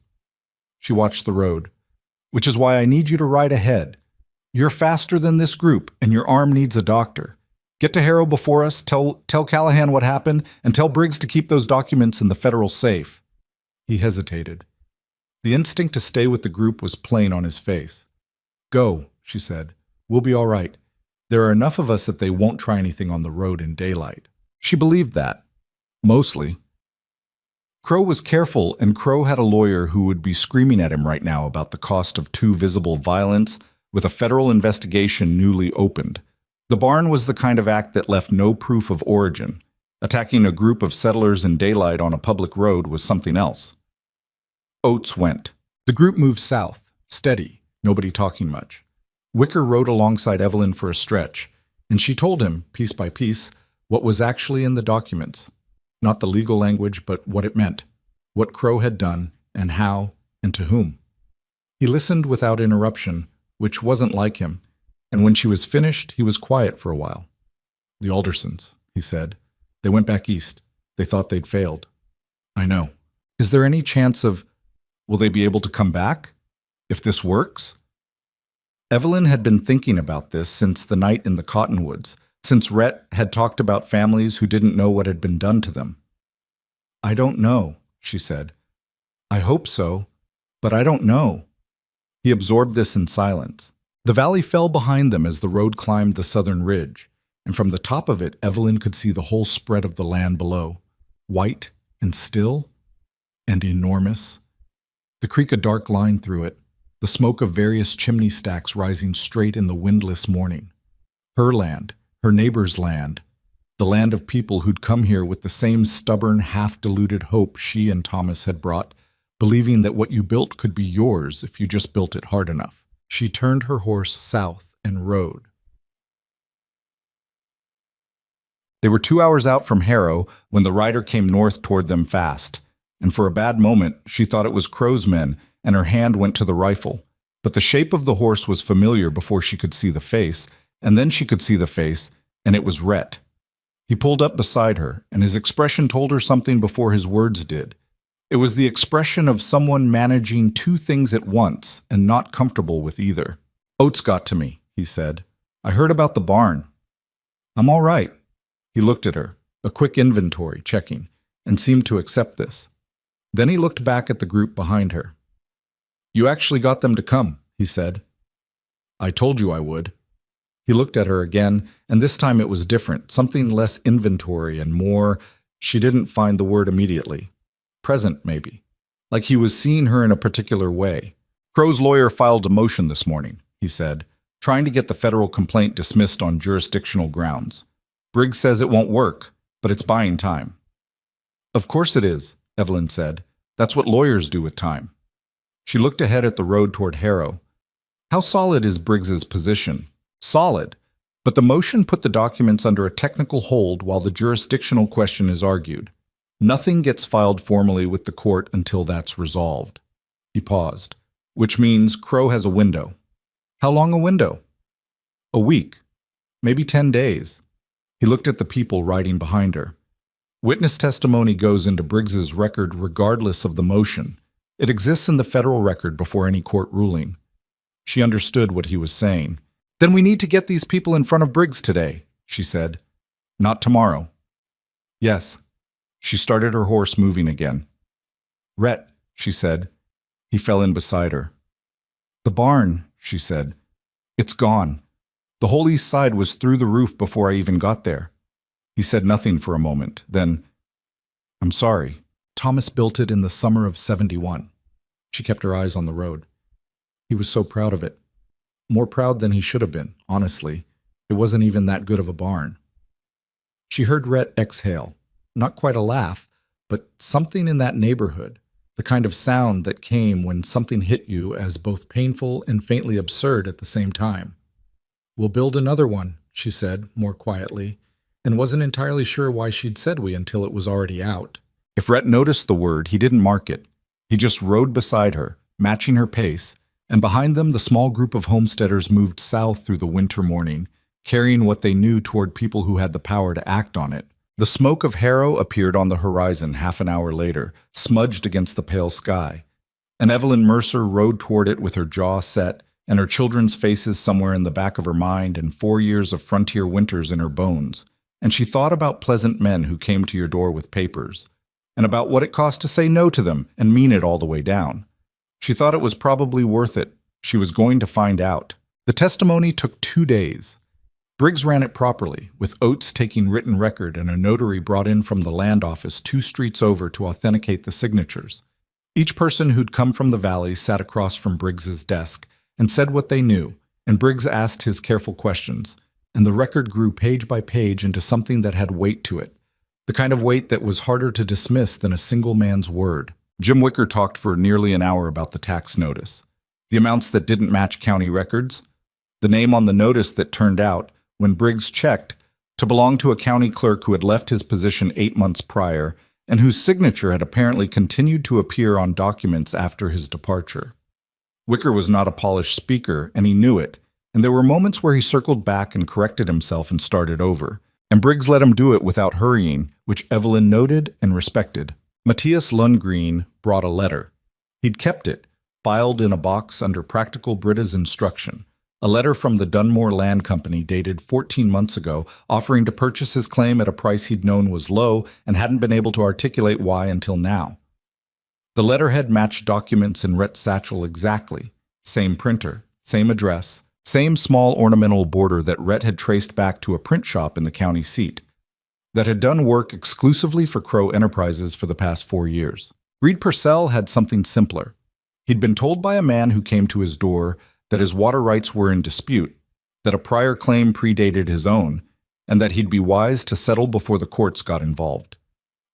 She watched the road. "Which is why I need you to ride ahead. You're faster than this group, and your arm needs a doctor. Get to Harrow before us, tell Callahan what happened, and tell Briggs to keep those documents in the federal safe." He hesitated. The instinct to stay with the group was plain on his face. "Go," she said. "We'll be all right. There are enough of us that they won't try anything on the road in daylight." She believed that. Mostly. Crow was careful, and Crow had a lawyer who would be screaming at him right now about the cost of too visible violence, with a federal investigation newly opened. The barn was the kind of act that left no proof of origin. Attacking a group of settlers in daylight on a public road was something else. Oates went. The group moved south, steady, nobody talking much. Wicker rode alongside Evelyn for a stretch, and she told him, piece by piece, what was actually in the documents. Not the legal language, but what it meant, what Crow had done, and how, and to whom. He listened without interruption, which wasn't like him, and when she was finished, he was quiet for a while. "The Aldersons," he said. "They went back east. They thought they'd failed." "I know. Is there any chance of... will they be able to come back? If this works?" Evelyn had been thinking about this since the night in the cottonwoods, since Rhett had talked about families who didn't know what had been done to them. "I don't know," she said. "I hope so, but I don't know." He absorbed this in silence. The valley fell behind them as the road climbed the southern ridge, and from the top of it, Evelyn could see the whole spread of the land below, white and still and enormous. The creek a dark line through it, the smoke of various chimney stacks rising straight in the windless morning. Her land, her neighbor's land, the land of people who'd come here with the same stubborn, half-deluded hope she and Thomas had brought, believing that what you built could be yours if you just built it hard enough. She turned her horse south and rode. They were 2 hours out from Harrow when the rider came north toward them fast. and for a bad moment she thought it was Crow's men, and her hand went to the rifle. But the shape of the horse was familiar before she could see the face, and then she could see the face, and it was Rhett. He pulled up beside her, and his expression told her something before his words did. It was the expression of someone managing two things at once and not comfortable with either. "Oates got to me," he said. "I heard about the barn." "I'm all right." He looked at her, a quick inventory checking, and seemed to accept this. Then he looked back at the group behind her. "You actually got them to come," he said. "I told you I would." He looked at her again, and this time it was different, something less inventory and more, she didn't find the word immediately. Present, maybe. Like he was seeing her in a particular way. "Crow's lawyer filed a motion this morning," he said, "trying to get the federal complaint dismissed on jurisdictional grounds. Briggs says it won't work, but it's buying time." "Of course it is," Evelyn said. "That's what lawyers do with time." She looked ahead at the road toward Harrow. How solid is Briggs's position? Solid. But the motion put the documents under a technical hold while the jurisdictional question is argued. Nothing gets filed formally with the court until that's resolved. He paused. Which means Crow has a window. How long a window? A week. Maybe 10 days. He looked at the people riding behind her. Witness testimony goes into Briggs's record regardless of the motion. It exists in the federal record before any court ruling. She understood what he was saying. "Then we need to get these people in front of Briggs today," she said. "Not tomorrow." "Yes." She started her horse moving again. "Rhett," she said. He fell in beside her. "The barn," she said. "It's gone. The whole east side was through the roof before I even got there." He said nothing for a moment, then, "I'm sorry. Thomas built it in the summer of '71. She kept her eyes on the road. He was so proud of it. More proud than he should have been, honestly. It wasn't even that good of a barn. She heard Rhett exhale. Not quite a laugh, but something in that neighborhood, the kind of sound that came when something hit you as both painful and faintly absurd at the same time. "We'll build another one," she said, more quietly, and wasn't entirely sure why she'd said we until it was already out. If Rhett noticed the word, he didn't mark it. He just rode beside her, matching her pace, and behind them the small group of homesteaders moved south through the winter morning, carrying what they knew toward people who had the power to act on it. The smoke of Harrow appeared on the horizon half an hour later, smudged against the pale sky. And Evelyn Mercer rode toward it with her jaw set and her children's faces somewhere in the back of her mind and 4 years of frontier winters in her bones. And she thought about pleasant men who came to your door with papers, and about what it cost to say no to them and mean it all the way down. She thought it was probably worth it. She was going to find out. The testimony took 2 days. Briggs ran it properly, with Oates taking written record and a notary brought in from the land office 2 streets over to authenticate the signatures. Each person who'd come from the valley sat across from Briggs's desk and said what they knew, and Briggs asked his careful questions, and the record grew page by page into something that had weight to it, the kind of weight that was harder to dismiss than a single man's word. Jim Wicker talked for nearly an hour about the tax notice, the amounts that didn't match county records, the name on the notice that turned out, when Briggs checked, to belong to a county clerk who had left his position 8 months prior and whose signature had apparently continued to appear on documents after his departure. Wicker was not a polished speaker, and he knew it, and there were moments where he circled back and corrected himself and started over, and Briggs let him do it without hurrying, which Evelyn noted and respected. Matthias Lundgren brought a letter. He'd kept it, filed in a box under Practical Britta's instruction, a letter from the Dunmore Land Company dated 14 months ago, offering to purchase his claim at a price he'd known was low and hadn't been able to articulate why until now. The letterhead matched documents in Rhett's satchel exactly. Same printer, same address, same small ornamental border that Rhett had traced back to a print shop in the county seat that had done work exclusively for Crow Enterprises for the past 4 years. Reed Purcell had something simpler. He'd been told by a man who came to his door that his water rights were in dispute, that a prior claim predated his own, and that he'd be wise to settle before the courts got involved.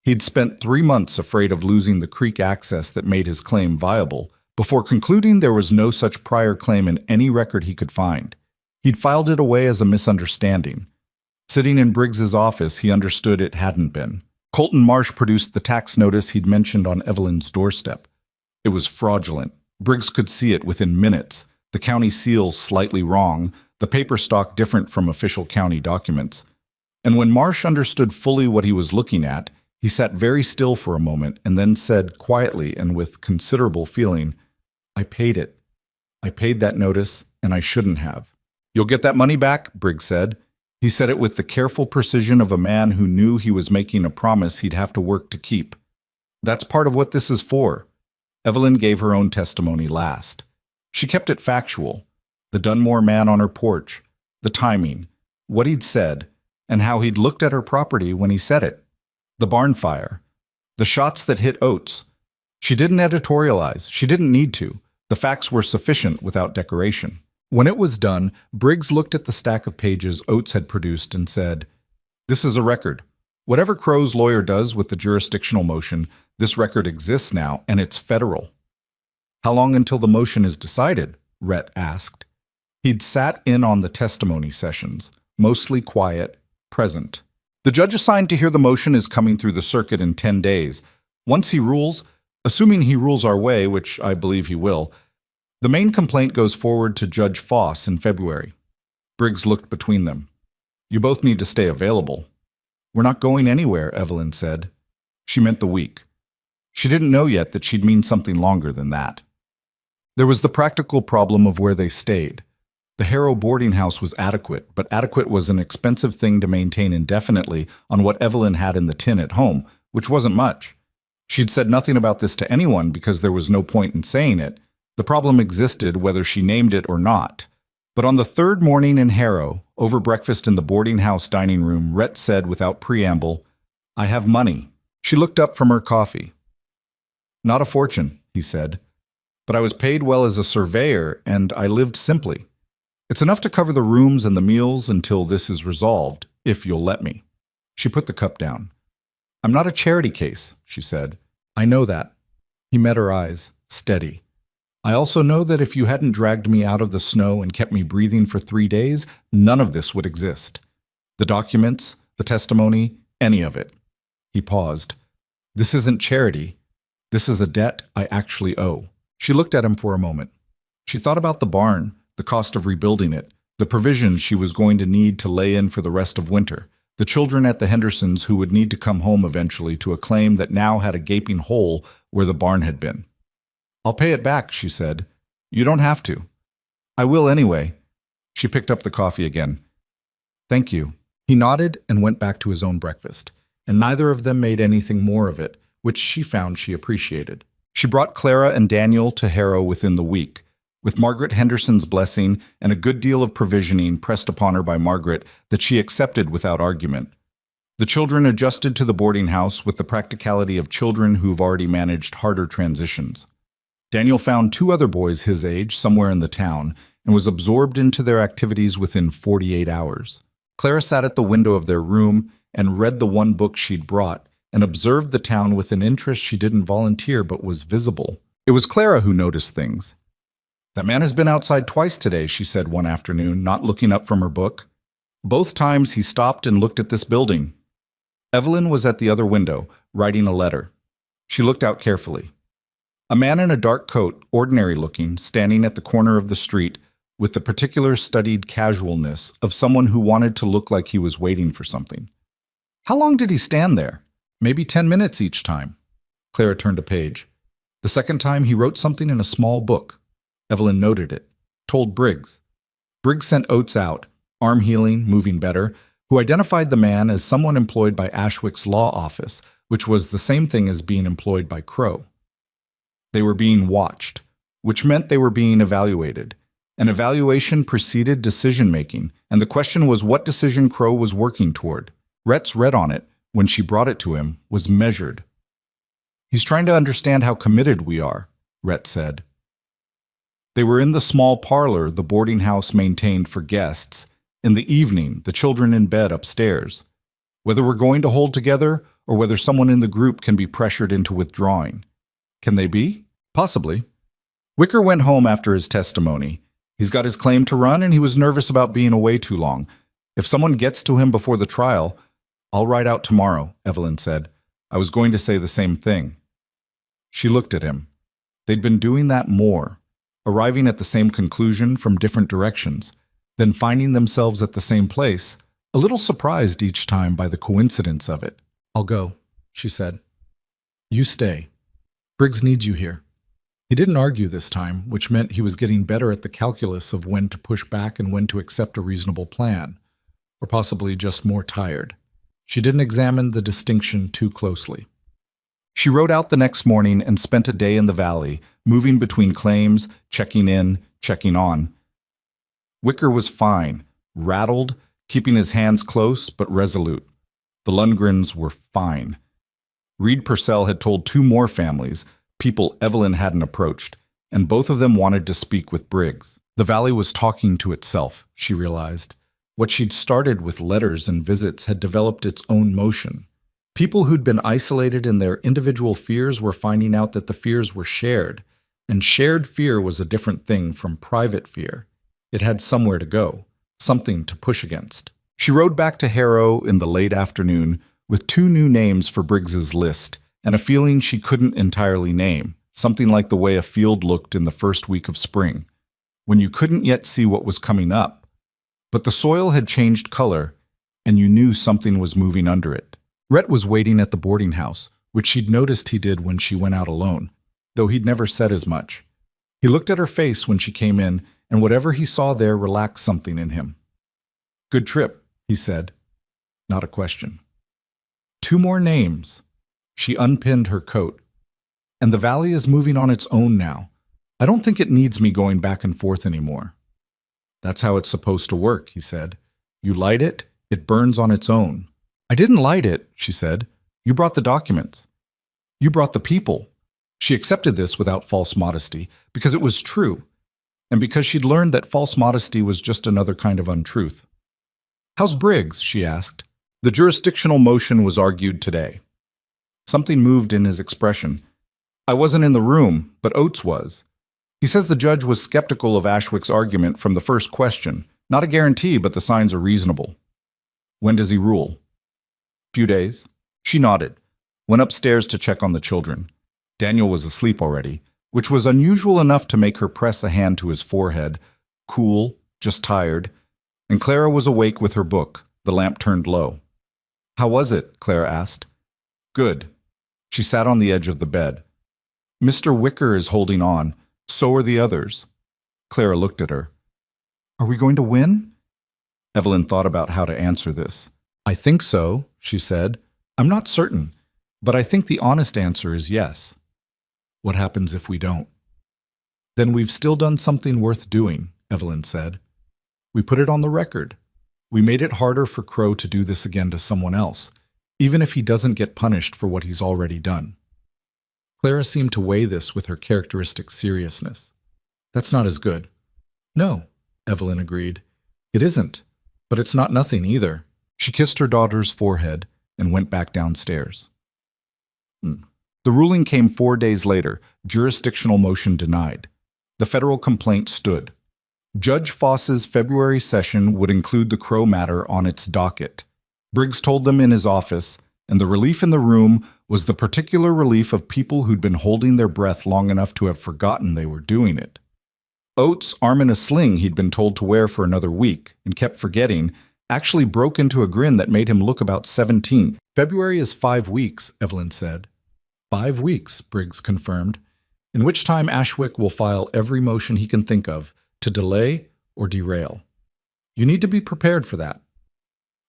He'd spent 3 months afraid of losing the creek access that made his claim viable, before concluding there was no such prior claim in any record he could find. He'd filed it away as a misunderstanding. Sitting in Briggs's office, he understood it hadn't been. Colton Marsh produced the tax notice he'd mentioned on Evelyn's doorstep. It was fraudulent. Briggs could see it within minutes. The county seal slightly wrong, the paper stock different from official county documents. And when Marsh understood fully what he was looking at, he sat very still for a moment and then said quietly and with considerable feeling, "I paid it. I paid that notice, and I shouldn't have." "You'll get that money back," Briggs said. He said it with the careful precision of a man who knew he was making a promise he'd have to work to keep. "That's part of what this is for." Evelyn gave her own testimony last. She kept it factual. The Dunmore man on her porch, the timing, what he'd said, and how he'd looked at her property when he said it. The barn fire, the shots that hit Oates. She didn't editorialize. She didn't need to. The facts were sufficient without decoration. When it was done, Briggs looked at the stack of pages Oates had produced and said, "This is a record. Whatever Crow's lawyer does with the jurisdictional motion, this record exists now, and it's federal." "How long until the motion is decided?" Rhett asked. He'd sat in on the testimony sessions, mostly quiet, present. "The judge assigned to hear the motion is coming through the circuit in 10 days. Once he rules, assuming he rules our way, which I believe he will, the main complaint goes forward to Judge Foss in February." Briggs looked between them. "You both need to stay available." "We're not going anywhere," Evelyn said. She meant the week. She didn't know yet that she'd mean something longer than that. There was the practical problem of where they stayed. The Harrow boarding house was adequate, but adequate was an expensive thing to maintain indefinitely on what Evelyn had in the tin at home, which wasn't much. She'd said nothing about this to anyone because there was no point in saying it. The problem existed whether she named it or not. But on the third morning in Harrow, over breakfast in the boarding house dining room, Rhett said without preamble, "I have money." She looked up from her coffee. "Not a fortune," he said, "but I was paid well as a surveyor, and I lived simply. It's enough to cover the rooms and the meals until this is resolved, if you'll let me." She put the cup down. "I'm not a charity case," she said. "I know that." He met her eyes, steady. "I also know that if you hadn't dragged me out of the snow and kept me breathing for 3 days, none of this would exist. The documents, the testimony, any of it." He paused. "This isn't charity. This is a debt I actually owe." She looked at him for a moment. She thought about the barn, the cost of rebuilding it, the provisions she was going to need to lay in for the rest of winter, the children at the Hendersons who would need to come home eventually to a claim that now had a gaping hole where the barn had been. "I'll pay it back," she said. "You don't have to." "I will anyway." She picked up the coffee again. "Thank you." He nodded and went back to his own breakfast, and neither of them made anything more of it, which she found she appreciated. She brought Clara and Daniel to Harrow within the week, with Margaret Henderson's blessing and a good deal of provisioning pressed upon her by Margaret that she accepted without argument. The children adjusted to the boarding house with the practicality of children who've already managed harder transitions. Daniel found 2 other boys his age somewhere in the town and was absorbed into their activities within 48 hours. Clara sat at the window of their room and read the one book she'd brought and observed the town with an interest she didn't volunteer but was visible. It was Clara who noticed things. "That man has been outside twice today," she said one afternoon, not looking up from her book. "Both times he stopped and looked at this building." Evelyn was at the other window, writing a letter. She looked out carefully. A man in a dark coat, ordinary looking, standing at the corner of the street with the particular studied casualness of someone who wanted to look like he was waiting for something. How long did he stand there? Maybe 10 minutes each time. Clara turned a page. The second time he wrote something in a small book. Evelyn noted it. Told Briggs. Briggs sent Oates out, arm healing, moving better, who identified the man as someone employed by Ashwick's law office, which was the same thing as being employed by Crow. They were being watched, which meant they were being evaluated. An evaluation preceded decision-making, and the question was what decision Crow was working toward. Rhett's read on it, when she brought it to him, was measured. He's trying to understand how committed we are, Rhett said. They were in the small parlor the boarding house maintained for guests. In the evening, the children in bed upstairs. Whether we're going to hold together, or whether someone in the group can be pressured into withdrawing. Can they be? Possibly. Wicker went home after his testimony. He's got his claim to run, and he was nervous about being away too long. If someone gets to him before the trial, I'll ride out tomorrow, Evelyn said. I was going to say the same thing. She looked at him. They'd been doing that more, arriving at the same conclusion from different directions, then finding themselves at the same place, a little surprised each time by the coincidence of it. "I'll go," she said. "You stay. Briggs needs you here." He didn't argue this time, which meant he was getting better at the calculus of when to push back and when to accept a reasonable plan, or possibly just more tired. She didn't examine the distinction too closely. She rode out the next morning and spent a day in the valley, moving between claims, checking in, checking on. Wicker was fine, rattled, keeping his hands close but resolute. The Lundgrens were fine. Reed Purcell had told 2 more families, people Evelyn hadn't approached, and both of them wanted to speak with Briggs. The valley was talking to itself, she realized. What she'd started with letters and visits had developed its own motion. People who'd been isolated in their individual fears were finding out that the fears were shared, and shared fear was a different thing from private fear. It had somewhere to go, something to push against. She rode back to Harrow in the late afternoon with 2 new names for Briggs's list and a feeling she couldn't entirely name, something like the way a field looked in the first week of spring, when you couldn't yet see what was coming up. But the soil had changed color, and you knew something was moving under it. Rhett was waiting at the boarding house, which she'd noticed he did when she went out alone, though he'd never said as much. He looked at her face when she came in, and whatever he saw there relaxed something in him. "Good trip," he said. Not a question. 2 more names. She unpinned her coat. "And the valley is moving on its own now. I don't think it needs me going back and forth anymore." "That's how it's supposed to work," he said. "You light it, it burns on its own." "I didn't light it," she said. "You brought the documents. You brought the people." She accepted this without false modesty, because it was true, and because she'd learned that false modesty was just another kind of untruth. "How's Briggs?" she asked. The jurisdictional motion was argued today. Something moved in his expression. "I wasn't in the room, but Oates was. He says the judge was skeptical of Ashwick's argument from the first question. Not a guarantee, but the signs are reasonable." "When does he rule?" "Few days." She nodded, went upstairs to check on the children. Daniel was asleep already, which was unusual enough to make her press a hand to his forehead, cool, just tired, and Clara was awake with her book, the lamp turned low. "How was it?" Clara asked. "Good." She sat on the edge of the bed. "Mr. Wicker is holding on. So are the others." Clara looked at her. "Are we going to win?" Evelyn thought about how to answer this. "I think so," she said. "I'm not certain, but I think the honest answer is yes." "What happens if we don't?" "Then we've still done something worth doing," Evelyn said. "We put it on the record. We made it harder for Crow to do this again to someone else, even if he doesn't get punished for what he's already done." Clara seemed to weigh this with her characteristic seriousness. "That's not as good." "No," Evelyn agreed. "It isn't, but it's not nothing either." She kissed her daughter's forehead and went back downstairs. The ruling came 4 days later, jurisdictional motion denied. The federal complaint stood. Judge Foss's February session would include the Crow matter on its docket. Briggs told them in his office, and the relief in the room was the particular relief of people who'd been holding their breath long enough to have forgotten they were doing it. Oates, arm in a sling he'd been told to wear for another week and kept forgetting, actually broke into a grin that made him look about 17. "February is 5 weeks, Evelyn said. 5 weeks, Briggs confirmed, in which time Ashwick will file every motion he can think of to delay or derail. You need to be prepared for that."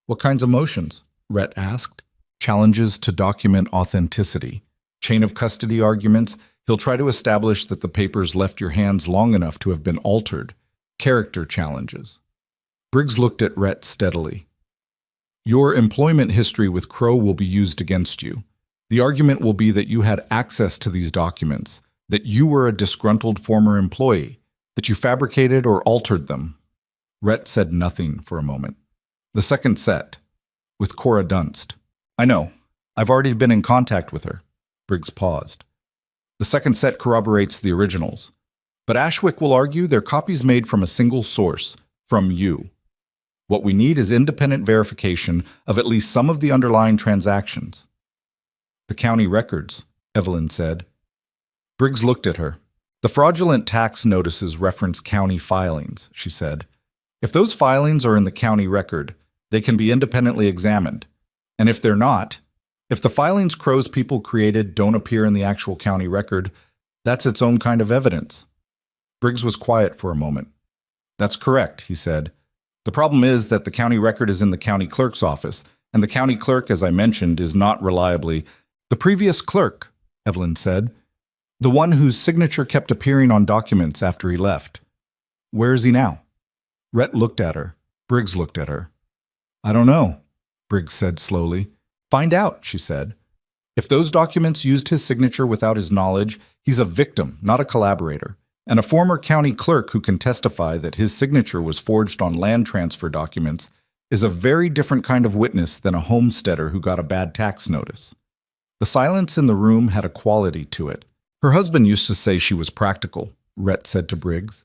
"What kinds of motions?" Rhett asked. "Challenges to document authenticity. Chain of custody arguments. He'll try to establish that the papers left your hands long enough to have been altered. Character challenges." Briggs looked at Rhett steadily. "Your employment history with Crow will be used against you. The argument will be that you had access to these documents, that you were a disgruntled former employee, that you fabricated or altered them." Rhett said nothing for a moment. "The second set, with Cora Dunst." "I know. I've already been in contact with her." Briggs paused. "The second set corroborates the originals. But Ashwick will argue they're copies made from a single source, from you. What we need is independent verification of at least some of the underlying transactions." The county records, Evelyn said. Briggs looked at her. The fraudulent tax notices reference county filings, she said. If those filings are in the county record, they can be independently examined. And if they're not, if the filings Crow's people created don't appear in the actual county record, that's its own kind of evidence. Briggs was quiet for a moment. That's correct, he said. The problem is that the county record is in the county clerk's office, and the county clerk, as I mentioned, is not reliably the previous clerk, Evelyn said. The one whose signature kept appearing on documents after he left. Where is he now? Rhett looked at her. Briggs looked at her. I don't know, Briggs said slowly. Find out, she said. If those documents used his signature without his knowledge, he's a victim, not a collaborator. And a former county clerk who can testify that his signature was forged on land transfer documents is a very different kind of witness than a homesteader who got a bad tax notice. The silence in the room had a quality to it. Her husband used to say she was practical, Rhett said to Briggs,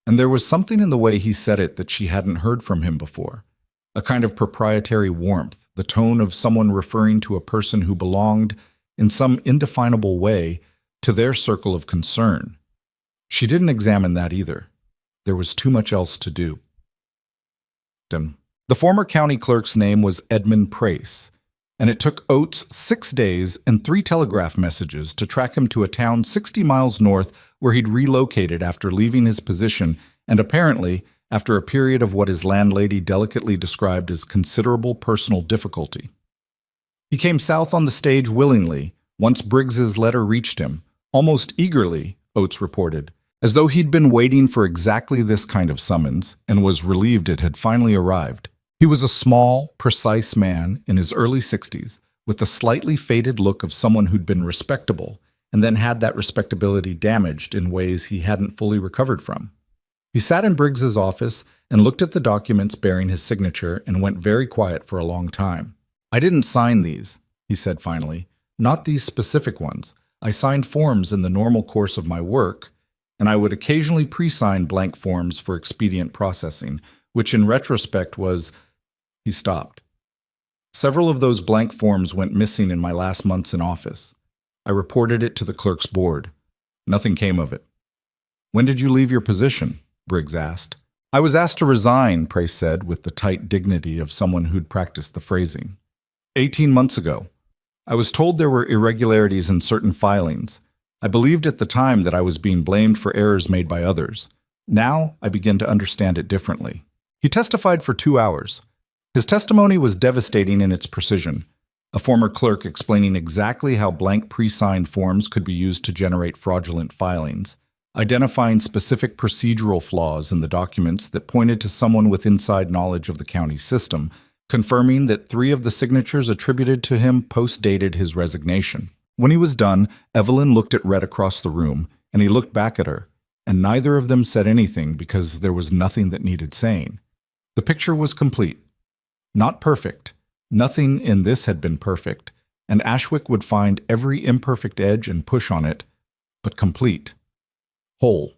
and there was something in the way he said it that she hadn't heard from him before. A kind of proprietary warmth, the tone of someone referring to a person who belonged, in some indefinable way, to their circle of concern. She didn't examine that either. There was too much else to do. The former county clerk's name was Edmund Prace, and it took Oates 6 days and 3 telegraph messages to track him to a town 60 miles north where he'd relocated after leaving his position and apparently after a period of what his landlady delicately described as considerable personal difficulty. He came south on the stage willingly once Briggs's letter reached him, almost eagerly, Oates reported, as though he'd been waiting for exactly this kind of summons and was relieved it had finally arrived. He was a small, precise man in his early 60s, with the slightly faded look of someone who'd been respectable and then had that respectability damaged in ways he hadn't fully recovered from. He sat in Briggs's office and looked at the documents bearing his signature and went very quiet for a long time. I didn't sign these, he said finally, not these specific ones. I signed forms in the normal course of my work, and I would occasionally pre-sign blank forms for expedient processing, which in retrospect was... He stopped. Several of those blank forms went missing in my last months in office. I reported it to the clerk's board. Nothing came of it. When did you leave your position? Briggs asked. I was asked to resign, Prace said, with the tight dignity of someone who'd practiced the phrasing. 18 months ago. I was told there were irregularities in certain filings. I believed at the time that I was being blamed for errors made by others. Now I begin to understand it differently. He testified for 2 hours. His testimony was devastating in its precision, a former clerk explaining exactly how blank pre-signed forms could be used to generate fraudulent filings, identifying specific procedural flaws in the documents that pointed to someone with inside knowledge of the county system, confirming that 3 of the signatures attributed to him post-dated his resignation. When he was done, Evelyn looked at Rhett across the room, and he looked back at her, and neither of them said anything because there was nothing that needed saying. The picture was complete. Not perfect. Nothing in this had been perfect, and Ashwick would find every imperfect edge and push on it, but complete. Whole.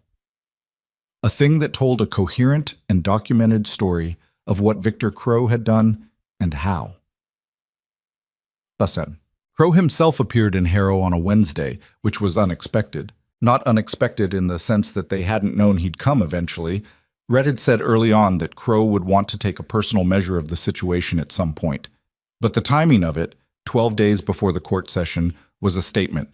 A thing that told a coherent and documented story of what Victor Crow had done and how. Crow himself appeared in Harrow on a Wednesday, which was unexpected. Not unexpected in the sense that they hadn't known he'd come eventually. Rhett had said early on that Crow would want to take a personal measure of the situation at some point. But the timing of it, 12 days before the court session, was a statement.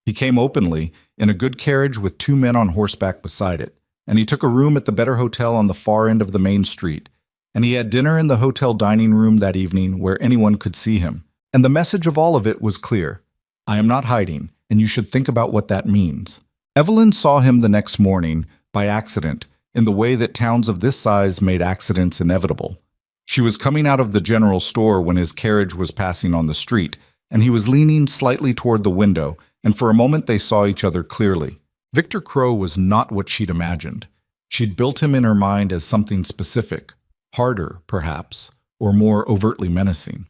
He came openly, in a good carriage with 2 men on horseback beside it, and he took a room at the Better Hotel on the far end of the main street, and he had dinner in the hotel dining room that evening where anyone could see him. And the message of all of it was clear. I am not hiding, and you should think about what that means. Evelyn saw him the next morning, by accident, in the way that towns of this size made accidents inevitable. She was coming out of the general store when his carriage was passing on the street, and he was leaning slightly toward the window, and for a moment they saw each other clearly. Victor Crow was not what she'd imagined. She'd built him in her mind as something specific, harder, perhaps, or more overtly menacing.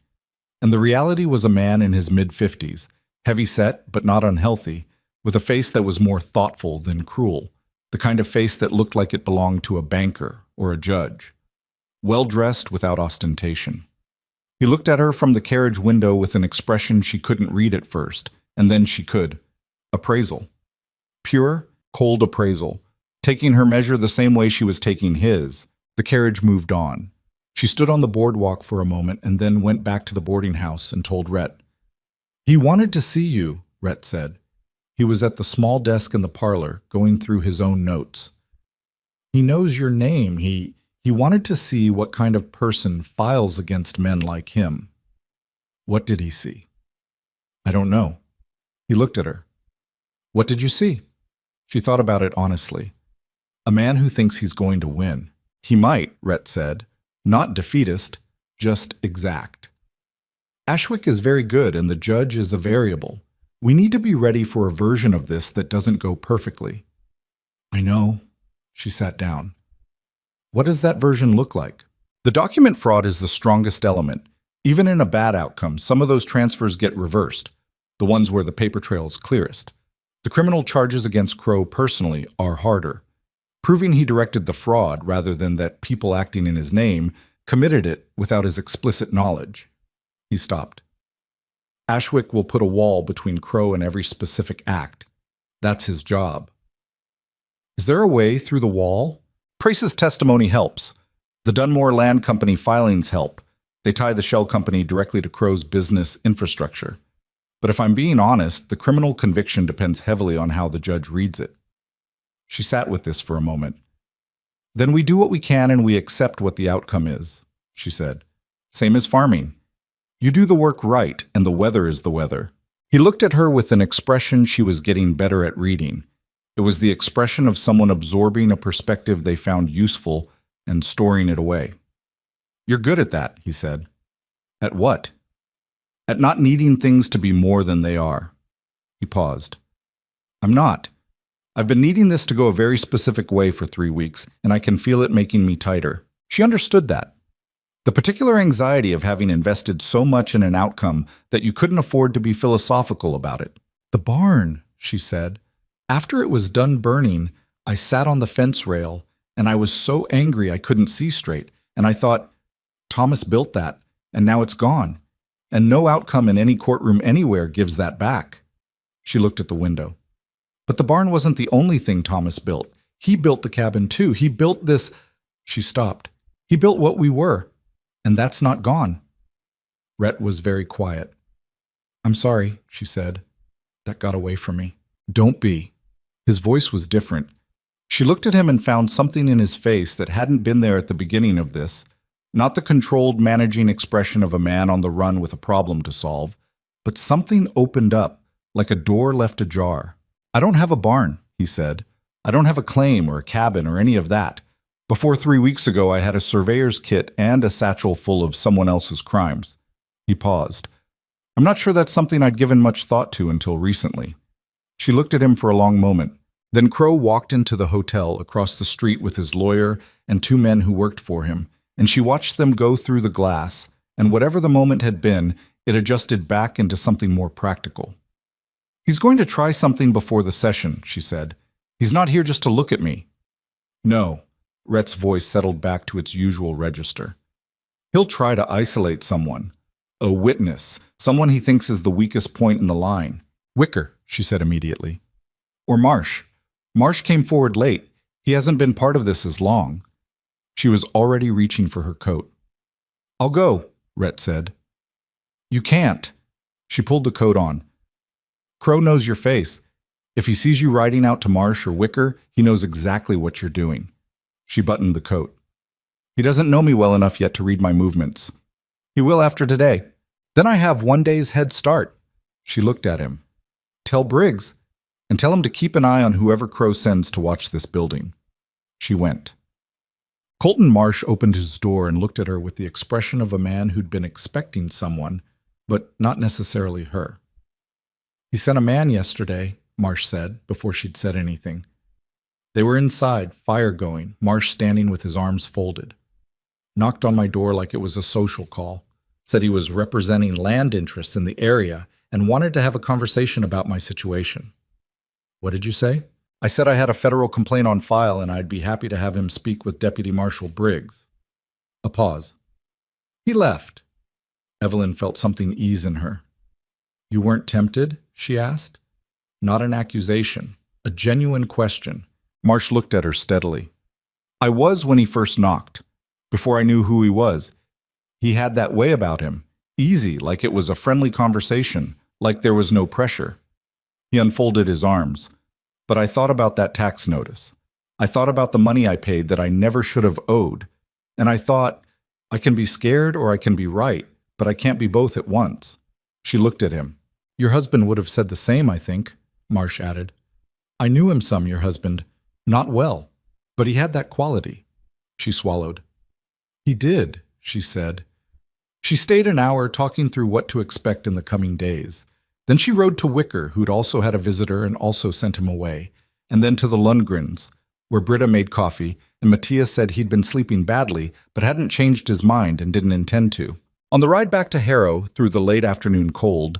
And the reality was a man in his mid-50s, heavy-set but not unhealthy, with a face that was more thoughtful than cruel, the kind of face that looked like it belonged to a banker or a judge. Well-dressed without ostentation. He looked at her from the carriage window with an expression she couldn't read at first, and then she could. Appraisal. Pure, cold appraisal. Taking her measure the same way she was taking his. The carriage moved on. She stood on the boardwalk for a moment and then went back to the boarding house and told Rhett. "He wanted to see you," Rhett said. He was at the small desk in the parlor, going through his own notes. "He knows your name. He wanted to see what kind of person files against men like him." "What did he see?" "I don't know." He looked at her. "What did you see?" She thought about it honestly. "A man who thinks he's going to win. He might," Rhett said. "Not defeatist, just exact. Ashwick is very good and the judge is a variable. We need to be ready for a version of this that doesn't go perfectly." "I know." She sat down. "What does that version look like?" "The document fraud is the strongest element. Even in a bad outcome, some of those transfers get reversed, the ones where the paper trail is clearest. The criminal charges against Crow personally are harder. Proving he directed the fraud rather than that people acting in his name committed it without his explicit knowledge." He stopped. "Ashwick will put a wall between Crow and every specific act. That's his job." "Is there a way through the wall?" "Price's testimony helps. The Dunmore Land Company filings help. They tie the shell company directly to Crow's business infrastructure. But if I'm being honest, the criminal conviction depends heavily on how the judge reads it." She sat with this for a moment. "Then we do what we can and we accept what the outcome is," she said. "Same as farming. You do the work right, and the weather is the weather." He looked at her with an expression she was getting better at reading. It was the expression of someone absorbing a perspective they found useful and storing it away. "You're good at that," he said. "At what?" "At not needing things to be more than they are." He paused. "I'm not. I've been needing this to go a very specific way for 3 weeks, and I can feel it making me tighter." She understood that. The particular anxiety of having invested so much in an outcome that you couldn't afford to be philosophical about it. "The barn," she said. "After it was done burning, I sat on the fence rail, and I was so angry I couldn't see straight, and I thought, Thomas built that, and now it's gone, and no outcome in any courtroom anywhere gives that back." She looked at the window. "But the barn wasn't the only thing Thomas built. He built the cabin too. He built this—" She stopped. "He built what we were, and that's not gone." Rhett was very quiet. "I'm sorry," she said. "That got away from me." "Don't be." His voice was different. She looked at him and found something in his face that hadn't been there at the beginning of this. Not the controlled, managing expression of a man on the run with a problem to solve, but something opened up, like a door left ajar. "I don't have a barn," he said. "I don't have a claim or a cabin or any of that. Before 3 weeks ago, I had a surveyor's kit and a satchel full of someone else's crimes." He paused. "I'm not sure that's something I'd given much thought to until recently." She looked at him for a long moment. Then Crow walked into the hotel across the street with his lawyer and 2 men who worked for him, and she watched them go through the glass, and whatever the moment had been, it adjusted back into something more practical. "He's going to try something before the session," she said. "He's not here just to look at me." "No." Rhett's voice settled back to its usual register. "He'll try to isolate someone. A witness, someone he thinks is the weakest point in the line. Wicker," she said immediately. "Or Marsh. Marsh came forward late. He hasn't been part of this as long." She was already reaching for her coat. "I'll go," Rhett said. "You can't." She pulled the coat on. "Crow knows your face. If he sees you riding out to Marsh or Wicker, he knows exactly what you're doing." She buttoned the coat. "He doesn't know me well enough yet to read my movements. He will after today. Then I have 1 day's head start." She looked at him. "Tell Briggs, and tell him to keep an eye on whoever Crow sends to watch this building." She went. Colton Marsh opened his door and looked at her with the expression of a man who'd been expecting someone, but not necessarily her. "He sent a man yesterday," Marsh said, before she'd said anything. They were inside, fire going, Marsh standing with his arms folded. "Knocked on my door like it was a social call. Said he was representing land interests in the area and wanted to have a conversation about my situation." "What did you say?" "I said I had a federal complaint on file and I'd be happy to have him speak with Deputy Marshal Briggs." A pause. "He left." Evelyn felt something ease in her. You weren't tempted? She asked. Not an accusation, a genuine question. Marsh looked at her steadily. I was when he first knocked. Before I knew who he was. He had that way about him. Easy, like it was a friendly conversation, like there was no pressure. He unfolded his arms. But I thought about that tax notice. I thought about the money I paid that I never should have owed. And I thought, I can be scared or I can be right, but I can't be both at once. She looked at him. Your husband would have said the same, I think, Marsh added. I knew him some, your husband. Not well, but he had that quality. She swallowed. He did, she said. She stayed an hour talking through what to expect in the coming days. Then she rode to Wicker, who'd also had a visitor and also sent him away, and then to the Lundgrens, where Britta made coffee, and Matthias said he'd been sleeping badly, but hadn't changed his mind and didn't intend to. On the ride back to Harrow, through the late afternoon cold,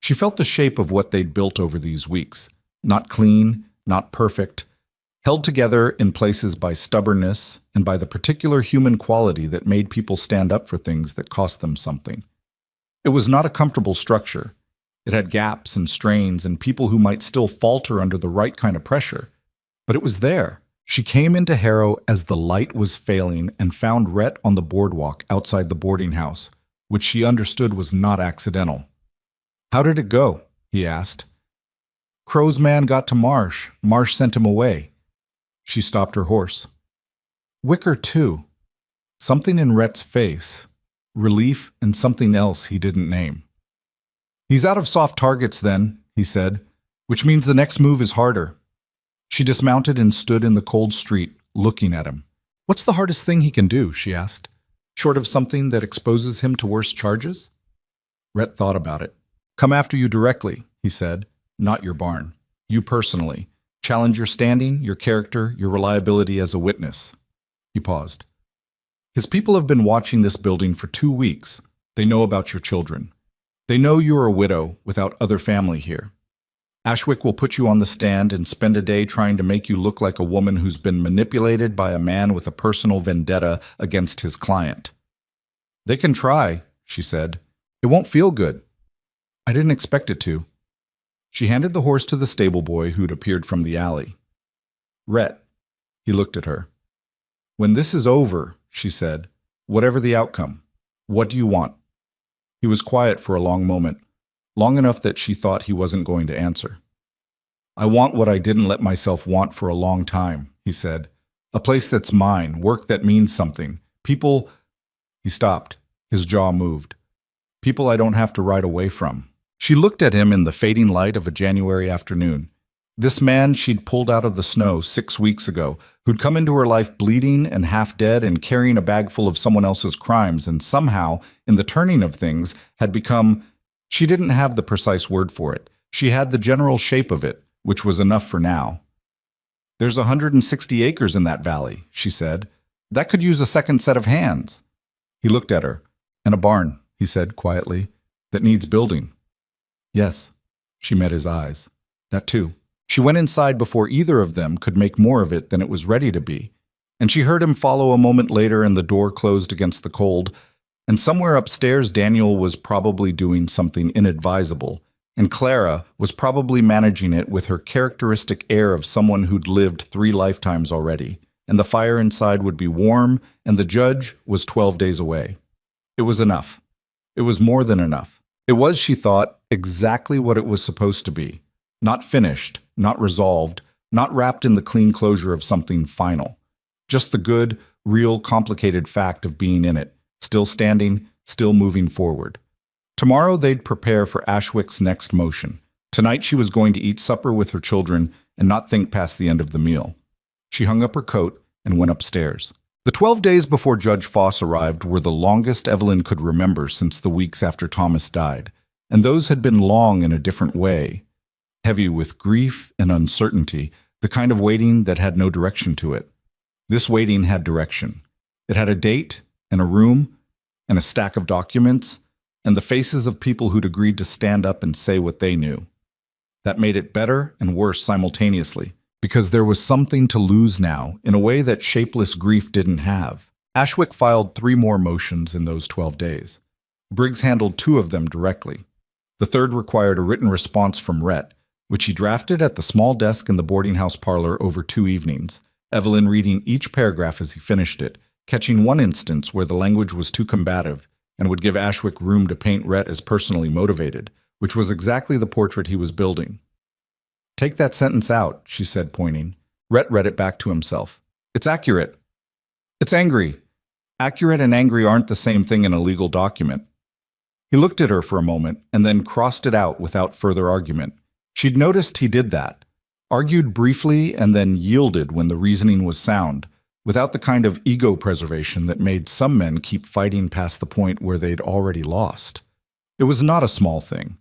she felt the shape of what they'd built over these weeks. Not clean, not perfect, held together in places by stubbornness and by the particular human quality that made people stand up for things that cost them something. It was not a comfortable structure. It had gaps and strains and people who might still falter under the right kind of pressure. But it was there. She came into Harrow as the light was failing and found Rhett on the boardwalk outside the boarding house, which she understood was not accidental. How did it go? He asked. Crow's man got to Marsh. Marsh sent him away. She stopped her horse. Wicker, too. Something in Rhett's face. Relief and something else he didn't name. He's out of soft targets then, he said, which means the next move is harder. She dismounted and stood in the cold street, looking at him. What's the hardest thing he can do, she asked, short of something that exposes him to worse charges? Rhett thought about it. Come after you directly, he said, not your barn. You personally. Challenge your standing, your character, your reliability as a witness. He paused. His people have been watching this building for 2 weeks. They know about your children. They know you're a widow without other family here. Ashwick will put you on the stand and spend a day trying to make you look like a woman who's been manipulated by a man with a personal vendetta against his client. They can try, she said. It won't feel good. I didn't expect it to. She handed the horse to the stable boy who'd appeared from the alley. Rhett, he looked at her. When this is over, she said, whatever the outcome, what do you want? He was quiet for a long moment, long enough that she thought he wasn't going to answer. I want what I didn't let myself want for a long time, he said. A place that's mine, work that means something. People... He stopped. His jaw moved. People I don't have to ride away from. She looked at him in the fading light of a January afternoon. This man she'd pulled out of the snow 6 weeks ago, who'd come into her life bleeding and half dead and carrying a bag full of someone else's crimes, and somehow, in the turning of things, had become... She didn't have the precise word for it. She had the general shape of it, which was enough for now. There's 160 acres in that valley, she said. That could use a second set of hands. He looked at her. And a barn, he said quietly, that needs building. Yes, she met his eyes. That too. She went inside before either of them could make more of it than it was ready to be, and she heard him follow a moment later and the door closed against the cold, and somewhere upstairs Daniel was probably doing something inadvisable, and Clara was probably managing it with her characteristic air of someone who'd lived 3 lifetimes already, and the fire inside would be warm, and the judge was 12 days away. It was enough. It was more than enough. It was, she thought, exactly what it was supposed to be. Not finished, not resolved, not wrapped in the clean closure of something final. Just the good, real, complicated fact of being in it, still standing, still moving forward. Tomorrow they'd prepare for Ashwick's next motion. Tonight she was going to eat supper with her children and not think past the end of the meal. She hung up her coat and went upstairs. The 12 days before Judge Foss arrived were the longest Evelyn could remember since the weeks after Thomas died, and those had been long in a different way, heavy with grief and uncertainty, the kind of waiting that had no direction to it. This waiting had direction. It had a date and a room and a stack of documents and the faces of people who'd agreed to stand up and say what they knew. That made it better and worse simultaneously, because there was something to lose now in a way that shapeless grief didn't have. Ashwick filed 3 more motions in those 12 days. Briggs handled 2 of them directly. The third required a written response from Rhett, which he drafted at the small desk in the boarding house parlor over 2 evenings, Evelyn reading each paragraph as he finished it, catching one instance where the language was too combative and would give Ashwick room to paint Rhett as personally motivated, which was exactly the portrait he was building. "Take that sentence out," she said, pointing. Rhett read it back to himself. "It's accurate." "It's angry." "Accurate and angry aren't the same thing in a legal document." He looked at her for a moment and then crossed it out without further argument. She'd noticed he did that, argued briefly and then yielded when the reasoning was sound, without the kind of ego preservation that made some men keep fighting past the point where they'd already lost. It was not a small thing.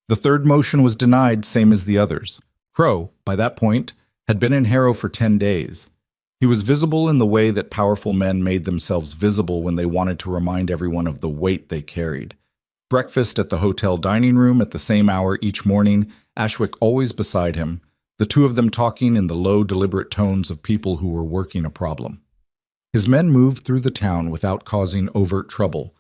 The third motion was denied, same as the others. Crow, by that point, had been in Harrow for 10 days. He was visible in the way that powerful men made themselves visible when they wanted to remind everyone of the weight they carried. Breakfast at the hotel dining room at the same hour each morning, Ashwick always beside him, the 2 of them talking in the low, deliberate tones of people who were working a problem. His men moved through the town without causing overt trouble,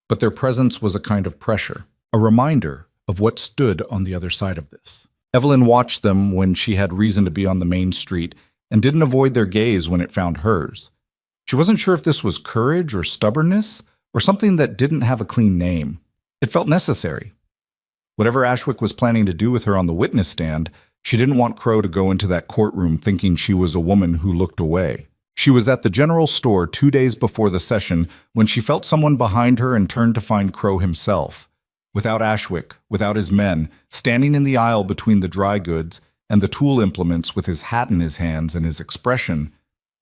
but their presence was a kind of pressure, a reminder of what stood on the other side of this. Evelyn watched them when she had reason to be on the main street and didn't avoid their gaze when it found hers. She wasn't sure if this was courage or stubbornness or something that didn't have a clean name. It felt necessary. Whatever Ashwick was planning to do with her on the witness stand, she didn't want Crow to go into that courtroom thinking she was a woman who looked away. She was at the general store 2 days before the session when she felt someone behind her and turned to find Crow himself. Without Ashwick, without his men, standing in the aisle between the dry goods and the tool implements with his hat in his hands and his expression,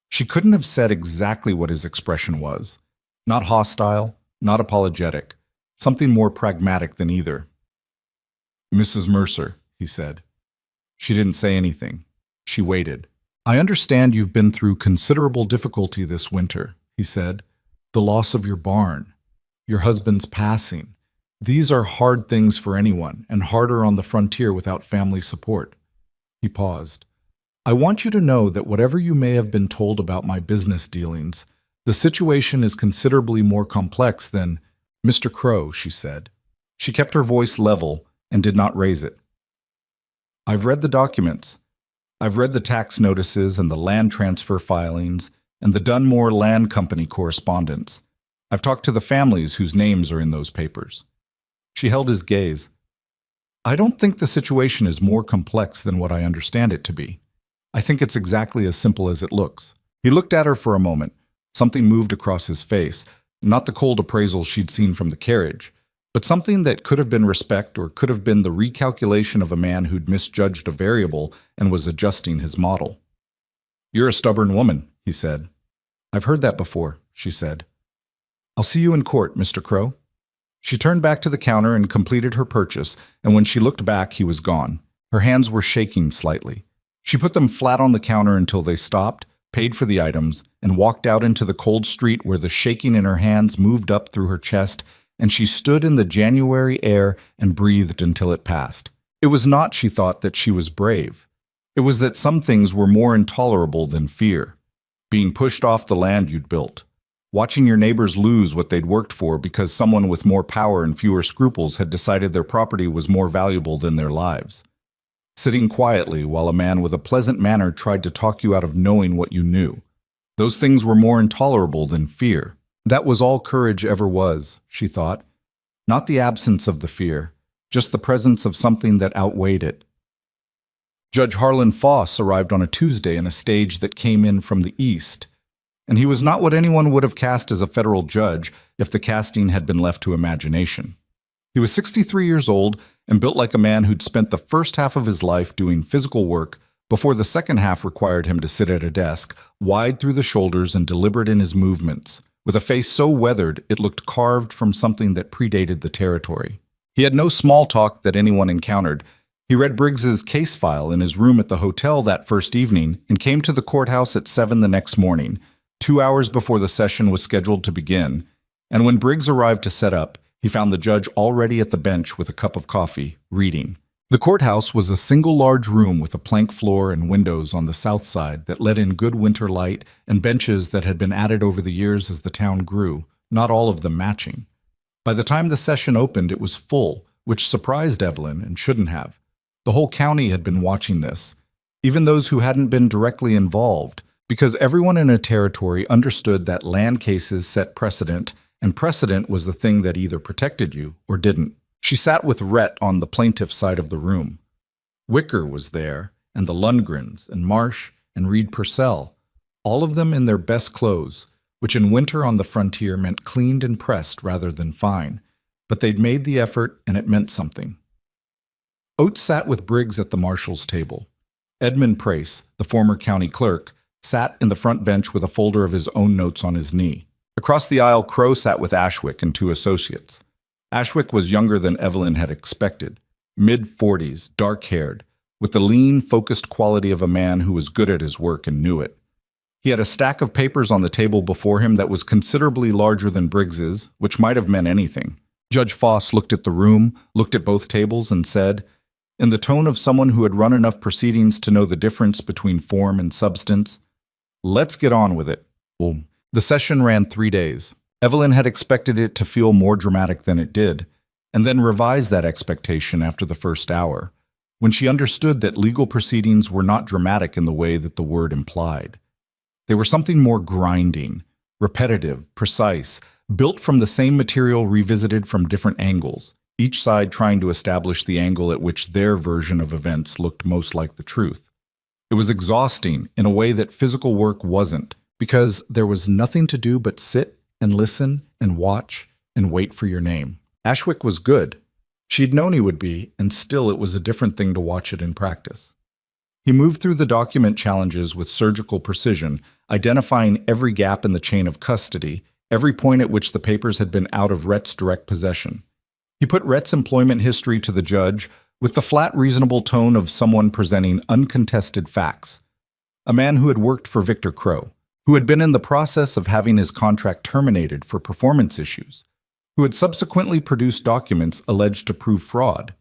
she couldn't have said exactly what his expression was. Not hostile, not apologetic, something more pragmatic than either. "Mrs. Mercer," he said. She didn't say anything. She waited. "I understand you've been through considerable difficulty this winter," he said. "The loss of your barn, your husband's passing. These are hard things for anyone, and harder on the frontier without family support." He paused. "I want you to know that whatever you may have been told about my business dealings, the situation is considerably more complex than—" "Mr. Crow," she said. She kept her voice level and did not raise it. "I've read the documents. I've read the tax notices and the land transfer filings and the Dunmore Land Company correspondence. I've talked to the families whose names are in those papers." She held his gaze. "I don't think the situation is more complex than what I understand it to be. I think it's exactly as simple as it looks." He looked at her for a moment. Something moved across his face, not the cold appraisal she'd seen from the carriage, but something that could have been respect or could have been the recalculation of a man who'd misjudged a variable and was adjusting his model. "You're a stubborn woman," he said. "I've heard that before," she said. "I'll see you in court, Mr. Crow." She turned back to the counter and completed her purchase, and when she looked back, he was gone. Her hands were shaking slightly. She put them flat on the counter until they stopped, paid for the items, and walked out into the cold street where the shaking in her hands moved up through her chest, and she stood in the January air and breathed until it passed. It was not, she thought, that she was brave. It was that some things were more intolerable than fear. Being pushed off the land you'd built. Watching your neighbors lose what they'd worked for because someone with more power and fewer scruples had decided their property was more valuable than their lives. Sitting quietly while a man with a pleasant manner tried to talk you out of knowing what you knew. Those things were more intolerable than fear. That was all courage ever was, she thought. Not the absence of the fear, just the presence of something that outweighed it. Judge Harlan Foss arrived on a Tuesday in a stage that came in from the east, and he was not what anyone would have cast as a federal judge if the casting had been left to imagination. He was 63 years old and built like a man who'd spent the first half of his life doing physical work before the second half required him to sit at a desk, wide through the shoulders and deliberate in his movements, with a face so weathered it looked carved from something that predated the territory. He had no small talk that anyone encountered. He read Briggs's case file in his room at the hotel that first evening and came to the courthouse at 7 the next morning, 2 hours before the session was scheduled to begin, and when Briggs arrived to set up, he found the judge already at the bench with a cup of coffee, reading. The courthouse was a single large room with a plank floor and windows on the south side that let in good winter light and benches that had been added over the years as the town grew, not all of them matching. By the time the session opened, it was full, which surprised Evelyn and shouldn't have. The whole county had been watching this, even those who hadn't been directly involved, because everyone in a territory understood that land cases set precedent, and precedent was the thing that either protected you or didn't. She sat with Rhett on the plaintiff's side of the room. Wicker was there, and the Lundgrens, and Marsh, and Reed Purcell, all of them in their best clothes, which in winter on the frontier meant cleaned and pressed rather than fine, but they'd made the effort and it meant something. Oates sat with Briggs at the marshal's table. Edmund Prace, the former county clerk, sat in the front bench with a folder of his own notes on his knee. Across the aisle, Crow sat with Ashwick and two associates. Ashwick was younger than Evelyn had expected, mid-40s, dark-haired, with the lean, focused quality of a man who was good at his work and knew it. He had a stack of papers on the table before him that was considerably larger than Briggs's, which might have meant anything. Judge Foss looked at the room, looked at both tables, and said, in the tone of someone who had run enough proceedings to know the difference between form and substance, "Let's get on with it." Boom. The session ran 3 days. Evelyn had expected it to feel more dramatic than it did, and then revised that expectation after the first hour, when she understood that legal proceedings were not dramatic in the way that the word implied. They were something more grinding, repetitive, precise, built from the same material revisited from different angles, each side trying to establish the angle at which their version of events looked most like the truth. It was exhausting in a way that physical work wasn't, because there was nothing to do but sit and listen and watch and wait for your name. Ashwick was good. She'd known he would be, and still it was a different thing to watch it in practice. He moved through the document challenges with surgical precision, identifying every gap in the chain of custody, every point at which the papers had been out of Rhett's direct possession. He put Rhett's employment history to the judge with the flat, reasonable tone of someone presenting uncontested facts. A man who had worked for Victor Crow, who had been in the process of having his contract terminated for performance issues, who had subsequently produced documents alleged to prove fraud.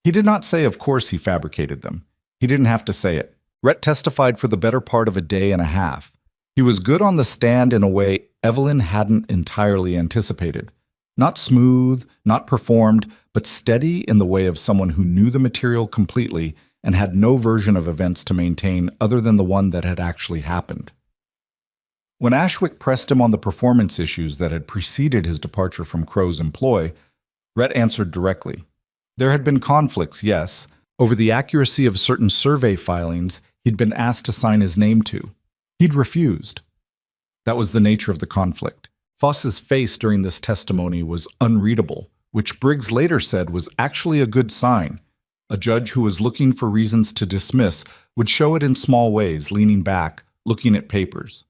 He did not say, of course, he fabricated them. He didn't have to say it. Rhett testified for the better part of a day and a half. He was good on the stand in a way Evelyn hadn't entirely anticipated. Not smooth, not performed, but steady in the way of someone who knew the material completely and had no version of events to maintain other than the one that had actually happened. When Ashwick pressed him on the performance issues that had preceded his departure from Crow's employ, Rhett answered directly. There had been conflicts, yes, over the accuracy of certain survey filings he'd been asked to sign his name to. He'd refused. That was the nature of the conflict. Foss's face during this testimony was unreadable, which Briggs later said was actually a good sign. A judge who was looking for reasons to dismiss would show it in small ways, leaning back, looking at papers.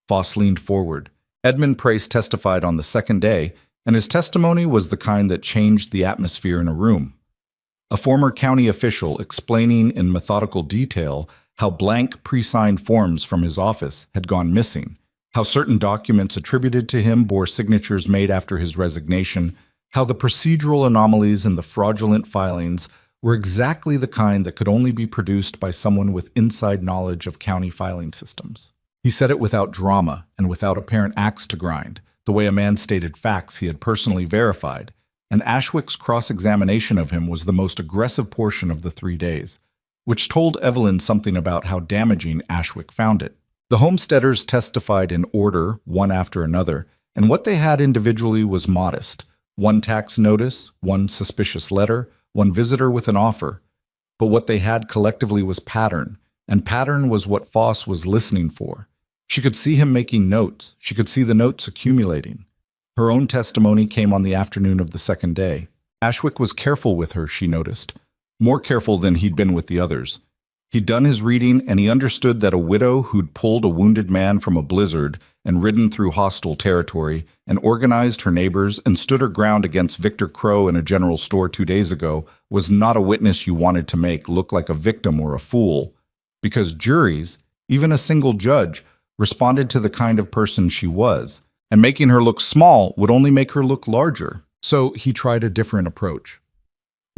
Foss leaned forward. Edmund Prace testified on the second day, and his testimony was the kind that changed the atmosphere in a room. A former county official explaining in methodical detail how blank pre-signed forms from his office had gone missing, how certain documents attributed to him bore signatures made after his resignation, how the procedural anomalies in the fraudulent filings were exactly the kind that could only be produced by someone with inside knowledge of county filing systems. He said it without drama and without apparent axe to grind, the way a man stated facts he had personally verified, and Ashwick's cross-examination of him was the most aggressive portion of the 3 days, which told Evelyn something about how damaging Ashwick found it. The homesteaders testified in order, one after another, and what they had individually was modest. One tax notice, one suspicious letter, one visitor with an offer. But what they had collectively was pattern, and pattern was what Foss was listening for. She could see him making notes. She could see the notes accumulating. Her own testimony came on the afternoon of the second day. Ashwick was careful with her, she noticed. More careful than he'd been with the others. He'd done his reading, and he understood that a widow who'd pulled a wounded man from a blizzard and ridden through hostile territory and organized her neighbors and stood her ground against Victor Crow in a general store 2 days ago was not a witness you wanted to make look like a victim or a fool, because juries, even a single judge, responded to the kind of person she was, and making her look small would only make her look larger. So he tried a different approach.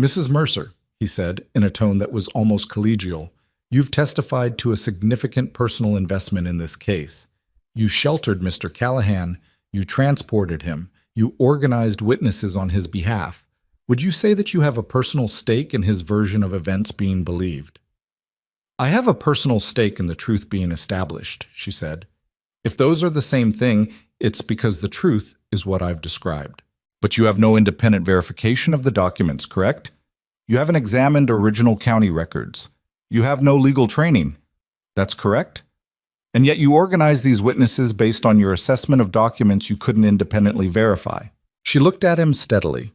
"Mrs. Mercer," he said, in a tone that was almost collegial, "you've testified to a significant personal investment in this case. You sheltered Mr. Callahan, you transported him, You organized witnesses on his behalf. Would you say that you have a personal stake in his version of events being believed? I have a personal stake in the truth being established, she said. If those are the same thing, it's because the truth is what I've described. But you have no independent verification of the documents, correct? You haven't examined original county records. You have no legal training. That's correct? And yet you organized these witnesses based on your assessment of documents you couldn't independently verify. She looked at him steadily.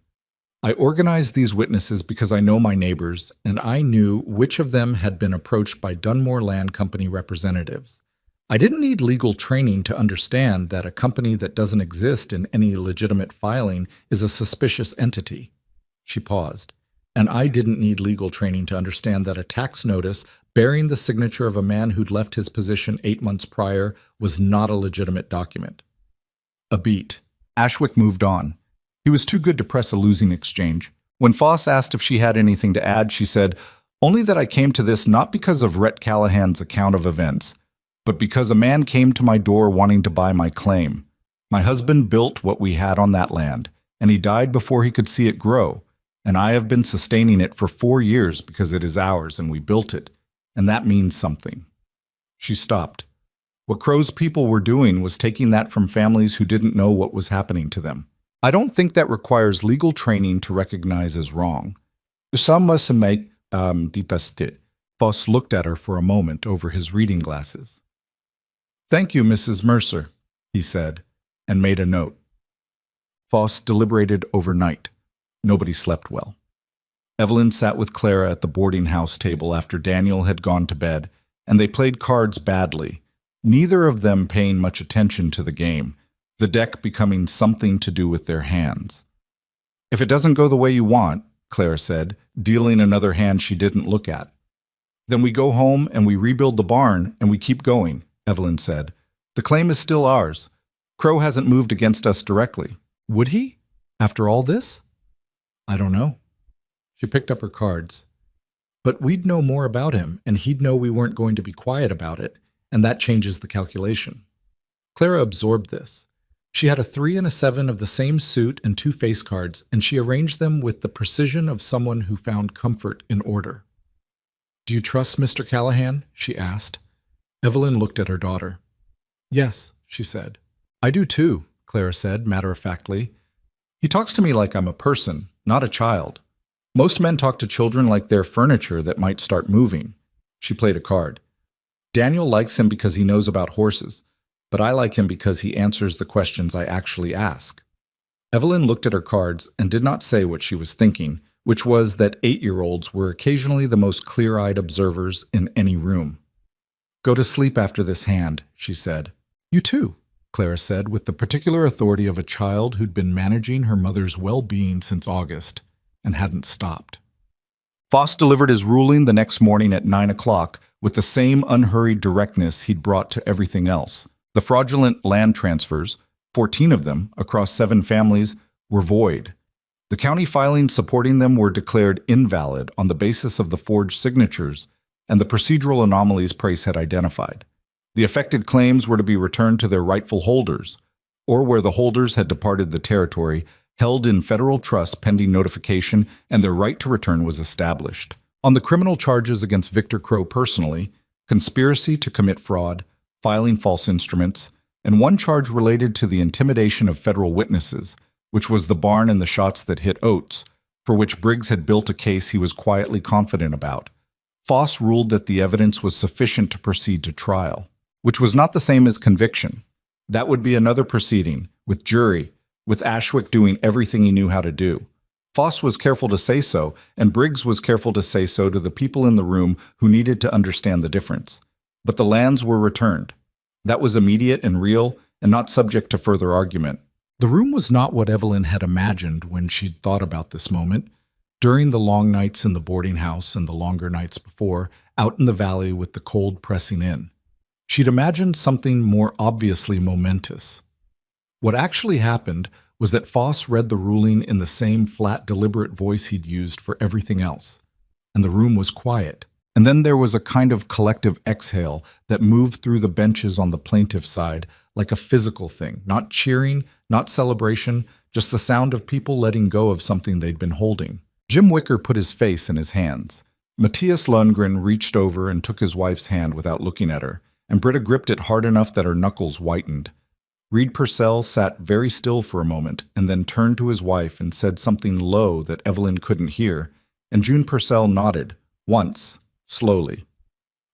I organized these witnesses because I know my neighbors, and I knew which of them had been approached by Dunmore Land Company representatives. I didn't need legal training to understand that a company that doesn't exist in any legitimate filing is a suspicious entity. She paused. And I didn't need legal training to understand that a tax notice bearing the signature of a man who'd left his position 8 months prior was not a legitimate document. A beat. Ashwick moved on. He was too good to press a losing exchange. When Foss asked if she had anything to add, she said, "Only that I came to this not because of Rhett Callahan's account of events, but because a man came to my door wanting to buy my claim. My husband built what we had on that land, and he died before he could see it grow. And I have been sustaining it for 4 years because it is ours and we built it, and that means something." She stopped. What Crow's people were doing was taking that from families who didn't know what was happening to them. I don't think that requires legal training to recognize as wrong. Ça must make dépassé. Foss looked at her for a moment over his reading glasses. "Thank you, Mrs. Mercer," he said, and made a note. Foss deliberated overnight. Nobody slept well. Evelyn sat with Clara at the boarding house table after Daniel had gone to bed, and they played cards badly, neither of them paying much attention to the game, the deck becoming something to do with their hands. "If it doesn't go the way you want," Clara said, dealing another hand she didn't look at. "Then we go home and we rebuild the barn and we keep going," Evelyn said. "The claim is still ours. Crow hasn't moved against us directly. Would he? After all this?" "I don't know." She picked up her cards. "But we'd know more about him, and he'd know we weren't going to be quiet about it, and that changes the calculation." Clara absorbed this. She had a 3 and a 7 of the same suit and 2 face cards, and she arranged them with the precision of someone who found comfort in order. "Do you trust Mr. Callahan?" she asked. Evelyn looked at her daughter. "Yes," she said. "I do too," Clara said matter-of-factly. "He talks to me like I'm a person, not a child. Most men talk to children like they're furniture that might start moving." She played a card. "Daniel likes him because he knows about horses, but I like him because he answers the questions I actually ask." Evelyn looked at her cards and did not say what she was thinking, which was that 8-year-olds were occasionally the most clear-eyed observers in any room. "Go to sleep after this hand," she said. "You too," Clara said with the particular authority of a child who'd been managing her mother's well-being since August and hadn't stopped. Foss delivered his ruling the next morning at 9 o'clock with the same unhurried directness he'd brought to everything else. The fraudulent land transfers, 14 of them across 7 families, were void. The county filings supporting them were declared invalid on the basis of the forged signatures and the procedural anomalies Price had identified. The affected claims were to be returned to their rightful holders, or where the holders had departed the territory, held in federal trust pending notification, and their right to return was established. On the criminal charges against Victor Crow personally, conspiracy to commit fraud, filing false instruments, and one charge related to the intimidation of federal witnesses, which was the barn and the shots that hit Oates, for which Briggs had built a case he was quietly confident about. Foss ruled that the evidence was sufficient to proceed to trial, which was not the same as conviction. That would be another proceeding, with jury, with Ashwick doing everything he knew how to do. Foss was careful to say so, and Briggs was careful to say so to the people in the room who needed to understand the difference. But the lands were returned. That was immediate and real, and not subject to further argument. The room was not what Evelyn had imagined when she'd thought about this moment. During the long nights in the boarding house and the longer nights before, out in the valley with the cold pressing in, she'd imagined something more obviously momentous. What actually happened was that Foss read the ruling in the same flat, deliberate voice he'd used for everything else, and the room was quiet. And then there was a kind of collective exhale that moved through the benches on the plaintiff's side like a physical thing, not cheering, not celebration, just the sound of people letting go of something they'd been holding. Jim Wicker put his face in his hands. Matthias Lundgren reached over and took his wife's hand without looking at her, and Britta gripped it hard enough that her knuckles whitened. Reed Purcell sat very still for a moment and then turned to his wife and said something low that Evelyn couldn't hear, and June Purcell nodded, once, slowly.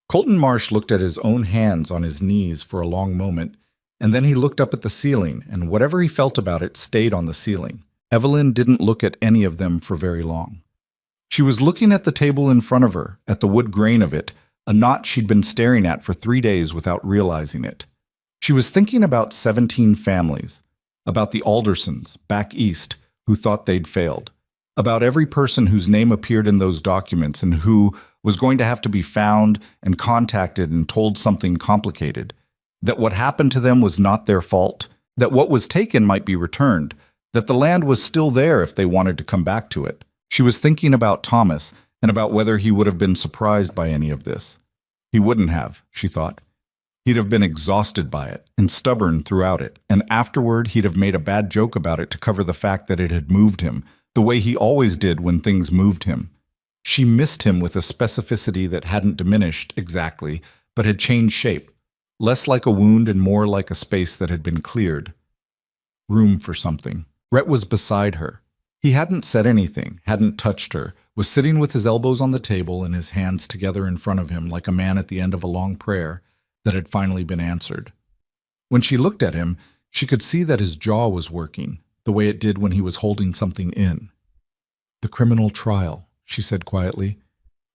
Colton Marsh looked at his own hands on his knees for a long moment, and then he looked up at the ceiling, and whatever he felt about it stayed on the ceiling. Evelyn didn't look at any of them for very long. She was looking at the table in front of her, at the wood grain of it, a knot she'd been staring at for 3 days without realizing it. She was thinking about 17 families, about the Aldersons, back east, who thought they'd failed, about every person whose name appeared in those documents and who was going to have to be found and contacted and told something complicated, that what happened to them was not their fault, that what was taken might be returned, that the land was still there if they wanted to come back to it. She was thinking about Thomas and about whether he would have been surprised by any of this. He wouldn't have, she thought. He'd have been exhausted by it and stubborn throughout it, and afterward he'd have made a bad joke about it to cover the fact that it had moved him, the way he always did when things moved him. She missed him with a specificity that hadn't diminished exactly, but had changed shape, less like a wound and more like a space that had been cleared. Room for something. Rhett was beside her. He hadn't said anything, hadn't touched her, was sitting with his elbows on the table and his hands together in front of him like a man at the end of a long prayer that had finally been answered. When she looked at him, she could see that his jaw was working, the way it did when he was holding something in. "The criminal trial," she said quietly.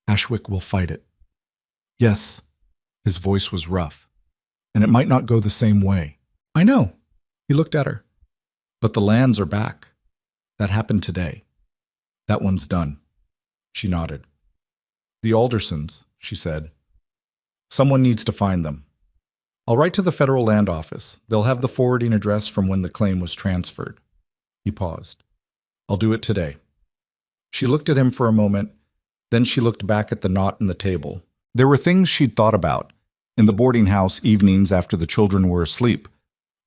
"Ashwick will fight it." "Yes." His voice was rough. "And it might not go the same way." "I know." He looked at her. "But the lands are back. That happened today. That one's done." She nodded. "The Aldersons," she said. "Someone needs to find them. I'll write to the Federal Land Office. They'll have the forwarding address from when the claim was transferred." He paused. "I'll do it today." She looked at him for a moment. Then she looked back at the knot in the table. There were things she'd thought about, in the boarding house evenings after the children were asleep,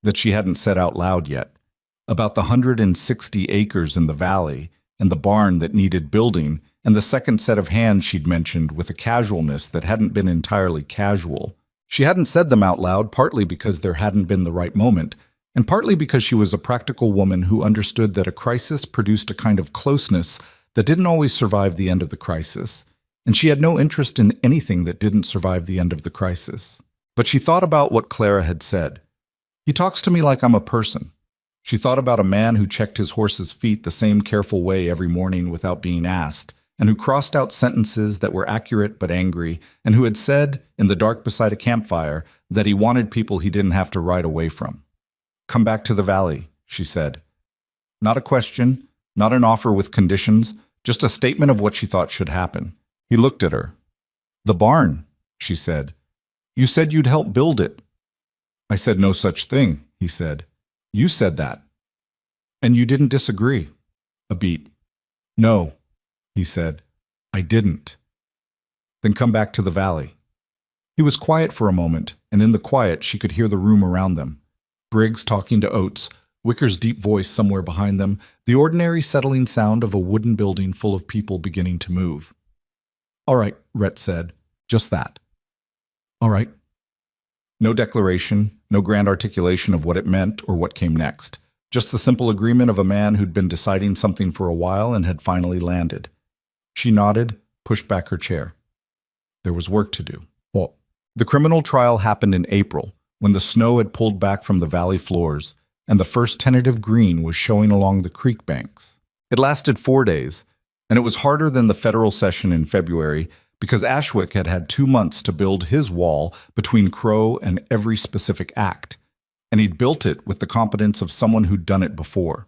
that she hadn't said out loud yet. About the 160 acres in the valley, and the barn that needed building, and the second set of hands she'd mentioned with a casualness that hadn't been entirely casual. She hadn't said them out loud, partly because there hadn't been the right moment, and partly because she was a practical woman who understood that a crisis produced a kind of closeness that didn't always survive the end of the crisis, and she had no interest in anything that didn't survive the end of the crisis. But she thought about what Clara had said. "He talks to me like I'm a person." She thought about a man who checked his horse's feet the same careful way every morning without being asked, and who crossed out sentences that were accurate but angry, and who had said, in the dark beside a campfire, that he wanted people he didn't have to ride away from. "Come back to the valley," she said. Not a question, not an offer with conditions, just a statement of what she thought should happen. He looked at her. "The barn," she said. "You said you'd help build it." "I said no such thing," he said. "You said that. And you didn't disagree." A beat. "No," he said. "I didn't." "Then come back to the valley." He was quiet for a moment, and in the quiet she could hear the room around them. Briggs talking to Oates, Wicker's deep voice somewhere behind them, the ordinary settling sound of a wooden building full of people beginning to move. "All right," Rhett said. "Just that." "All right." No declaration, no grand articulation of what it meant or what came next. Just the simple agreement of a man who'd been deciding something for a while and had finally landed. She nodded, pushed back her chair. There was work to do. Well, the criminal trial happened in April, when the snow had pulled back from the valley floors, and the first tentative green was showing along the creek banks. It lasted 4 days, and it was harder than the federal session in February, because Ashwick had had 2 months to build his wall between Crow and every specific act, and he'd built it with the competence of someone who'd done it before.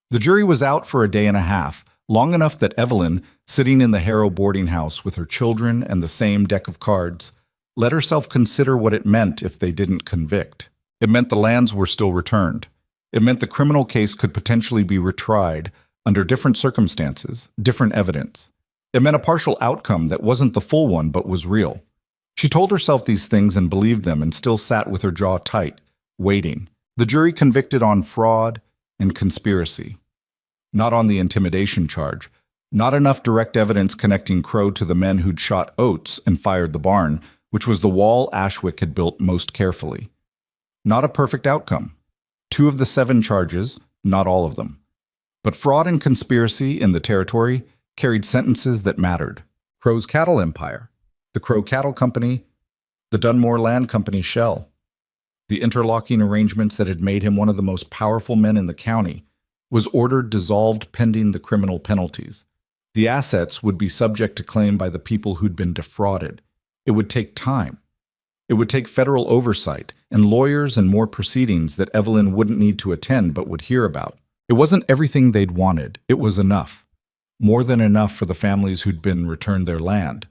The jury was out for a day and a half, long enough that Evelyn, sitting in the Harrow boarding house with her children and the same deck of cards, let herself consider what it meant if they didn't convict. It meant the lands were still returned. It meant the criminal case could potentially be retried under different circumstances, different evidence. It meant a partial outcome that wasn't the full one but was real. She told herself these things and believed them and still sat with her jaw tight, waiting. The jury convicted on fraud, and conspiracy. Not on the intimidation charge. Not enough direct evidence connecting Crow to the men who'd shot Oates and fired the barn, which was the wall Ashwick had built most carefully. Not a perfect outcome. 2 of the 7 charges, not all of them. But fraud and conspiracy in the territory carried sentences that mattered. Crow's cattle empire, the Crow Cattle Company, the Dunmore Land Company shell, the interlocking arrangements that had made him one of the most powerful men in the county, was ordered dissolved pending the criminal penalties. The assets would be subject to claim by the people who'd been defrauded. It would take time. It would take federal oversight and lawyers and more proceedings that Evelyn wouldn't need to attend but would hear about. It wasn't everything they'd wanted. It was enough. More than enough for the families who'd been returned their land.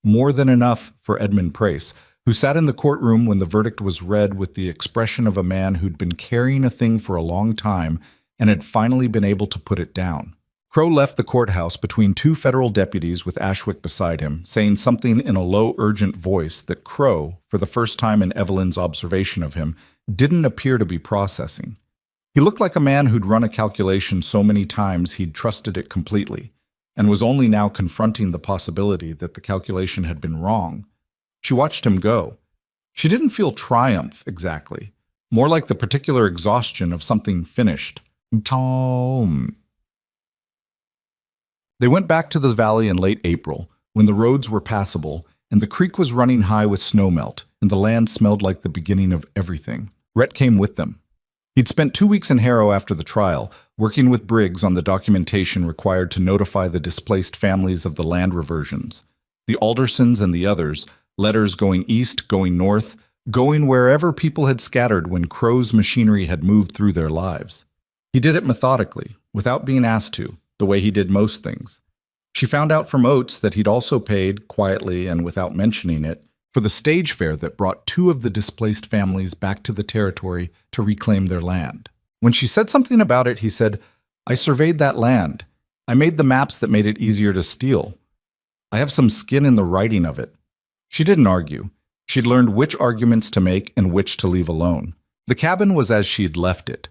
More than enough for Edmund Prace, who sat in the courtroom when the verdict was read with the expression of a man who'd been carrying a thing for a long time and had finally been able to put it down. Crow left the courthouse between 2 federal deputies with Ashwick beside him, saying something in a low, urgent voice that Crow, for the first time in Evelyn's observation of him, didn't appear to be processing. He looked like a man who'd run a calculation so many times he'd trusted it completely, and was only now confronting the possibility that the calculation had been wrong. She watched him go. She didn't feel triumph, exactly. More like the particular exhaustion of something finished. Tom. They went back to the valley in late April, when the roads were passable, and the creek was running high with snowmelt, and the land smelled like the beginning of everything. Rhett came with them. He'd spent 2 weeks in Harrow after the trial, working with Briggs on the documentation required to notify the displaced families of the land reversions. The Aldersons and the others, letters going east, going north, going wherever people had scattered when Crow's machinery had moved through their lives. He did it methodically, without being asked to, the way he did most things. She found out from Oates that he'd also paid, quietly and without mentioning it, for the stage fare that brought 2 of the displaced families back to the territory to reclaim their land. When she said something about it, he said, "I surveyed that land. I made the maps that made it easier to steal. I have some skin in the writing of it." She didn't argue. She'd learned which arguments to make and which to leave alone. The cabin was as she'd left it.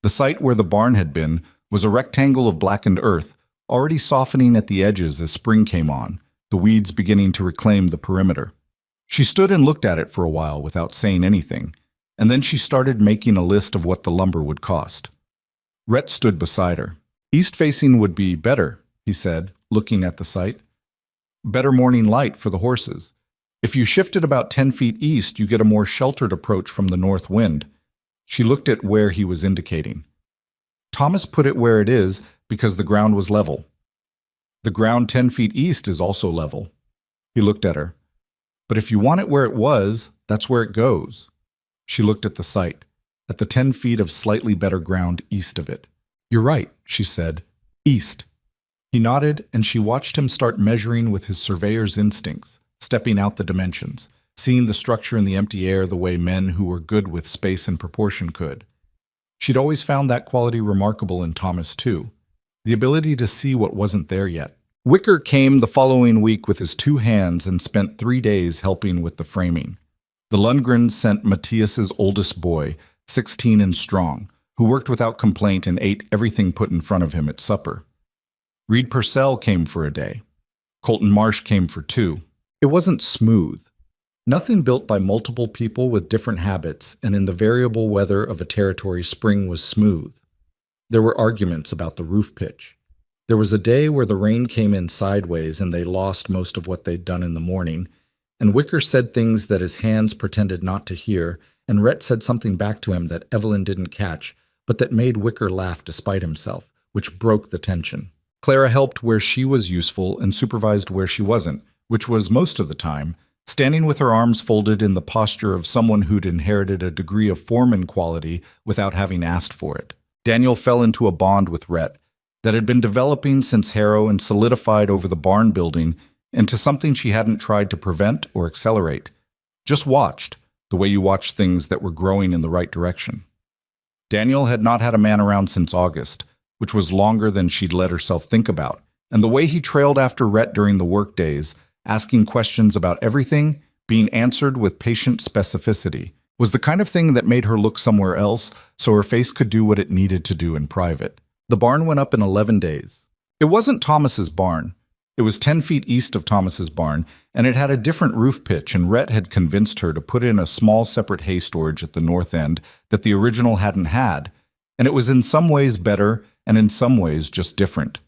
The site where the barn had been was a rectangle of blackened earth, already softening at the edges as spring came on, the weeds beginning to reclaim the perimeter. She stood and looked at it for a while without saying anything, and then she started making a list of what the lumber would cost. Rhett stood beside her. "East-facing would be better," he said, looking at the site. "Better morning light for the horses. If you shift it about 10 feet east, you get a more sheltered approach from the north wind." She looked at where he was indicating. "Thomas put it where it is because the ground was level. The ground 10 feet east is also level." He looked at her. "But if you want it where it was, that's where it goes." She looked at the site, at the 10 feet of slightly better ground east of it. "You're right," she said. "East." He nodded, and she watched him start measuring with his surveyor's instincts, stepping out the dimensions, seeing the structure in the empty air the way men who were good with space and proportion could. She'd always found that quality remarkable in Thomas, too, the ability to see what wasn't there yet. Wicker came the following week with his 2 hands and spent 3 days helping with the framing. The Lundgrens sent Matthias's oldest boy, 16 and strong, who worked without complaint and ate everything put in front of him at supper. Reed Purcell came for a day. Colton Marsh came for 2. It wasn't smooth. Nothing built by multiple people with different habits and in the variable weather of a territory spring was smooth. There were arguments about the roof pitch. There was a day where the rain came in sideways and they lost most of what they'd done in the morning, and Wicker said things that his hands pretended not to hear, and Rhett said something back to him that Evelyn didn't catch, but that made Wicker laugh despite himself, which broke the tension. Clara helped where she was useful and supervised where she wasn't, which was most of the time, standing with her arms folded in the posture of someone who'd inherited a degree of foreman quality without having asked for it. Daniel fell into a bond with Rhett that had been developing since Harrow and solidified over the barn building into something she hadn't tried to prevent or accelerate. Just watched, the way you watch things that were growing in the right direction. Daniel had not had a man around since August, which was longer than she'd let herself think about, and the way he trailed after Rhett during the work days, asking questions about everything, being answered with patient specificity, was the kind of thing that made her look somewhere else so her face could do what it needed to do in private. The barn went up in 11 days. It wasn't Thomas's barn. It was 10 feet east of Thomas's barn, and it had a different roof pitch, and Rhett had convinced her to put in a small separate hay storage at the north end that the original hadn't had, and it was in some ways better and in some ways just different.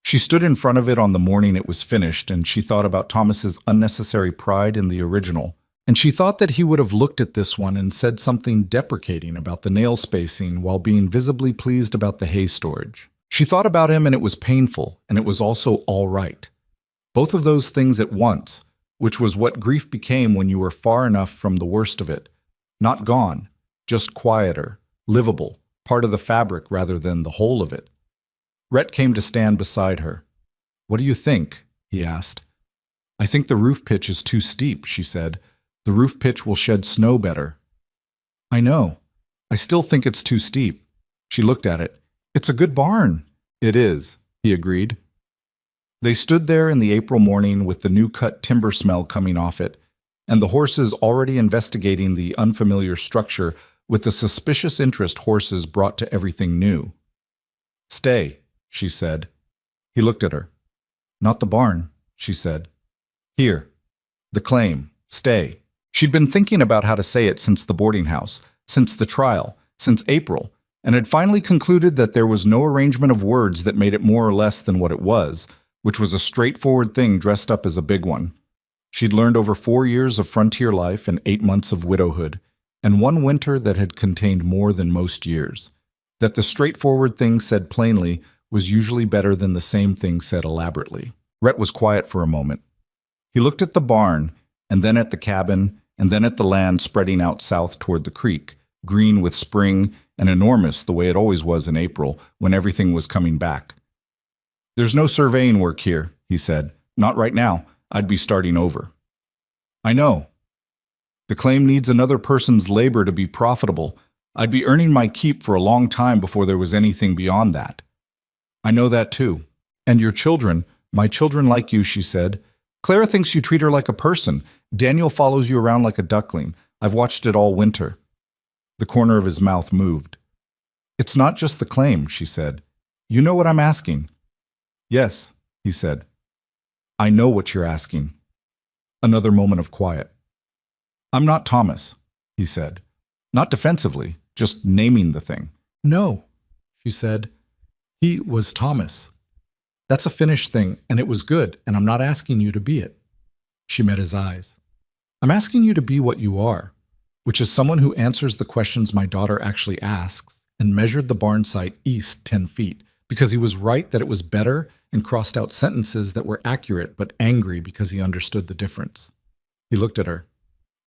She stood in front of it on the morning it was finished, and she thought about Thomas's unnecessary pride in the original. And she thought that he would have looked at this one and said something deprecating about the nail spacing while being visibly pleased about the hay storage. She thought about him and it was painful, and it was also all right. Both of those things at once, which was what grief became when you were far enough from the worst of it. Not gone, just quieter, livable, part of the fabric rather than the whole of it. Rhett came to stand beside her. "What do you think?" he asked. "I think the roof pitch is too steep," she said. "The roof pitch will shed snow better." "I know. I still think it's too steep." She looked at it. "It's a good barn." "It is," he agreed. They stood there in the April morning with the new-cut timber smell coming off it, and the horses already investigating the unfamiliar structure with the suspicious interest horses brought to everything new. "Stay," she said. He looked at her. "Not the barn," she said. "Here. The claim. Stay." She'd been thinking about how to say it since the boarding house, since the trial, since April, and had finally concluded that there was no arrangement of words that made it more or less than what it was, which was a straightforward thing dressed up as a big one. She'd learned over 4 years of frontier life and 8 months of widowhood, and one winter that had contained more than most years, that the straightforward thing said plainly was usually better than the same thing said elaborately. Rhett was quiet for a moment. He looked at the barn, and then at the cabin, and then at the land spreading out south toward the creek, green with spring and enormous the way it always was in April when everything was coming back. "There's no surveying work here," he said. "Not right now. I'd be starting over." "I know. The claim needs another person's labor to be profitable. I'd be earning my keep for a long time before there was anything beyond that." "I know that too. And your children, my children like you," she said. "Clara thinks you treat her like a person. Daniel follows you around like a duckling. I've watched it all winter." The corner of his mouth moved. "It's not just the claim," she said. "You know what I'm asking." "Yes," he said. "I know what you're asking." Another moment of quiet. "I'm not Thomas," he said. Not defensively, just naming the thing. "No," she said. "He was Thomas. That's a finished thing, and it was good, and I'm not asking you to be it." She met his eyes. "I'm asking you to be what you are, which is someone who answers the questions my daughter actually asks, and measured the barn site east 10 feet, because he was right that it was better and crossed out sentences that were accurate but angry because he understood the difference." He looked at her.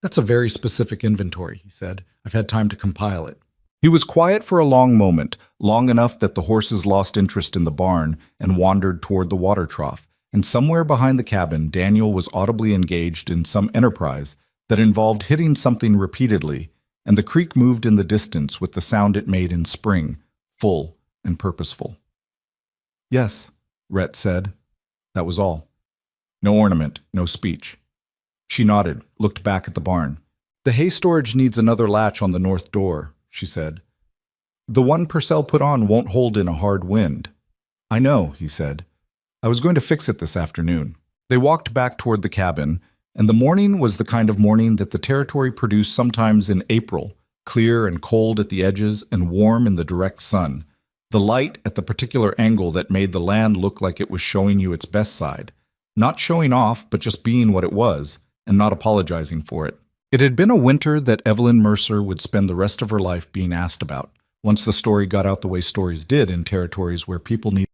"That's a very specific inventory," he said. "I've had time to compile it." He was quiet for a long moment, long enough that the horses lost interest in the barn and wandered toward the water trough, and somewhere behind the cabin, Daniel was audibly engaged in some enterprise that involved hitting something repeatedly, and the creek moved in the distance with the sound it made in spring, full and purposeful. "Yes," Rhett said. That was all. No ornament, no speech. She nodded, looked back at the barn. "The hay storage needs another latch on the north door," she said. "The one Purcell put on won't hold in a hard wind." "I know," he said. "I was going to fix it this afternoon." They walked back toward the cabin, and the morning was the kind of morning that the territory produced sometimes in April, clear and cold at the edges and warm in the direct sun, the light at the particular angle that made the land look like it was showing you its best side, not showing off but just being what it was, and not apologizing for it. It had been a winter that Evelyn Mercer would spend the rest of her life being asked about, once the story got out the way stories did in territories where people needed